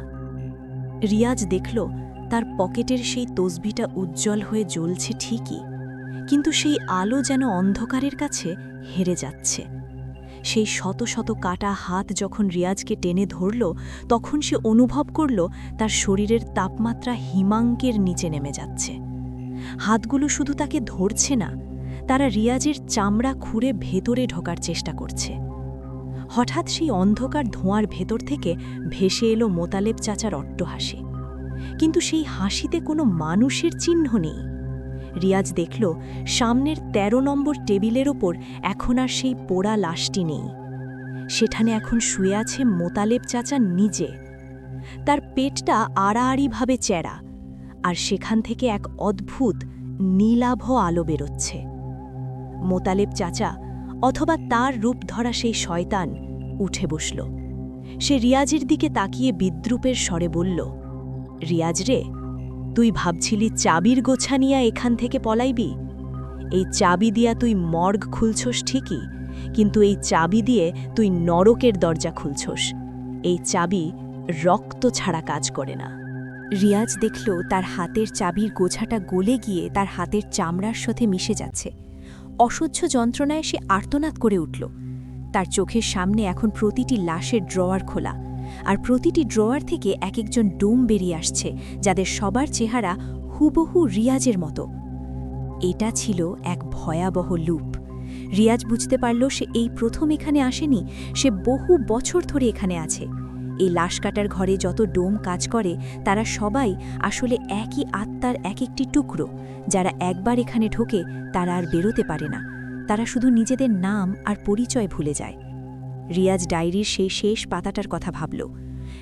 রিয়াজ দেখল তার পকেটের সেই তসবিটা উজ্জ্বল হয়ে জ্বলছে ঠিকই, কিন্তু সেই আলো যেন অন্ধকারের কাছে হেরে যাচ্ছে। সেই শত শত কাটা হাত যখন রিয়াজকে টেনে ধরল, তখন সে অনুভব করল তার শরীরের তাপমাত্রা হিমাঙ্কের নিচে নেমে যাচ্ছে। হাতগুলো শুধু তাকে ধরছে না, তারা রিয়াজের চামড়া খুঁড়ে ভেতরে ঢোকার চেষ্টা করছে। হঠাৎ সেই অন্ধকার ধোঁয়ার ভেতর থেকে ভেসে এলো মোতালেব চাচার অট্টহাসি। কিন্তু সেই হাসিতে কোনো মানুষের চিহ্ন নেই। রিয়াজ দেখল সামনের ১৩ নম্বর টেবিলের ওপর এখন আর সেই পোড়া লাশটি নেই। সেখানে এখন শুয়ে আছে মোতালেব চাচা নিজে। তার পেটটা আড়াআড়িভাবে চ্যাড়া, আর সেখান থেকে এক অদ্ভুত নীলাভ আলো বেরোচ্ছে। মোতালেব চাচা, অথবা তার রূপ ধরা সেই শয়তান, উঠে বসল। সে রিয়াজের দিকে তাকিয়ে বিদ্রূপের স্বরে বলল, রিয়াজ রে, তুই ভাবছিলি চাবির গোছা নিয়া এখান থেকে পলাইবি? এই চাবি দিয়া তুই মর্গ খুলছস ঠিকই, কিন্তু এই চাবি দিয়ে তুই নরকের দরজা খুলছস। এই চাবি রক্ত ছাড়া কাজ করে না। রিয়াজ দেখল তার হাতের চাবির গোছাটা গলে গিয়ে তার হাতের চামড়ার সাথে মিশে যাচ্ছে। অসহ্য যন্ত্রণায় সে আর্তনাদ করে উঠল। তার চোখের সামনে এখন প্রতিটি লাশের ড্রয়ার খোলা, আর প্রতিটি ড্রয়ার থেকে এক একজন ডোম বেরিয়ে আসছে, যাদের সবার চেহারা হুবহু রিয়াজের মতো। এটা ছিল এক ভয়াবহ লুপ। রিয়াজ বুঝতে পারল সে এই প্রথম এখানে আসেনি, সে বহু বছর ধরে এখানে আছে। এই লাশ কাটার ঘরে যত ডোম কাজ করে তারা সবাই আসলে একই আত্মার এক একটি টুকরো। যারা একবার এখানে ঢোকে তারা আর বেরোতে পারে না, তারা শুধু নিজেদের নাম আর পরিচয় ভুলে যায়। রিয়াজ ডায়েরির সেই শেষ পাতাটার কথা ভাবল।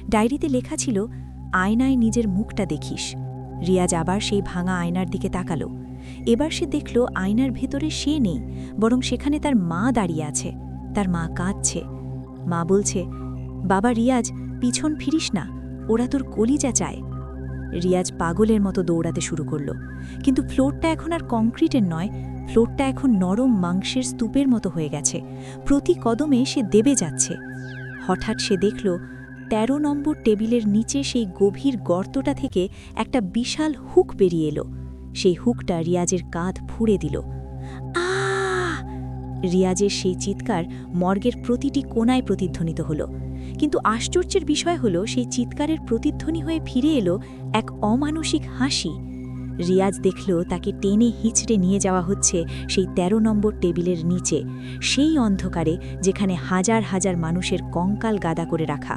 ডায়েরিতে লেখা ছিল, আয়নায় নিজের মুখটা দেখিস। রিয়াজ আবার সেই ভাঙা আয়নার দিকে তাকালো। এবার সে দেখল আয়নার ভেতরে সে নেই, বরং সেখানে তার মা দাঁড়িয়ে আছে। তার মা কাঁদছে। মা বলছে, বাবা রিয়াজ, পিছন ফিরিস না, ওরা তোর কলিজা চায়। রিয়াজ পাগলের মতো দৌড়াতে শুরু করল, কিন্তু ফ্লোরটা এখন আর কংক্রিটের নয়, ফ্লোরটা এখন নরম মাংসের স্তূপের মতো হয়ে গেছে। প্রতি কদমে সে দেবে যাচ্ছে। হঠাৎ সে দেখল ১৩ নম্বর টেবিলের নিচে সেই গভীর গর্তটা থেকে একটা বিশাল হুক বেরিয়ে এলো। সেই হুকটা রিয়াজের কাঁধ ফুঁড়ে দিল। আহ! রিয়াজের সেই চিৎকার মর্গের প্রতিটি কোণায় প্রতিধ্বনিত হল। কিন্তু আশ্চর্যের বিষয় হল, সেই চিৎকারের প্রতিধ্বনি হয়ে ফিরে এলো এক অমানসিক হাসি। রিয়াজ দেখল তাকে টেনে হিঁচড়ে নিয়ে যাওয়া হচ্ছে সেই ১৩ নম্বর টেবিলের নিচে, সেই অন্ধকারে যেখানে হাজার হাজার মানুষের কঙ্কাল গাদা করে রাখা।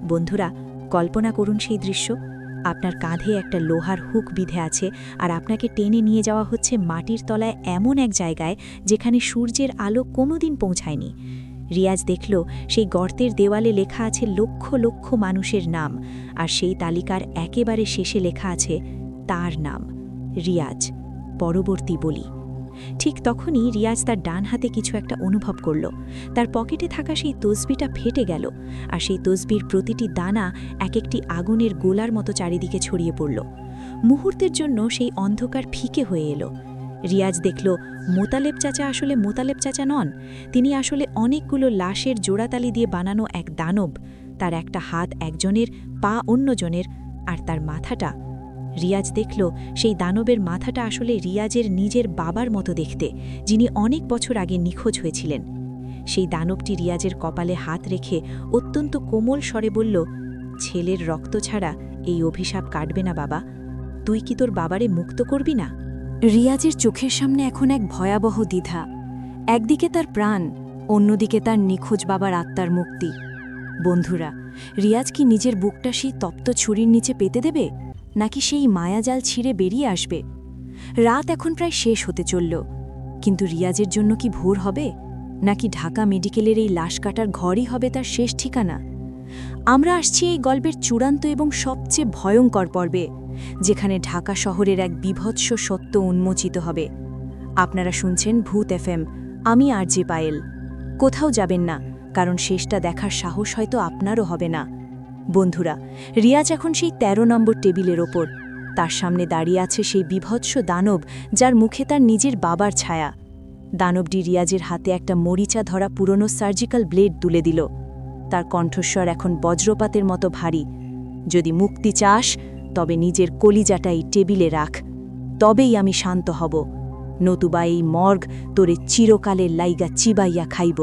বন্ধুরা, কল্পনা করুন সেই দৃশ্য। আপনার কাঁধে একটা লোহার হুক বিঁধে আছে, আর আপনাকে টেনে নিয়ে যাওয়া হচ্ছে মাটির তলায় এমন এক জায়গায় যেখানে সূর্যের আলো কোনোদিন পৌঁছায়নি। রিয়াজ দেখল সেই গর্তের দেওয়ালে লেখা আছে লক্ষ লক্ষ মানুষের নাম, আর সেই তালিকার একেবারে শেষে লেখা আছে তার নাম, রিয়াজ। পরবর্তী বলি। ঠিক তখনই রিয়াজ তার ডান হাতে কিছু একটা অনুভব করল। তার পকেটে থাকা সেই তসবিটা ফেটে গেল, আর সেই তসবির প্রতিটি দানা এক একটি আগুনের গোলার মতো চারিদিকে ছড়িয়ে পড়ল। মুহূর্তের জন্য সেই অন্ধকার ফিকে হয়ে এলো। রিয়াজ দেখল মোতালেব চাচা আসলে মোতালেব চাচা নন, তিনি আসলে অনেকগুলো লাশের জোড়াতালি দিয়ে বানানো এক দানব। তার একটা হাত একজনের, পা অন্যজনের, আর তার মাথাটা, রিয়াজ দেখল সেই দানবের মাথাটা আসলে রিয়াজের নিজের বাবার মতো দেখতে, যিনি অনেক বছর আগে নিখোঁজ হয়েছিলেন। সেই দানবটি রিয়াজের কপালে হাত রেখে অত্যন্ত কোমল স্বরে বলল, ছেলের রক্ত ছাড়া এই অভিশাপ কাটবে না বাবা, তুই কি তোর বাবারে মুক্ত করবি না? রিয়াজের চোখের সামনে এখন এক ভয়াবহ দ্বিধা। একদিকে তার প্রাণ, অন্যদিকে তার নিখোঁজ বাবার আত্মার মুক্তি। বন্ধুরা, রিয়াজ কি নিজের বুকটা সেই তপ্ত ছুরির নিচে পেতে দেবে, নাকি সেই মায়াজাল ছিঁড়ে বেরিয়ে আসবে? রাত এখন প্রায় শেষ হতে চলল, কিন্তু রিয়াজের জন্য কি ভোর হবে, নাকি ঢাকা মেডিকেলের এই লাশ কাটার ঘরই হবে তার শেষ ঠিকানা? আমরা আসছি এই গল্পের চূড়ান্ত এবং সবচেয়ে ভয়ঙ্কর পর্বে, যেখানে ঢাকা শহরের এক বিভৎস সত্য উন্মোচিত হবে। আপনারা শুনছেন ভূত এফএম, আমি আরজে পায়েল। কোথাও যাবেন না, কারণ শেষটা দেখার সাহস হয়তো আপনারও হবে না। বন্ধুরা, রিয়াজ এখন সেই ১৩ নম্বর টেবিলের ওপর। তার সামনে দাঁড়িয়ে আছে সেই বিভৎস দানব, যার মুখে তার নিজের বাবার ছায়া। দানবটি রিয়াজের হাতে একটা মরিচা ধরা পুরনো সার্জিক্যাল ব্লেড তুলে দিল। তার কণ্ঠস্বর এখন বজ্রপাতের মতো ভারী। যদি মুক্তি চাস, তবে নিজের কলিজাটা এই টেবিলে রাখ, তবেই আমি শান্ত হব, নতুবা এই মর্গ তোরে চিরকালের লাইগা চিবাইয়া খাইব।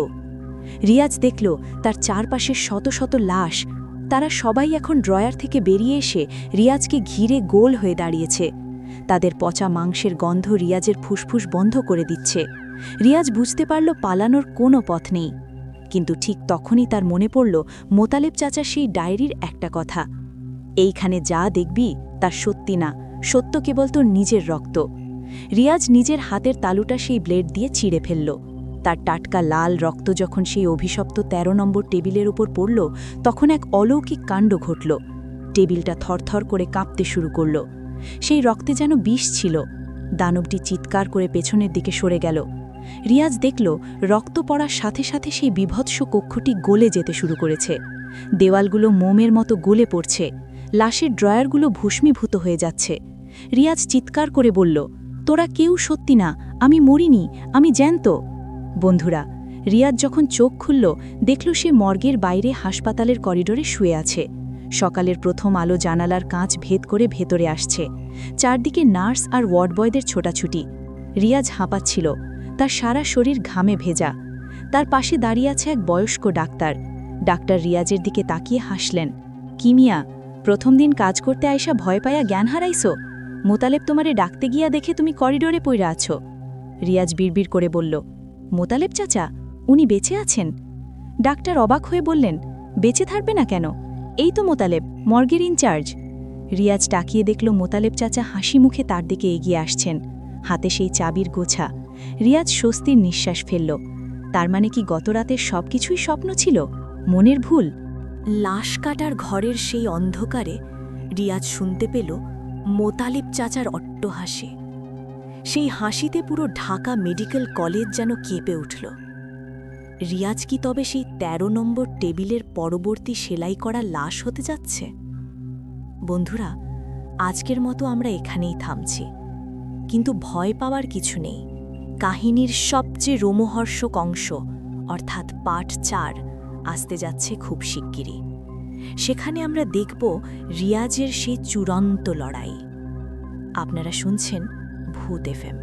রিয়াজ দেখল তার চারপাশের শত শত লাশ, তারা সবাই এখন ড্রয়ার থেকে বেরিয়ে এসে রিয়াজকে ঘিরে গোল হয়ে দাঁড়িয়েছে। তাদের পচা মাংসের গন্ধ রিয়াজের ফুসফুস বন্ধ করে দিচ্ছে। রিয়াজ বুঝতে পারল পালানোর কোনো পথ নেই। কিন্তু ঠিক তখনই তার মনে পড়ল মোতালেব চাচার সেই ডায়েরির একটা কথা, এইখানে যা দেখবি তা সত্যি না, সত্য কেবল তোর নিজের রক্ত। রিয়াজ নিজের হাতের তালুটা সেই ব্লেড দিয়ে ছিঁড়ে ফেলল। তার টাটকা লাল রক্ত যখন সেই অভিশপ্ত ১৩ নম্বর টেবিলের উপর পড়ল, তখন এক অলৌকিক কাণ্ড ঘটল। টেবিলটা থরথর করে কাঁপতে শুরু করল। সেই রক্তে যেন বিষ ছিল। দানবটি চিৎকার করে পেছনের দিকে সরে গেল। রিয়াজ দেখল রক্ত পড়ার সাথে সাথে সেই বিভৎস কক্ষটি গলে যেতে শুরু করেছে। দেওয়ালগুলো মোমের মতো গলে পড়ছে, লাশের ড্রয়ারগুলো ভূষ্মীভূত হয়ে যাচ্ছে। রিয়াজ চিৎকার করে বলল, তোরা কেউ সত্যি না, আমি মরিনি, আমি জ্যান্ত। বন্ধুরা, রিয়াজ যখন চোখ খুলল, দেখল সে মর্গের বাইরে হাসপাতালের করিডোরে শুয়ে আছে। সকালের প্রথম আলো জানালার কাঁচ ভেদ করে ভেতরে আসছে। চারদিকে নার্স আর ওয়ার্ড বয়দের ছোটাছুটি। রিয়াজ হাঁপাচ্ছিল, তার সারা শরীর ঘামে ভেজা। তার পাশে দাঁড়িয়ে আছে এক বয়স্ক ডাক্তার। ডাক্তার রিয়াজের দিকে তাকিয়ে হাসলেন। কি মিয়া, প্রথম দিন কাজ করতে আইসা ভয় পায়া জ্ঞান হারাইছো? মোতালেব তোমারে ডাকতে গিয়া দেখে তুমি করিডোরে পইরা আছো। রিয়াজ বিড়বিড় করে বলল, মোতালেব চাচা, উনি বেঁচে আছেন? ডাক্তার অবাক হয়ে বললেন, বেঁচে থাকবে না কেন? এই তো মোতালেব, মর্গের ইনচার্জ। রিয়াজ তাকিয়ে দেখল মোতালেব চাচা হাসি মুখে তার দিকে এগিয়ে আসছেন, হাতে সেই চাবির গোছা। রিয়াজ স্বস্তির নিঃশ্বাস ফেলল। তার মানে কি গতরাতের সবকিছুই স্বপ্ন ছিল, মনের ভুল? লাশ কাটার ঘরের সেই অন্ধকারে রিয়াজ শুনতে পেল মোতালেব চাচার অট্টহাসি। সেই হাসিতে পুরো ঢাকা মেডিকেল কলেজ যেন কেঁপে উঠল। রিয়াজ কি তবে সেই ১৩ নম্বর টেবিলের পরবর্তী সেলাই করা লাশ হতে যাচ্ছে? বন্ধুরা, আজকের মতো আমরা এখানেই থামছি। কিন্তু ভয় পাওয়ার কিছু নেই। কাহিনীর সবচেয়ে রোমহর্ষক অংশ অর্থাৎ পার্ট ৪ আসতে যাচ্ছে খুব শিগগিরই। সেখানে আমরা দেখব রিয়াজের সেই চূড়ান্ত লড়াই। আপনারা শুনছেন ভূত এফএম।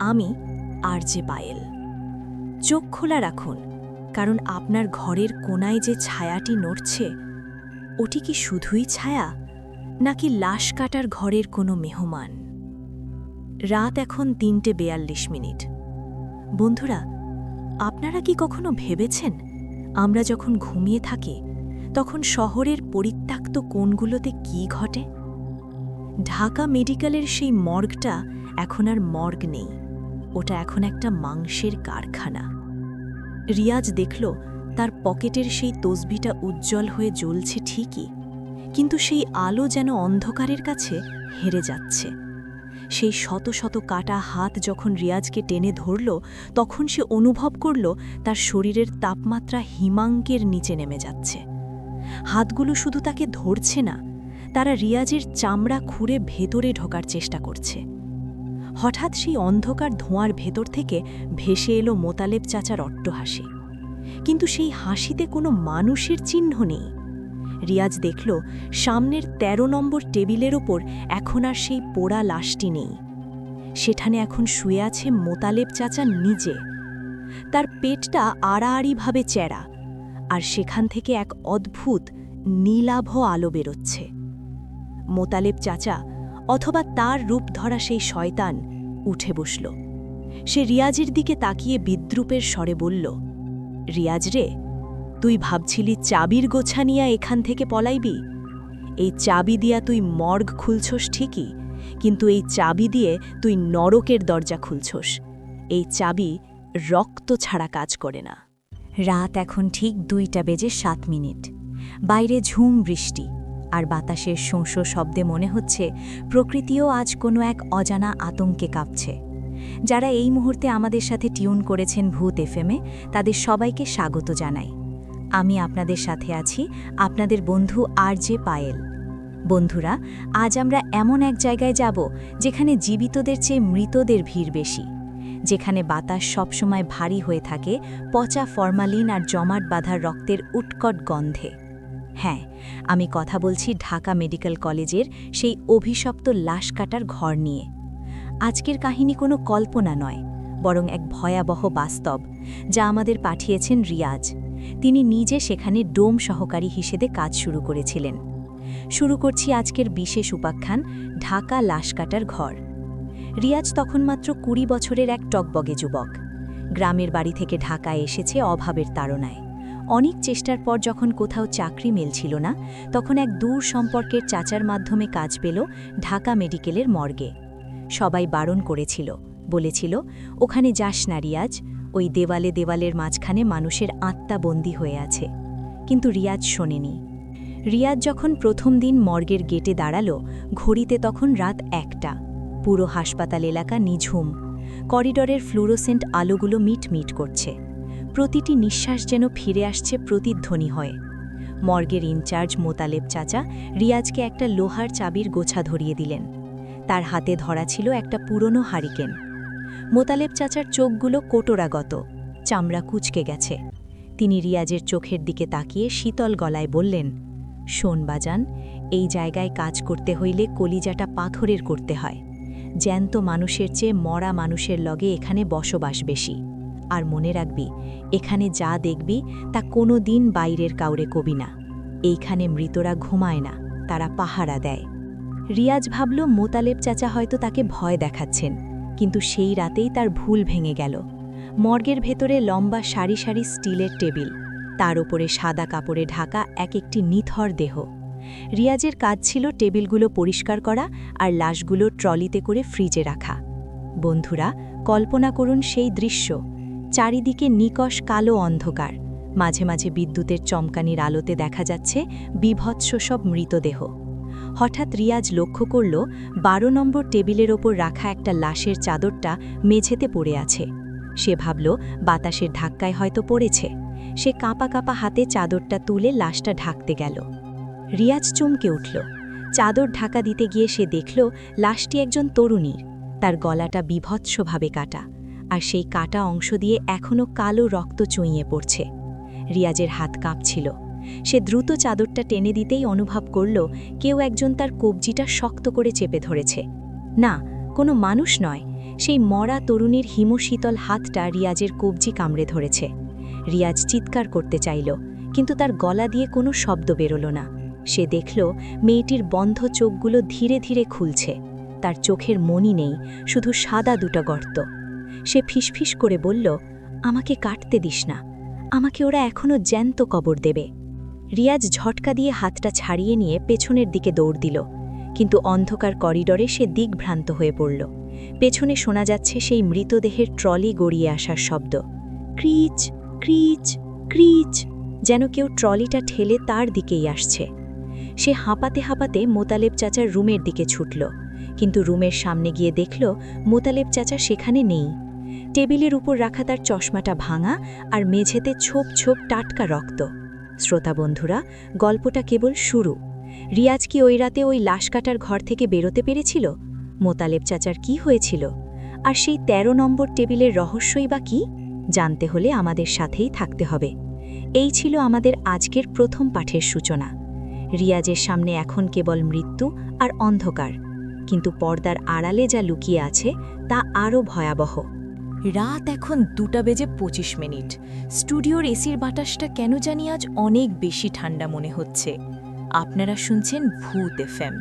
আমি আরজে পায়েল। চোখ খোলা রাখুন, কারণ আপনার ঘরের কোনায় যে ছায়াটি নড়ছে, ওটি কি শুধুই ছায়া, নাকি লাশ কাটার ঘরের কোনো মেহমান? রাত এখন ৩:৪২। বন্ধুরা, আপনারা কি কখনো ভেবেছেন আমরা যখন ঘুমিয়ে থাকি তখন শহরের পরিত্যক্ত কোণগুলোতে কি ঘটে? ঢাকা মেডিকেলের সেই মর্গটা এখন আর মর্গ নেই, ওটা এখন একটা মাংসের কারখানা। রিয়াজ দেখল তার পকেটের সেই তসবিটা উজ্জ্বল হয়ে জ্বলছে ঠিকই, কিন্তু সেই আলো যেন অন্ধকারের কাছে হেরে যাচ্ছে। সেই শত শত কাটা হাত যখন রিয়াজকে টেনে ধরল, তখন সে অনুভব করল তার শরীরের তাপমাত্রা হিমাঙ্কের নিচে নেমে যাচ্ছে। হাতগুলো শুধু তাকে ধরছে না, তারা রিয়াজের চামড়া খুঁড়ে ভেতরে ঢোকার চেষ্টা করছে। হঠাৎ সেই অন্ধকার ধোঁয়ার ভেতর থেকে ভেসে এলো মোতালেব চাচার অট্টহাসি। কিন্তু সেই হাসিতে কোনো মানুষের চিহ্ন নেই। রিয়াজ দেখল সামনের ১৩ নম্বর টেবিলের ওপর এখন আর সেই পোড়া লাশটি নেই। সেখানে এখন শুয়ে আছে মোতালেব চাচা নিজে। তার পেটটা আড়াআড়িভাবে চ্যারা, আর সেখান থেকে এক অদ্ভুত নীলাভ আলো বেরোচ্ছে। মোতালেব চাচা, অথবা তার রূপ ধরা সেই শয়তান, উঠে বসল। সে রিয়াজের দিকে তাকিয়ে বিদ্রূপের স্বরে বলল, রিয়াজ রে, তুই ভাবছিলি চাবির গোছা নিয়া এখান থেকে পলাইবি? এই চাবি দিয়া তুই মর্গ খুলছস ঠিকই, কিন্তু এই চাবি দিয়ে তুই নরকের দরজা খুলছস। এই চাবি রক্ত ছাড়া কাজ করে না। রাত এখন ঠিক 2:07। বাইরে ঝুম বৃষ্টি, আর বাতাসের শোঁ শব্দে মনে হচ্ছে প্রকৃতিও আজ কোনো এক অজানা আতঙ্কে কাঁপছে। যারা এই মুহূর্তে আমাদের সাথে টিউন করেছেন ভূত এফএমে, তাদের সবাইকে স্বাগত জানাই। আমি আপনাদের সাথে আছি, আপনাদের বন্ধু আরজে পায়েল। বন্ধুরা, আজ আমরা এমন এক জায়গায় যাব যেখানে জীবিতদের চেয়ে মৃতদের ভিড় বেশি, যেখানে বাতাস সবসময় ভারী হয়ে থাকে পচা ফরমালিন আর জমাট বাঁধা রক্তের উৎকট গন্ধে। হ্যাঁ, আমি কথা বলছি ঢাকা মেডিকেল কলেজের সেই অভিশপ্ত লাশ কাটার ঘর নিয়ে। আজকের কাহিনী কোনো কল্পনা নয়, বরং এক ভয়াবহ বাস্তব, যা আমাদের পাঠিয়েছেন রিয়াজ। তিনি নিজে সেখানে ডোম সহকারী হিসেবে কাজ শুরু করেছিলেন। শুরু করছি আজকের বিশেষ উপাখ্যান, ঢাকা লাশ কাটার ঘর। রিয়াজ তখন মাত্র ২০ বছরের এক টকবগে যুবক। গ্রামের বাড়ি থেকে ঢাকায় এসেছে অভাবের তাড়নায়। অনেক চেষ্টার পর যখন কোথাও চাকরি মিলছিল না, তখন এক দূর সম্পর্কের চাচার মাধ্যমে কাজ পেল ঢাকা মেডিকেলের মর্গে। সবাই বারণ করেছিল, বলেছিল, ওখানে যাস না রিয়াজ, ওই দেওয়ালে দেওয়ালের মাঝখানে মানুষের আত্মা বন্দী হয়ে আছে। কিন্তু রিয়াজ শোনেনি। রিয়াজ যখন প্রথম দিন মর্গের গেটে দাঁড়ালো, ঘড়িতে তখন রাত ১টা। পুরো হাসপাতাল এলাকা নিঝুম। করিডরের ফ্লুরোসেন্ট আলোগুলো মিটমিট করছে। প্রতিটি নিঃশ্বাস যেন ফিরে আসছে প্রতিধ্বনি হয়ে। মর্গের ইনচার্জ মোতালেব চাচা রিয়াজকে একটা লোহার চাবির গোছা ধরিয়ে দিলেন। তার হাতে ধরা ছিল একটা পুরনো হারিকেন। মোতালেব চাচার চোখগুলো কোটরাগত, চামড়া কুঁচকে গেছে। তিনি রিয়াজের চোখের দিকে তাকিয়ে শীতল গলায় বললেন, শোন বাজান, এই জায়গায় কাজ করতে হইলে কলিজাটা পাথরের করতে হয়। জ্যান্ত মানুষের চেয়ে মরা মানুষের লগে এখানে বসবাস বেশি। আর মনে রাখবি, এখানে যা দেখবি তা কোনো দিন বাইরের কাউরে কবি না। এইখানে মৃতরা ঘুমায় না, তারা পাহারা দেয়। রিয়াজ ভাবল মোতালেব চাচা হয়তো তাকে ভয় দেখাচ্ছেন, কিন্তু সেই রাতেই তার ভুল ভেঙে গেল। মর্গের ভেতরে লম্বা সারি সারি স্টিলের টেবিল, তার ওপরে সাদা কাপড়ে ঢাকা এক একটি নিথর দেহ। রিয়াজের কাজ ছিল টেবিলগুলো পরিষ্কার করা আর লাশগুলো ট্রলিতে করে ফ্রিজে রাখা। বন্ধুরা, কল্পনা করুন সেই দৃশ্য। চারিদিকে নিকষ কালো অন্ধকার, মাঝে মাঝে বিদ্যুতের চমকানির আলোতে দেখা যাচ্ছে বিভৎস সব মৃতদেহ। হঠাৎ রিয়াজ লক্ষ্য করল ১২ নম্বর টেবিলের ওপর রাখা একটা লাশের চাদরটা মেঝেতে পড়ে আছে। সে ভাবল বাতাসের ধাক্কায় হয়তো পড়েছে। সে কাঁপা কাঁপা হাতে চাদরটা তুলে লাশটা ঢাকতে গেল। রিয়াজ চমকে উঠল। চাদর ঢাকা দিতে গিয়ে সে দেখল লাশটি একজন তরুণীর। তার গলাটা বিভৎসভাবে কাটা, আর সেই কাটা অংশ দিয়ে এখনও কালো রক্ত চুঁইয়ে পড়ছে। রিয়াজের হাত কাঁপছিল। সে দ্রুত চাদরটা টেনে দিতেই অনুভব করল কেউ একজন তার কবজিটা শক্ত করে চেপে ধরেছে। না, কোনো মানুষ নয়, সেই মরা তরুণীর হিমশীতল হাতটা রিয়াজের কবজি কামড়ে ধরেছে। রিয়াজ চিৎকার করতে চাইল, কিন্তু তার গলা দিয়ে কোনো শব্দ বেরোল না। সে দেখল মেয়েটির বন্ধ চোখগুলো ধীরে ধীরে খুলছে। তার চোখের মনি নেই, শুধু সাদা দুটো গর্ত। সে ফিসফিস করে বলল, আমাকে কাটতে দিস না, আমাকে ওরা এখনও জ্যান্ত কবর দেবে। রিয়াজ ঝটকা দিয়ে হাতটা ছাড়িয়ে নিয়ে পেছনের দিকে দৌড় দিল, কিন্তু অন্ধকার করিডরে সে দিকভ্রান্ত হয়ে পড়ল। পেছনে শোনা যাচ্ছে সেই মৃতদেহের ট্রলি গড়িয়ে আসার শব্দ। ক্রিচ ক্রিচ ক্রিচ, যেন কেউ ট্রলিটা ঠেলে তার দিকেই আসছে। সে হাঁপাতে হাঁপাতে মোতালেব চাচার রুমের দিকে ছুটল, কিন্তু রুমের সামনে গিয়ে দেখল মোতালেব চাচা সেখানে নেই। টেবিলের উপর রাখা তার চশমাটা ভাঙা, আর মেঝেতে ছোপ ছোপ টাটকা রক্ত। শ্রোতা বন্ধুরা, গল্পটা কেবল শুরু। রিয়াজ কি ওই রাতে ওই লাশ কাটার ঘর থেকে বেরোতে পেরেছিল? মোতালেব চাচার কি হয়েছিল? আর সেই ১৩ নম্বর টেবিলের রহস্যই বা কি? জানতে হলে আমাদের সাথেই থাকতে হবে। এই ছিল আমাদের আজকের প্রথম পাঠের সূচনা। রিয়াজের সামনে এখন কেবল মৃত্যু আর অন্ধকার, কিন্তু পর্দার আড়ালে যা লুকিয়ে আছে তা আরও ভয়াবহ। রাত এখন ২:২৫। স্টুডিওর এসির বাতাসটা কেন জানি আজ অনেক বেশি ঠান্ডা মনে হচ্ছে। আপনারা শুনছেন ভূত এফএম।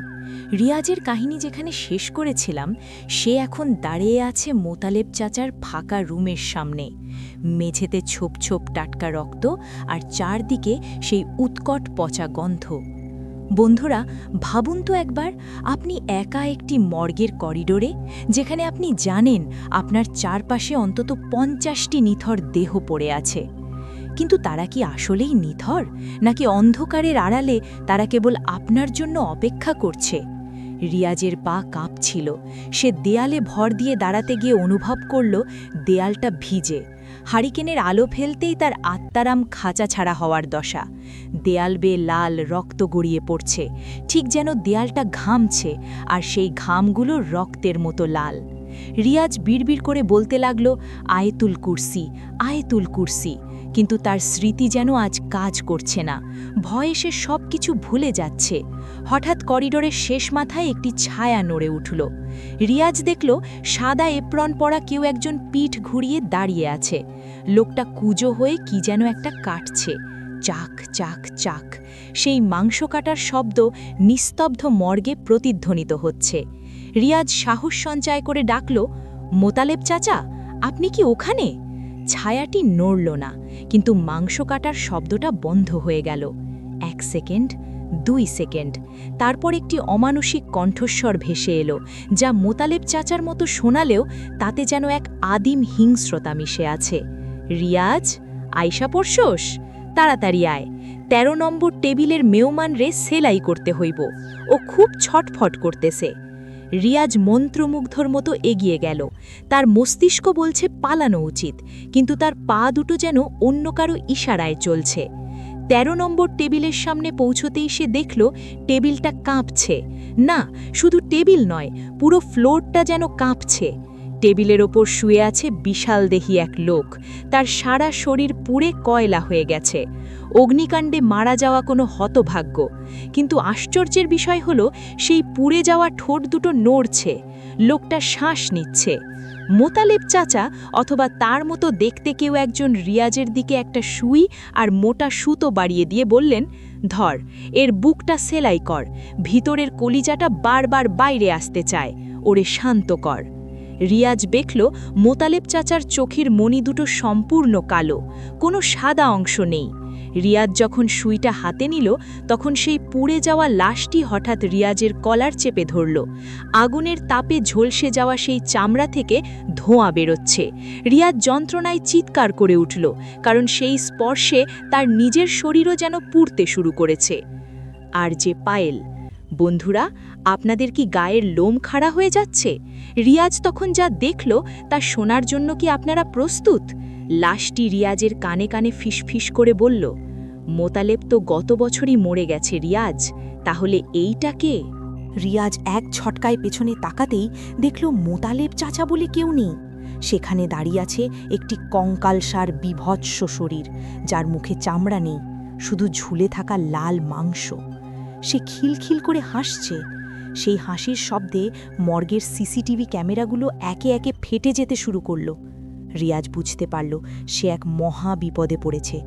রিয়াজের কাহিনী যেখানে শেষ করেছিলাম, সে এখন দাঁড়িয়ে আছে মোতালেব চাচার ফাঁকা রুমের সামনে। মেঝেতে ছোপ ছোপ টাটকা রক্ত, আর চারদিকে সেই উৎকট পচা গন্ধ। বন্ধুরা, ভাবুন তো একবার, আপনি একা একটি মর্গের করিডোরে, যেখানে আপনি জানেন আপনার চারপাশে অন্তত ৫০টি নিথর দেহ পড়ে আছে। কিন্তু তারা কি আসলেই নিথর, নাকি অন্ধকারের আড়ালে তারা কেবল আপনার জন্য অপেক্ষা করছে? রিয়াজের পা কাঁপছিল। সে দেয়ালে ভর দিয়ে দাঁড়াতে গিয়ে অনুভব করল দেয়ালটা ভিজে। হারিকেনের আলো ফেলতেই তার আত্মারাম খাঁচা ছাড়া হওয়ার দশা। দেয়াল বেয়ে লাল রক্ত গড়িয়ে পড়ছে, ঠিক যেন দেয়ালটা ঘামছে, আর সেই ঘামগুলো রক্তের মতো লাল। রিয়াজ বিড়বিড় করে বলতে লাগল, আয়েতুল কুরসি, আয়েতুল কুরসি। কিন্তু তার স্মৃতি যেন আজ কাজ করছে না। ভয়ে সে সব কিছু ভুলে যাচ্ছে। হঠাৎ করিডোরের শেষ মাথায় একটি ছায়া নড়ে উঠল। রিয়াজ দেখল সাদা এপ্রন পরা কেউ একজন পিঠ ঘুরিয়ে দাঁড়িয়ে আছে। লোকটা কুঁজো হয়ে কি যেন একটা কাটছে। চাক চাক চাক সেই মাংস কাটার শব্দ নিস্তব্ধ মর্গে প্রতিধ্বনিত হচ্ছে। রিয়াজ সাহস সঞ্চয় করে ডাকল, মোতালেব চাচা, আপনি কি ওখানে? ছায়াটি নড়ল না, কিন্তু মাংস কাটার শব্দটা বন্ধ হয়ে গেল। 1 সেকেন্ড, 2 সেকেন্ড, তারপর একটি অমানুষিক কণ্ঠস্বর ভেসে এলো, যা মোতালেব চাচার মতো শোনালেও তাতে যেন এক আদিম হিংস্রতা মিশে আছে। রিয়াজ, আয়শা পড়শোস, তাড়াতাড়ি আয়, 13 নম্বর টেবিলের মেহমান রে সেলাই করতে হইব, ও খুব ছটফট করতেছে। রিয়াজ মন্ত্রমুগ্ধর মতো এগিয়ে গেল। তার মস্তিষ্ক বলছে পালানো উচিত, কিন্তু তার পা দুটো যেন অন্য কারো ইশারায় চলছে। 13 নম্বর টেবিলের সামনে পৌঁছতেই সে দেখল টেবিলটা কাঁপছে। না, শুধু টেবিল নয়, পুরো ফ্লোরটা যেন কাঁপছে। টেবিলের ওপর শুয়ে আছে বিশালদেহী এক লোক। তার সারা শরীর পুড়ে কয়লা হয়ে গেছে, অগ্নিকাণ্ডে মারা যাওয়া কোনো হতভাগ্য। কিন্তু আশ্চর্যের বিষয় হলো, সেই পুড়ে যাওয়া ঠোঁট দুটো নড়ছে, লোকটা শ্বাস নিচ্ছে। মোতালেব চাচা অথবা তার মতো দেখতে কেউ একজন রিয়াজের দিকে একটা সুই আর মোটা সুতো বাড়িয়ে দিয়ে বললেন, ধর, এর বুকটা সেলাই কর, ভিতরের কলিজাটা বারবার বাইরে আসতে চায়, ওরে শান্ত কর। রিয়াজ দেখল মোতালেব চাচার চোখের মণি দুটো সম্পূর্ণ কালো, কোনো সাদা অংশ নেই। রিয়াজ যখন সুইটা হাতে নিল, তখন সেই পুড়ে যাওয়া লাশটি হঠাৎ রিয়াজের কলার চেপে ধরল। আগুনের তাপে ঝলসে যাওয়া সেই চামড়া থেকে ধোঁয়া বেরোচ্ছে। রিয়াজ যন্ত্রণায় চিৎকার করে উঠল, কারণ সেই স্পর্শে তার নিজের শরীরও যেন পুড়তে শুরু করেছে। আর যে পায়েল, বন্ধুরা, আপনাদের কি গায়ের লোম খাড়া হয়ে যাচ্ছে? রিয়াজ তখন যা দেখল তা শোনার জন্য কি আপনারা প্রস্তুত? লাশটি রিয়াজের কানে কানে ফিসফিস করে বলল, মোতালেব তো গত বছরই মরে গেছে রিয়াজ, তাহলে এইটা কে? রিয়াজ এক ঝটকায় পেছনে তাকাতেই দেখল মোতালেব চাচা বলে কেউ নেই। সেখানে দাঁড়িয়ে আছে একটি কঙ্কালসার বিভৎস শরীর, যার মুখে চামড়া নেই, শুধু ঝুলে থাকা লাল মাংস। সে খিলখিল করে হাসছে। সেই হাসির শব্দে মর্গের সিসিটিভি ক্যামেরাগুলো একে একে ফেটে যেতে শুরু করল। রিয়াজ বুঝতে পারল সে এক মহা বিপদে পড়েছে।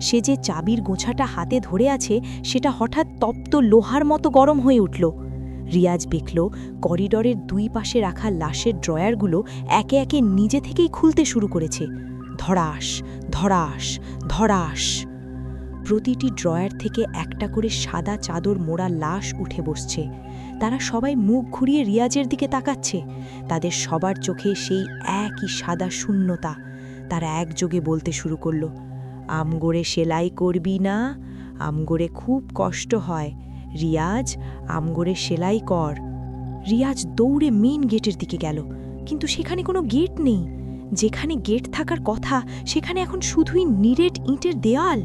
সে যে চাবির গোছাটা হাতে ধরে আছে, সেটা হঠাৎ তপ্ত লোহার মতো গরম হয়ে উঠল। রিয়াজ দেখল করিডরের 2 পাশে রাখা লাশের ড্রয়ারগুলো একে একে নিজে থেকেই খুলতে শুরু করেছে। ধড়াস ধড়াস ধড়াস। প্রতিটি ড্রয়ার থেকে একটা করে সাদা চাদর মোড়া লাশ উঠে বসছে। তারা সবাই মুখ ঘুরিয়ে রিয়াজের দিকে তাকাচ্ছে। তাদের সবার চোখে সেই একই সাদা শূন্যতা। তারা একযোগে বলতে শুরু করল, আমগোরে সেলাই করবি না, আমগোরে খুব কষ্ট হয়, রিয়াজ আমগোরে সেলাই কর। রিয়াজ দৌড়ে মেইন গেটের দিকে গেল, কিন্তু সেখানে কোনো গেট নেই। যেখানে গেট থাকার কথা, সেখানে এখন শুধুই নিরেট ইঁটের দেয়াল।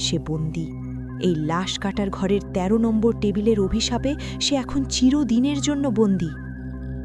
সে বন্দী। এই লাশ কাটার ঘরের 13 নম্বর টেবিলের অভিশাপে সে এখন চিরদিনের জন্য বন্দী।